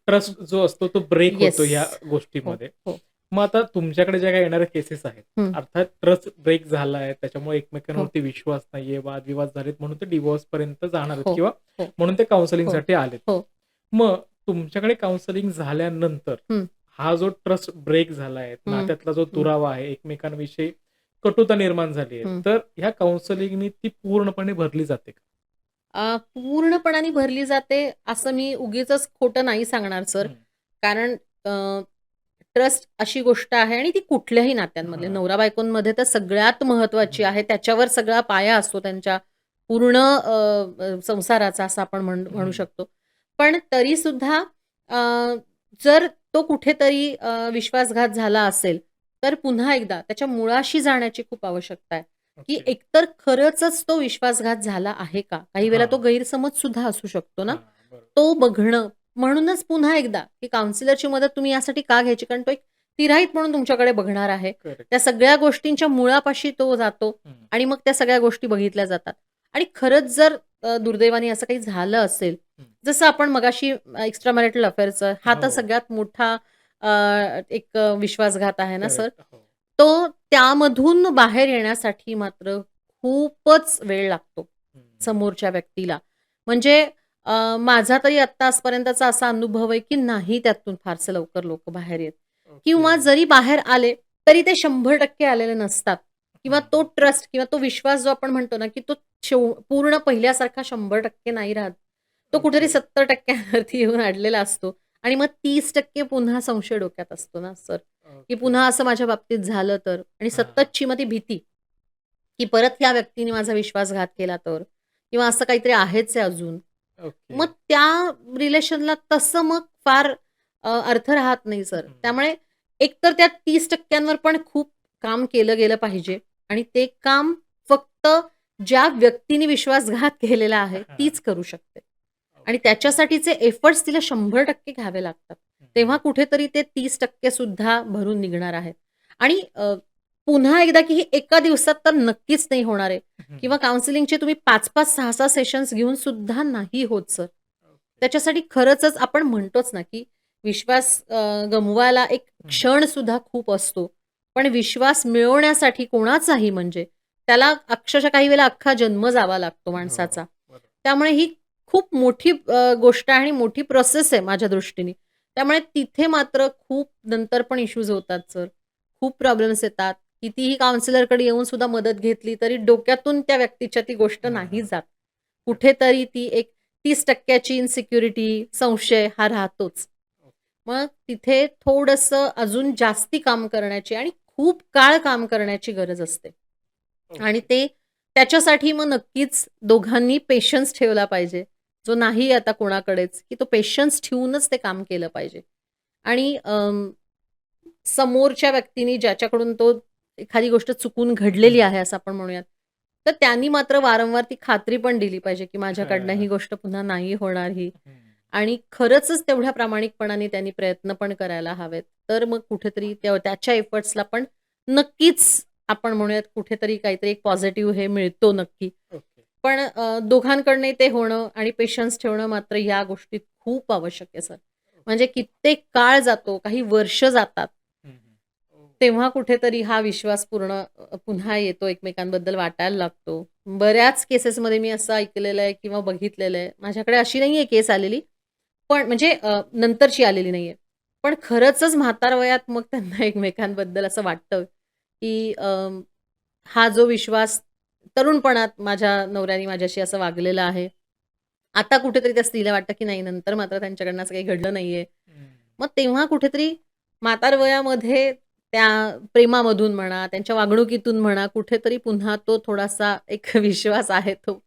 S2: ट्रस्ट जो असतो तो ब्रेक
S1: येस.
S2: होतो या
S1: हो,
S2: गोष्टीमध्ये.
S1: हो.
S2: मग आता तुमच्याकडे ज्या काही येणाऱ्या केसेस आहेत,
S1: हं.
S2: अर्थात ट्रस्ट ब्रेक झालाय, त्याच्यामुळे
S1: हो,
S2: एकमेकांवरती विश्वास नाहीये, वादविवाद झालेत म्हणून ते डिव्होर्सपर्यंत जाणार आहेत
S1: हो,
S2: किंवा
S1: हो,
S2: म्हणून ते
S1: हो,
S2: काउन्सिलिंगसाठी आलेत.
S1: हो.
S2: मग तुमच्याकडे काउन्सिलिंग झाल्यानंतर
S1: हं,
S2: हा जो ट्रस्ट ब्रेक झालाय,
S1: हं,
S2: नात्यातला जो
S1: हं,
S2: दुरावा आहे, एकमेकांविषयी कटुता निर्माण झाली आहे,
S1: हं.
S2: तर ह्या काउन्सिलिंगनी ती पूर्णपणे भरली जाते का?
S1: पूर्णपणाने भरली जाते असं मी उगीचच खोटं नाही सांगणार सर.
S2: हं.
S1: कारण ट्रस्ट अशी गोष्ट आहे आणि ती कुठल्याही नात्यांमधली
S2: हां.
S1: नवरा-बायकोंमध्ये तर सगळ्यात महत्त्वाची
S2: हं.
S1: आहे. त्याच्यावर सगळा पाया असतो त्यांच्या पूर्ण संसाराचा असं आपण म्हणू
S2: हं.
S1: शकतो. पण तरीसुद्धा जर तो कुठेतरी विश्वासघात झाला असेल, तर पुन्हा एकदा त्याच्या मुळाशी जाण्याची खूप आवश्यकता आहे. की
S2: ओके.
S1: एकतर खरंचच तो विश्वासघात झाला आहे का? काही वेळेला तो
S2: हां.
S1: गैरसमज सुद्धा असू शकतो ना.
S2: हां. बरोबर.
S1: तो बघणं. म्हणूनच पुन्हा एकदा की काउन्सिलरची मदत तुम्ही यासाठी का घ्यायची? कारण तो एक तिराईत म्हणून तुमच्याकडे बघणार आहे.
S2: करेक्ट.
S1: त्या सगळ्या गोष्टींच्या मुळापाशी तो जातो
S2: हं.
S1: आणि मग त्या सगळ्या गोष्टी बघितल्या जातात. आणि खरंच जर दुर्दैवाने असं काही झालं असेल,
S2: हं.
S1: जसं आपण मगाशी एक्स्ट्रा मॅरिटल अफेअरचं हा तर
S2: हो.
S1: सगळ्यात मोठा एक विश्वासघात आहे ना सर.
S2: करेक्ट. हो.
S1: तो त्यामधून बाहेर येण्यासाठी मात्र खूपच वेळ लागतो
S2: हं.
S1: समोरच्या व्यक्तीला. म्हणजे माझा तरी आत्ता आजपर्यंतचा असा अनुभव आहे, की नाही त्यातून फारसे लवकर लोकं बाहेर येत
S2: ओके.
S1: किंवा जरी बाहेर आले, तरी ते 100% आलेले नसतात किंवा तो ट्रस्ट किंवा तो विश्वास जो आपण म्हणतो ना, की तो पूर्ण पहिल्यासारखा 100% नाही राहत. तो कुठेतरी
S2: ओके.
S1: 70% येऊन अडलेला असतो आणि मग 30% पुन्हा संशय डोक्यात असतो ना सर, की
S2: ओके.
S1: पुन्हा असं माझ्या बाबतीत झालं तर आणि
S2: हां.
S1: सततची मग ती भीती, की परत ह्या व्यक्तीने माझा विश्वासघात केला तर किंवा असं काहीतरी आहेच आहे अजून.
S2: ओके.
S1: मग त्या रिलेशनला तसं मग फार अर्थ राहत नाही सर.
S2: हं.
S1: त्यामुळे एकतर त्या 30% पण खूप काम केलं गेलं पाहिजे आणि ते काम फक्त ज्या व्यक्तीने विश्वासघात केलेला आहे
S2: हां.
S1: तीच करू शकते. आणि
S2: ओके.
S1: त्याच्यासाठीचे एफर्ट्स तिला 100% घ्यावे लागतात. तेव्हा कुठेतरी ते 30% सुद्धा भरून निघणार आहेत. आणि पुन्हा एकदा की ही एका दिवसात तर नक्कीच नाही होणार आहे किंवा काउन्सिलिंगचे तुम्ही 5-5, 6-6 सेशन्स घेऊन सुद्धा नाही होत सर. त्याच्यासाठी खरंचच आपण म्हणतोच ना, की विश्वास गमवायला एक क्षण सुद्धा खूप असतो. पण विश्वास मिळवण्यासाठी कोणाचाही म्हणजे त्याला अक्षरशः काही वेळेला अख्खा जन्म जावा लागतो
S2: हो,
S1: माणसाचा.
S2: बरोबर.
S1: त्यामुळे ही खूप मोठी गोष्ट आहे आणि मोठी प्रोसेस आहे माझ्या दृष्टीने. त्यामुळे तिथे मात्र खूप नंतर पण इश्यूज होतात सर. खूप प्रॉब्लेम्स येतात. कितीही काउन्सिलरकडे येऊन सुद्धा मदत घेतली तरी डोक्यातून त्या व्यक्तीच्या ती गोष्ट नाही
S2: हां.
S1: जात. कुठेतरी ती एक 30% ची इन्सिक्युरिटी, संशय हा राहतोच. मग तिथे थोडंसं अजून जास्ती काम करण्याची आणि खूप काळ काम करण्याची गरज असते. आणि
S2: ओके.
S1: ते त्याच्यासाठी मग नक्कीच दोघांनी पेशन्स ठेवला पाहिजे. जो नाही आता कोणाकडेच, की तो पेशन्स ठेवूनच ते काम केलं पाहिजे. आणि समोरच्या व्यक्तीने ज्याच्याकडून तो एखादी गोष्ट चुकून घडलेली
S2: हं.
S1: आहे असं आपण म्हणूयात. तर त्यांनी मात्र वारंवार ती खात्री पण दिली पाहिजे, की माझ्याकडनं
S2: हां.
S1: ही गोष्ट पुन्हा नाही होणार ही.
S2: हं.
S1: आणि खरंचच तेवढ्या प्रामाणिकपणाने त्यांनी प्रयत्न पण करायला हवेत. तर मग कुठेतरी त्याच्या एफर्ट्सला पण नक्कीच आपण म्हणूयात कुठेतरी काहीतरी एक पॉझिटिव्ह हे मिळतो नक्की.
S2: ओके.
S1: पण दोघांकडनंही ते होणं आणि पेशन्स ठेवणं मात्र या गोष्टीत खूप आवश्यक आहे सर. म्हणजे कित्येक काळ जातो, काही वर्ष जातात.
S2: हं, हं. हो.
S1: तेव्हा कुठेतरी हा विश्वास पूर्ण पुन्हा येतो एकमेकांबद्दल वाटायला लागतो. बऱ्याच केसेसमध्ये मी असं ऐकलेलं आहे किंवा बघितलेलं आहे. माझ्याकडे अशी नाहीये केस आलेली, पण म्हणजे नंतरची आलेली नाहीये. पण खरंचच म्हातार वयात मग त्यांना एकमेकांबद्दल असं वाटतं, की हा जो विश्वास तरुणपणात माझ्या नवऱ्याने माझ्याशी असं वागलेलं आहे. आता कुठेतरी त्या स्त्रीला वाटतं, की नाही नंतर मात्र त्यांच्याकडनं असं काही घडलं नाहीये.
S2: हं.
S1: मग तेव्हा कुठेतरी म्हातार वयामध्ये त्या प्रेमामधून म्हणा, त्यांच्या वागणुकीतून म्हणा, कुठेतरी पुन्हा तो थोडासा एक विश्वास आहे तो
S2: हो.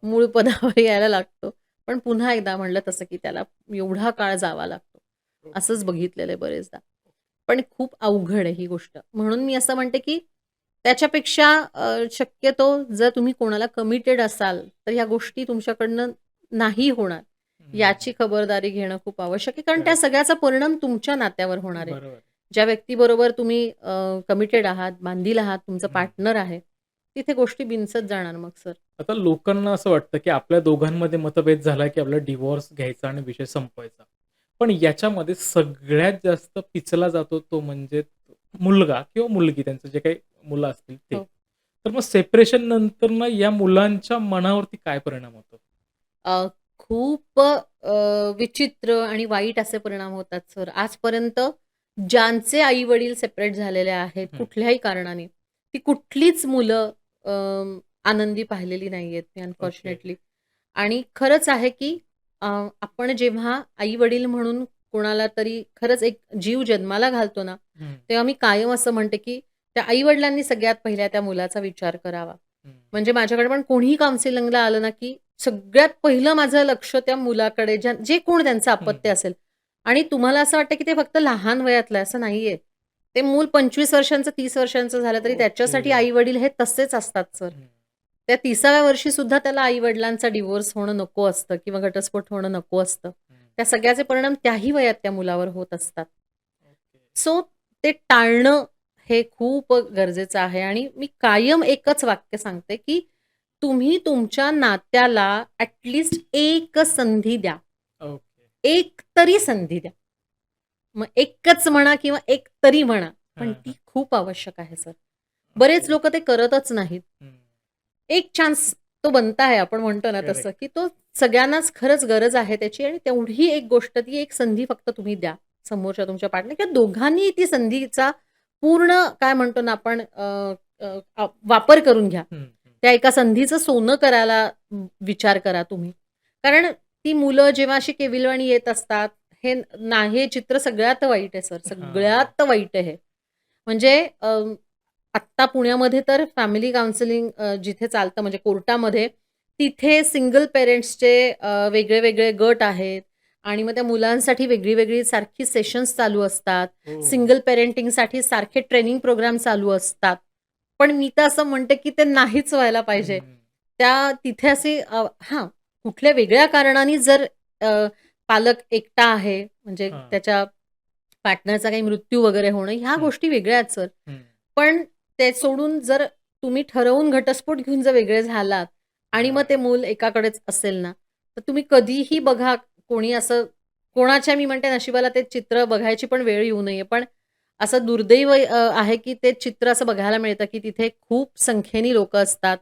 S1: मूळ पदावर यायला लागतो. पण पुन्हा एकदा म्हणलं तसं, की त्याला एवढा काळ जावा लागतो. असंच
S2: ओके.
S1: बघितलेलं आहे बरेचदा. पण खूप अवघड आहे ही गोष्ट. म्हणून मी असं म्हणते, की त्याच्यापेक्षा शक्यतो जर तुम्ही कोणाला कमिटेड असाल, तर ह्या गोष्टी तुमच्याकडनं नाही होणार.
S2: हं.
S1: याची खबरदारी घेणं खूप आवश्यक आहे. कारण त्या
S2: करेक्ट.
S1: सगळ्याचा परिणाम तुमच्या नात्यावर होणार आहे.
S2: बरोबर.
S1: ज्या व्यक्तीबरोबर तुम्ही कमिटेड आहात, बांधील आहात, तुमचं
S2: हं.
S1: पार्टनर आहे, तिथे गोष्टी बिनसत जाणार मग सर.
S2: आता लोकांना असं वाटतं, की आपल्या दोघांमध्ये मतभेद झाला, की आपल्याला डिव्होर्स घ्यायचा आणि विषय संपवायचा. पण याच्यामध्ये सगळ्यात जास्त पिचला जातो तो म्हणजे मुलगा किंवा मुलगी त्यांचं जे काही मुलं असतील ते.
S1: हो.
S2: तर मग सेपरेशन नंतर ना या मुलांच्या मनावरती काय परिणाम होतो?
S1: खूप विचित्र आणि वाईट असे परिणाम होतात सर. आजपर्यंत ज्यांचे आई-वडील सेपरेट झालेले आहेत
S2: हं.
S1: कुठल्याही कारणाने, ती कुठलीच मुलं आनंदी पाहिलेली नाहीयेत मी
S2: ओके.
S1: अनफॉर्च्युनेटली. आणि खरंच आहे की आपण जेव्हा आई-वडील म्हणून कोणाला तरी खरंच एक जीव जन्माला घालतो ना,
S2: हं,
S1: तेव्हा मी कायम असं म्हणते की त्या आई-वडिलांनी सगळ्यात पहिल्या त्या मुलाचा विचार करावा.
S2: हं,
S1: म्हणजे माझ्याकडे पण कोणीही काउन्सिलिंगला आलं ना, की सगळ्यात पहिलं माझं लक्ष त्या मुलाकडे जे कोण त्यांचं
S2: हं,
S1: अपत्य असेल आणि तुम्हाला असं वाटतं, की ते फक्त लहान वयातलं आहे, असं नाहीये. ते मूल 25 वर्षांचं, 30 वर्षांचं झालं तरी
S2: ओके.
S1: त्याच्यासाठी आई-वडील हे तसेच असतात सर.
S2: हं,
S1: त्या 30व्या वर्षी सुद्धा त्याला आई-वडिलांचा डिव्होर्स होणं नको असतं किंवा घटस्फोट होणं नको असतं.
S2: हं.
S1: त्या सगळ्याचे परिणाम त्याही वयात त्या मुलावर होत असतात.
S2: ओके.
S1: सो ते टाळणं हे खूप गरजेचं आहे आणि मी कायम एकच वाक्य सांगते, की तुम्ही तुमच्या नात्याला ॲट एक संधी द्या.
S2: ओके.
S1: एक तरी संधी द्या. मग एकच म्हणा किंवा एक तरी म्हणा, पण
S2: हां,
S1: ती
S2: हां.
S1: खूप आवश्यक आहे सर. बरेच
S2: ओके.
S1: लोकं ते करतच नाहीत.
S2: हं.
S1: एक चान्स तो बनता है आपण म्हणतो ना तसं,
S2: करेक्ट.
S1: की तो सगळ्यांनाच खरंच गरज आहे त्याची आणि तेवढी एक गोष्ट ती एक संधी फक्त तुम्ही द्या समोरच्या तुमच्या पार्टनर किंवा दोघांनी ती संधीचा पूर्ण काय म्हणतो ना आपण वापर करून घ्या.
S2: हं, हं.
S1: त्या एका संधीचं सोनं करायला विचार करा तुम्ही. कारण ती मुलं जेव्हा अशी केविलवाणी येत असतात, हे चित्र सगळ्यात वाईट आहे सर,
S2: हां.
S1: सगळ्यात वाईट आहे हे. म्हणजे आत्ता पुण्यामध्ये तर फॅमिली काउन्सिलिंग जिथे चालतं म्हणजे कोर्टामध्ये, तिथे सिंगल पेरेंट्सचे वेगळे-वेगळे गट आहेत आणि मग त्या मुलांसाठी वेगळी-वेगळी सारखी सेशन्स चालू असतात.
S2: हो.
S1: सिंगल पेरेंटिंगसाठी सारखे ट्रेनिंग प्रोग्राम चालू असतात. पण मी तर असं म्हणते, की ते नाहीच व्हायला पाहिजे.
S2: हं.
S1: तिथे असे हां, कुठल्या वेगळ्या कारणाने जर अ, पालक एकटा आहे, म्हणजे
S2: हां.
S1: त्याच्या पार्टनरचा काही मृत्यू वगैरे होणं, ह्या
S2: हं,
S1: गोष्टी वेगळ्या आहेत सर.
S2: हं.
S1: पण ते सोडून जर तुम्ही ठरवून घटस्फोट घेऊन जर वेगळे झालात आणि मग ते
S2: हां.
S1: मूल एकाकडेच असेल ना, तर तुम्ही कधीही बघा कोणी असं कोणाच्या मी म्हणते नशिबाला ते चित्र बघायची पण वेळ येऊ नये. पण असं दुर्दैव आहे की ते चित्र असं बघायला मिळतं, की तिथे खूप संख्येने लोकं असतात.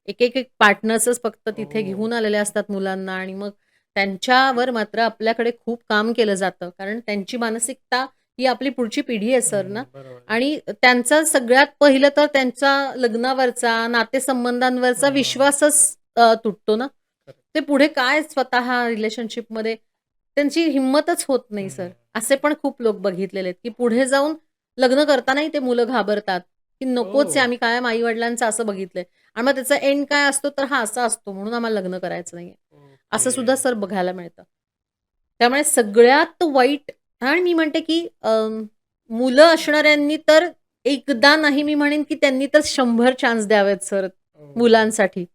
S1: एक पार्टनर्सच फक्त तिथे
S2: ओह!
S1: घेऊन आलेले असतात मुलांना आणि मग त्यांच्यावर मात्र आपल्याकडे खूप काम केलं जातं. कारण त्यांची मानसिकता ही आपली पुढची पिढी आहे सर ना.
S2: हं, बरोबर आहे.
S1: आणि त्यांचा सगळ्यात पहिलं तर त्यांचा लग्नावरचा, नातेसंबंधांवरचा
S2: हां.
S1: विश्वासच तुटतो ना.
S2: खरं.
S1: ते पुढे काय स्वतः रिलेशनशिपमध्ये त्यांची हिंमतच होत नाही सर.
S2: हं.
S1: असे पण खूप लोक बघितलेले आहेत, की पुढे जाऊन लग्न करतानाही ते मुलं घाबरतात, की नकोच आहे
S2: ओह!
S1: आम्ही कायम आई-वडिलांचं असं बघितलंय आणि मग त्याचा एंड काय असतो तर हा असा असतो म्हणून आम्हाला लग्न करायचं नाहीये.
S2: ओके.
S1: असं सुद्धा सर बघायला मिळतं. त्यामुळे सगळ्यात वाईट आणि मी म्हणते, की मुलं असणाऱ्यांनी तर एकदा नाही मी म्हणेन, की त्यांनी तर 100 चान्स द्यावेत सर
S2: ओह!
S1: मुलांसाठी.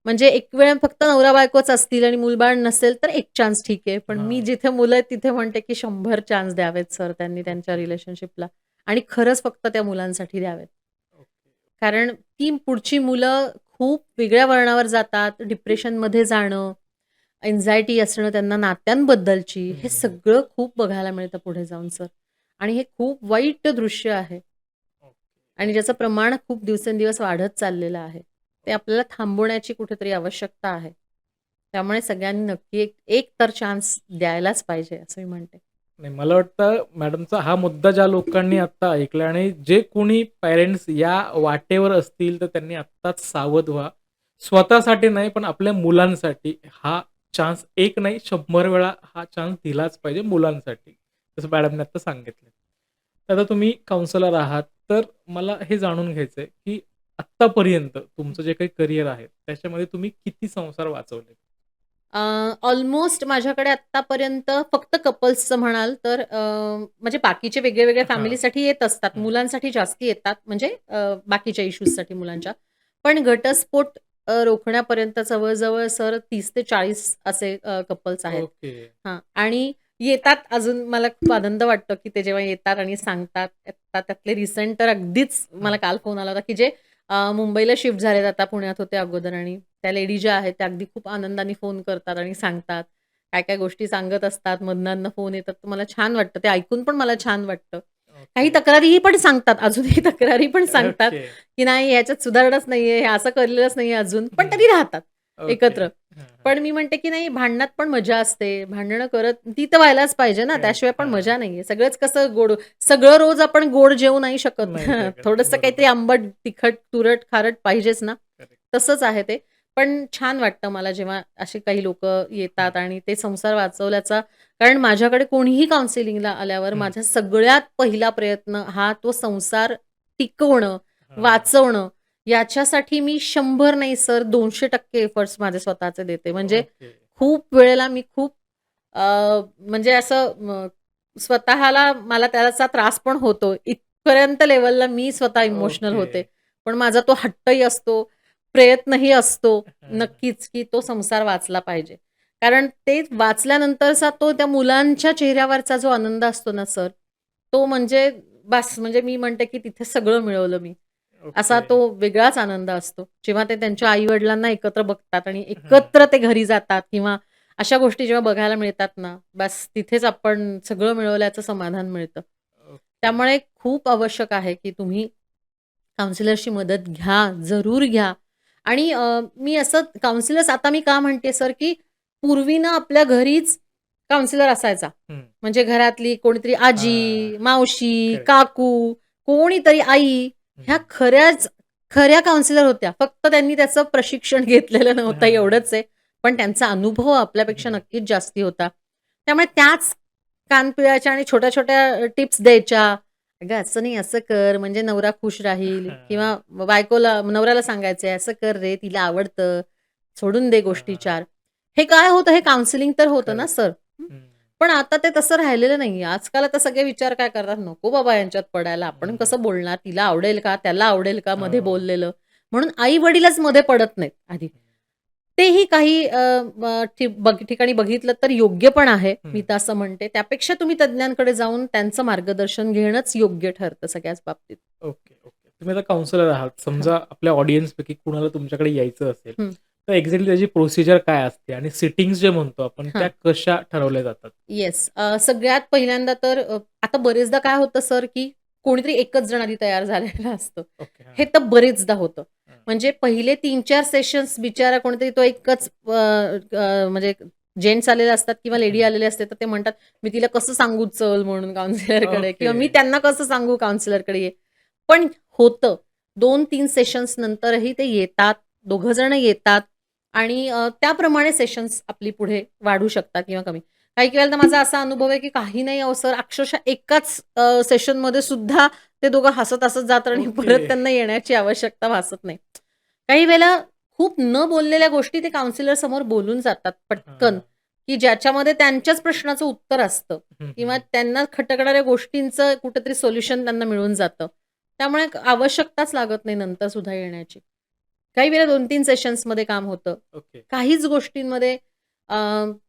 S1: म्हणजे एक वेळ फक्त नवरा-बायकोच असतील आणि मूल-बाळ नसेल तर एक चान्स ठीक आहे. पण मी
S2: हां.
S1: जिथे मुलं आहेत तिथे म्हणते, की 100 चान्स द्यावेत सर त्यांनी त्यांच्या
S2: ओके,
S1: रिलेशनशिपला आणि खरंच फक्त त्या मुलांसाठी द्यावेत.
S2: ओके.
S1: कारण ती पुढची मुलं खूप वेगळ्या वळणावर जातात. डिप्रेशनमध्ये जाणं, अँक्झायटी असणं त्यांना नात्यांबद्दलची,
S2: हं,
S1: हे
S2: हं, हं.
S1: सगळं खूप बघायला मिळतं पुढे जाऊन सर. आणि हे खूप वाईट दृश्य आहे
S2: ओके,
S1: आणि ज्याचं
S2: ओके.
S1: प्रमाण खूप दिवसेंदिवस वाढत चाललेलं आहे. ते आपल्याला थांबवण्याची कुठेतरी आवश्यकता आहे. त्यामुळे सगळ्यांनी नक्की एक एक तर चान्स द्यायलाच पाहिजे असं मी म्हणते.
S2: नाही, मला वाटतं मॅडमचा हा मुद्दा ज्या लोकांनी आत्ता ऐकला आणि जे कोणी पॅरेंट्स या वाटेवर असतील, तर त्यांनी आत्ताच सावध व्हा. स्वतःसाठी नाही, पण आपल्या मुलांसाठी हा चान्स एक नाही 100 वेळा हा चान्स दिलाच पाहिजे मुलांसाठी. जसं मॅडमने आत्ता सांगितलं. तर आता तुम्ही काउन्सिलर आहात, तर मला हे जाणून घ्यायचंय, की आत्तापर्यंत तुमचं जे काही करिअर आहे, त्याच्यामध्ये तुम्ही किती संसार वाचवले?
S1: ऑलमोस्ट माझ्याकडे आत्तापर्यंत फक्त कपल्सचं म्हणाल तर म्हणजे बाकीचे वेगळे-वेगळ्या
S2: हां.
S1: फॅमिलीसाठी येत असतात.
S2: हं.
S1: मुलांसाठी जास्ती येतात म्हणजे बाकीच्या इश्यूजसाठी मुलांच्या. पण घटस्फोट रोखण्यापर्यंत जवळ-जवळ सर 30 ते 40 असे कपल्स आहेत.
S2: ओके.
S1: हां. आणि येतात अजून मला खूप आनंद वाटतो, की ते जेव्हा येतात आणि सांगतात. आता त्यातले रिसेंट तर अगदीच मला
S2: हां.
S1: काल फोन आला होता, की जे मुंबईला शिफ्ट झालेत आता पुण्यात होते अगोदर आणि त्या लेडी ज्या आहेत त्या अगदी खूप आनंदाने फोन करतात आणि सांगतात. काय-काय गोष्टी सांगत असतात. मधनं फोन येतात. तर मला छान वाटतं. ते ऐकून पण मला छान वाटतं. काही
S2: ओके.
S1: तक्रारीही पण सांगतात. अजूनही तक्रारी पण सांगतात,
S2: ओके.
S1: की नाही ह्याच्यात सुधारणाच नाहीये, हे असं केलेलंच नाहीये अजून. पण
S2: हं.
S1: तरी राहतात
S2: ओके.
S1: एकत्र.
S2: हां, हां.
S1: पण मी म्हणते, की नाही भांडणात पण मजा असते. भांडणं करत ती तर व्हायलाच पाहिजे ना,
S2: करेक्ट.
S1: त्याशिवाय पण
S2: हां.
S1: मजा नाहीये. सगळंच कसं गोड सगळं रोज आपण गोड जेवू नाही शकत.
S2: नाही शकत.
S1: थोडंसं काहीतरी
S2: बरोबर.
S1: आंबट, तिखट, तुरट, खारट पाहिजेच ना.
S2: करेक्ट.
S1: तसंच आहे ते. पण छान वाटतं मला जेव्हा अशी काही लोकं
S2: हां.
S1: येतात आणि ते संसार वाचवल्याचा कारण माझ्याकडे कोणीही काउन्सिलिंगला आल्यावर
S2: हं.
S1: माझा सगळ्यात पहिला प्रयत्न हा तो संसार टिकवणं,
S2: हां.
S1: वाचवणं याच्यासाठी मी 100 नाही सर 200% एफर्ट्स माझे स्वतःचे देते. म्हणजे
S2: ओके.
S1: खूप वेळेला मी खूप अ, म्हणजे असं स्वतःला मला त्याचा त्रास पण होतो. इथपर्यंत लेव्हलला मी स्वतः इमोशनल
S2: ओके.
S1: होते. पण माझा तो हट्टही असतो, प्रयत्नही असतो
S2: हां.
S1: नक्कीच, की तो संसार वाचला पाहिजे. कारण ते वाचल्यानंतरचा तो त्या मुलांच्या चेहऱ्यावरचा जो आनंद असतो ना सर, तो म्हणजे बास म्हणजे मी म्हणते, की तिथे सगळं मिळवलं मी. असा
S2: ओके.
S1: तो वेगळाच आनंद असतो. जेव्हा ते त्यांच्या आई-वडिलांना एकत्र बघतात आणि
S2: हां,
S1: एकत्र
S2: हां.
S1: ते घरी जातात किंवा अशा गोष्टी जेव्हा बघायला मिळतात ना, बस तिथेच आपण सगळं मिळवल्याचं समाधान मिळतं.
S2: ओके.
S1: त्यामुळे खूप आवश्यक आहे, की तुम्ही काउन्सिलरची मदत घ्या, जरूर घ्या. आणि मी असं काउन्सिलर्स आता मी का म्हणते सर, की पूर्वी ना आपल्या घरीच काउन्सिलर असायचा.
S2: हं.
S1: म्हणजे घरातली कोणीतरी
S2: हां.
S1: आजी, मावशी,
S2: करेक्ट.
S1: काकू कोणीतरी आई ह्या खऱ्या काउन्सिलर होत्या. फक्त त्यांनी त्याचं प्रशिक्षण घेतलेलं नव्हतं
S2: हां.
S1: एवढंच आहे. पण त्यांचा अनुभव आपल्यापेक्षा नक्कीच जास्ती होता. त्यामुळे त्याच कान पिळायच्या आणि छोट्या-छोट्या टिप्स द्यायच्या. "अगं असं नाही, असं कर म्हणजे नवरा खुश राहील." किंवा नवऱ्याला सांगायचंय, "असं कर रे, तिला आवडतं. सोडून दे गोष्टी
S2: हां.
S1: 4." हे काय होतं, हे काउन्सिलिंग तर होतं ना
S2: खरंच.
S1: सर.
S2: हं.
S1: पण आता ते तसं राहिलेलं नाहीये. आजकाल आता सगळे विचार काय करतात, नको बाबा यांच्यात पडायला. आपण
S2: हं.
S1: कसं बोलणार? तिला आवडेल का? त्याला आवडेल का मध्ये
S2: हो.
S1: बोललेलं? म्हणून आई-वडीलच मध्ये पडत नाहीत आधी. तेही काही ठिकाणी बघितलं तर योग्य पण आहे, मी तर असं म्हणते. त्यापेक्षा तुम्ही तज्ञांकडे जाऊन त्यांचं मार्गदर्शन घेणंच योग्य ठरतं सगळ्याच बाबतीत.
S2: Okay, okay. तुम्ही आता काउन्सिलर आहात.
S1: हां.
S2: समजा आपल्या ऑडियन्सपैकी कुणाला तुमच्याकडे यायचं असेल,
S1: हं.
S2: तर एक्झॅक्टली त्याची प्रोसिजर काय असते आणि सिटिंग्ज जे म्हणतो आपण त्या
S1: हां.
S2: कशा ठरवल्या जातात?
S1: येस. सगळ्यात पहिल्यांदा तर आता बरेचदा काय होतं सर, की कोणीतरी एकच जण आधी तयार झालेलं असतं.
S2: ओके. हां.
S1: हे तर बरेचदा होतं.
S2: हं.
S1: म्हणजे पहिले 3-4 सेशन्स बिचारा कोणीतरी तो एकच म्हणजे जेंट्स आलेले असतात किंवा लेडी
S2: हं.
S1: आलेले असते, तर ते म्हणतात, "मी तिला कसं सांगू चल म्हणून काउन्सिलरकडे
S2: ओके.
S1: किंवा मी त्यांना कसं सांगू काउन्सिलरकडे ये." पण होतं. 2-3 सेशन्स नंतरही ते येतात. दोघं जण येतात आणि त्याप्रमाणे सेशन्स आपली पुढे वाढू शकतात किंवा कमी. काही वेळेला तर माझा असा अनुभव आहे, की काही नाही अहो सर, अक्षरशः एकाच सेशनमध्ये सुद्धा ते दोघं हसत-हसत जातात आणि
S2: ओके.
S1: परत त्यांना येण्याची आवश्यकता भासत नाही. काही वेळेला खूप न बोललेल्या गोष्टी ते काउन्सिलर समोर बोलून जातात पटकन,
S2: हां.
S1: की ज्याच्यामध्ये त्यांच्याच प्रश्नाचं उत्तर असतं
S2: हं, हं,
S1: किंवा
S2: हं.
S1: त्यांना खटकणाऱ्या गोष्टींचं कुठेतरी सोल्युशन त्यांना मिळून जातं. त्यामुळे आवश्यकताच लागत नाही नंतर सुद्धा येण्याची. काही वेळेला 2-3 सेशन्समध्ये काम होतं.
S2: ओके.
S1: काहीच गोष्टींमध्ये अ,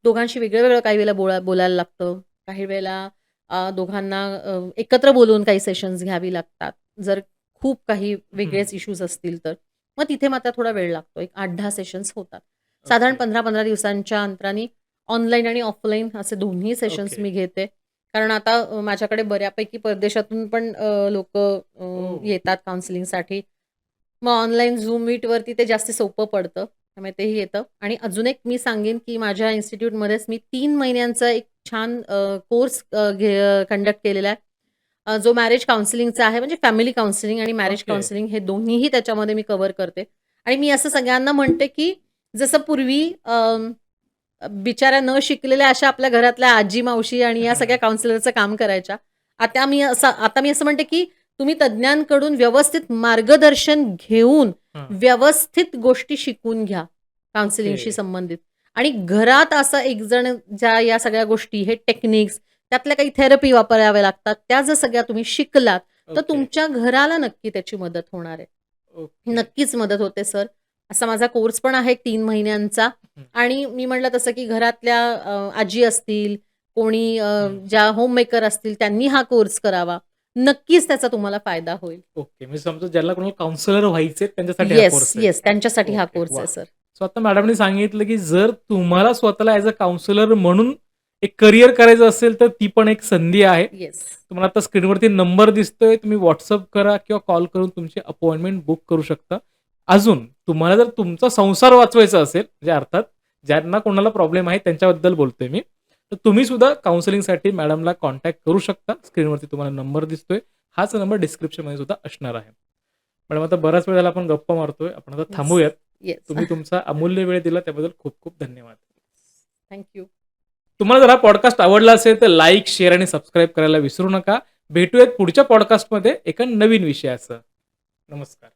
S1: दोघांशी वेगळं-वेगळं काही वेळेला बोलायला लागतं. काही वेळेला दोघांना एकत्र बोलवून काही सेशन्स घ्यावी लागतात. जर खूप काही
S2: हं.
S1: वेगळेच इश्यूज असतील तर. मग तिथे मात्र थोडा वेळ लागतो. एक 8-10 सेशन्स होतात. साधारण
S2: ओके.
S1: 15-15 दिवसांच्या अंतराने ऑनलाईन आणि ऑफलाईन असे दोन्ही सेशन्स
S2: ओके.
S1: मी घेते. कारण आता माझ्याकडे बऱ्यापैकी परदेशातून पण
S2: ओह!
S1: येतात काउन्सिलिंगसाठी. मग ऑनलाईन Zoom Meetवरती ते जास्त सोपं पडतं. त्यामुळे तेही येतं आणि अजून एक मी सांगेन, की माझ्या इन्स्टिट्यूटमध्येच मी 3 महिन्यांचा एक छान कोर्स कंडक्ट केलेला आहे. जो मॅरेज काउन्सिलिंगचा आहे, म्हणजे फॅमिली काउन्सिलिंग आणि मॅरेज
S2: ओके.
S1: काउन्सिलिंग हे दोन्हीही त्याच्यामध्ये मी कव्हर करते. आणि मी असं सगळ्यांना म्हणते, की जसं पूर्वी बिचाऱ्या न शिकलेल्या अशा आपल्या घरातल्या आजी-मावशी आणि या सगळ्या
S2: हां.
S1: काउन्सिलरचं काम करायच्या. आता मी असं म्हणते, की तुम्ही तज्ञांकडून व्यवस्थित मार्गदर्शन घेऊन,
S2: हां.
S1: व्यवस्थित गोष्टी शिकून घ्या
S2: ओके.
S1: काउन्सिलिंगशी संबंधित. आणि घरात असं एक जण ज्या या सगळ्या गोष्टी, हे टेक्निक्स, त्यातल्या काही थेरपी वापराव्या लागतात. त्या जर सगळ्या तुम्ही शिकलात, तर
S2: ओके.
S1: तुमच्या घराला नक्की त्याची मदत होणार आहे.
S2: ओके.
S1: नक्कीच मदत होते सर. असा माझा कोर्स पण आहे 3 महिन्यांचा
S2: हं,
S1: आणि मी म्हटलं तसं, की घरातल्या आजी असतील, कोणी
S2: हं.
S1: ज्या होममेकर असतील, त्यांनी हा कोर्स करावा. नक्कीच त्याचा तुम्हाला फायदा होईल.
S2: ओके. म्हणजे समजा ज्याला कोणाला काउन्सिलर व्हायचंय त्यांच्यासाठी हा
S1: येस,
S2: कोर्स आहे.
S1: येस. त्यांच्यासाठी हा
S2: ओके.
S1: कोर्स
S2: वाह!
S1: आहे सर.
S2: सो आता मॅडमनी सांगितलं, की जर तुम्हाला स्वतःला ॲज अ काउन्सिलर म्हणून एक करियर करायचं असेल, तर ती पण एक संधी आहे.
S1: येस.
S2: तुम्हाला आता स्क्रीनवरती नंबर दिसतोय. तुम्ही WhatsApp करा किंवा कॉल करून तुमची अपॉइंटमेंट बुक करू शकता. अजून तुम्हाला जर तुमचा संसार वाचवायचा असेल, म्हणजे अर्थात ज्यांना कोणाला प्रॉब्लेम आहे त्यांच्याबद्दल बोलतोय मी. तर तुम्ही सुद्धा काउन्सिलिंगसाठी मॅडमला कॉन्टॅक्ट करू शकता. स्क्रीनवरती तुम्हाला नंबर दिसतोय. हाच नंबर डिस्क्रिप्शनमध्ये सुद्धा असणार आहे. मॅडम आता बराच वेळ झाला आपण गप्पा मारतोय. आपण आता
S1: येस.
S2: थांबूयात.
S1: येस.
S2: तुम्ही तुमचा अमूल्य वेळ दिला त्याबद्दल खूप खूप धन्यवाद.
S1: Thank you.
S2: तुम्हाला जर हा पॉडकास्ट आवडला असेल तर लाईक, शेअर आणि सबस्क्राईब करायला विसरू नका. भेटूयात पुढच्या पॉडकास्टमध्ये एका नवीन विषयासह. नमस्कार.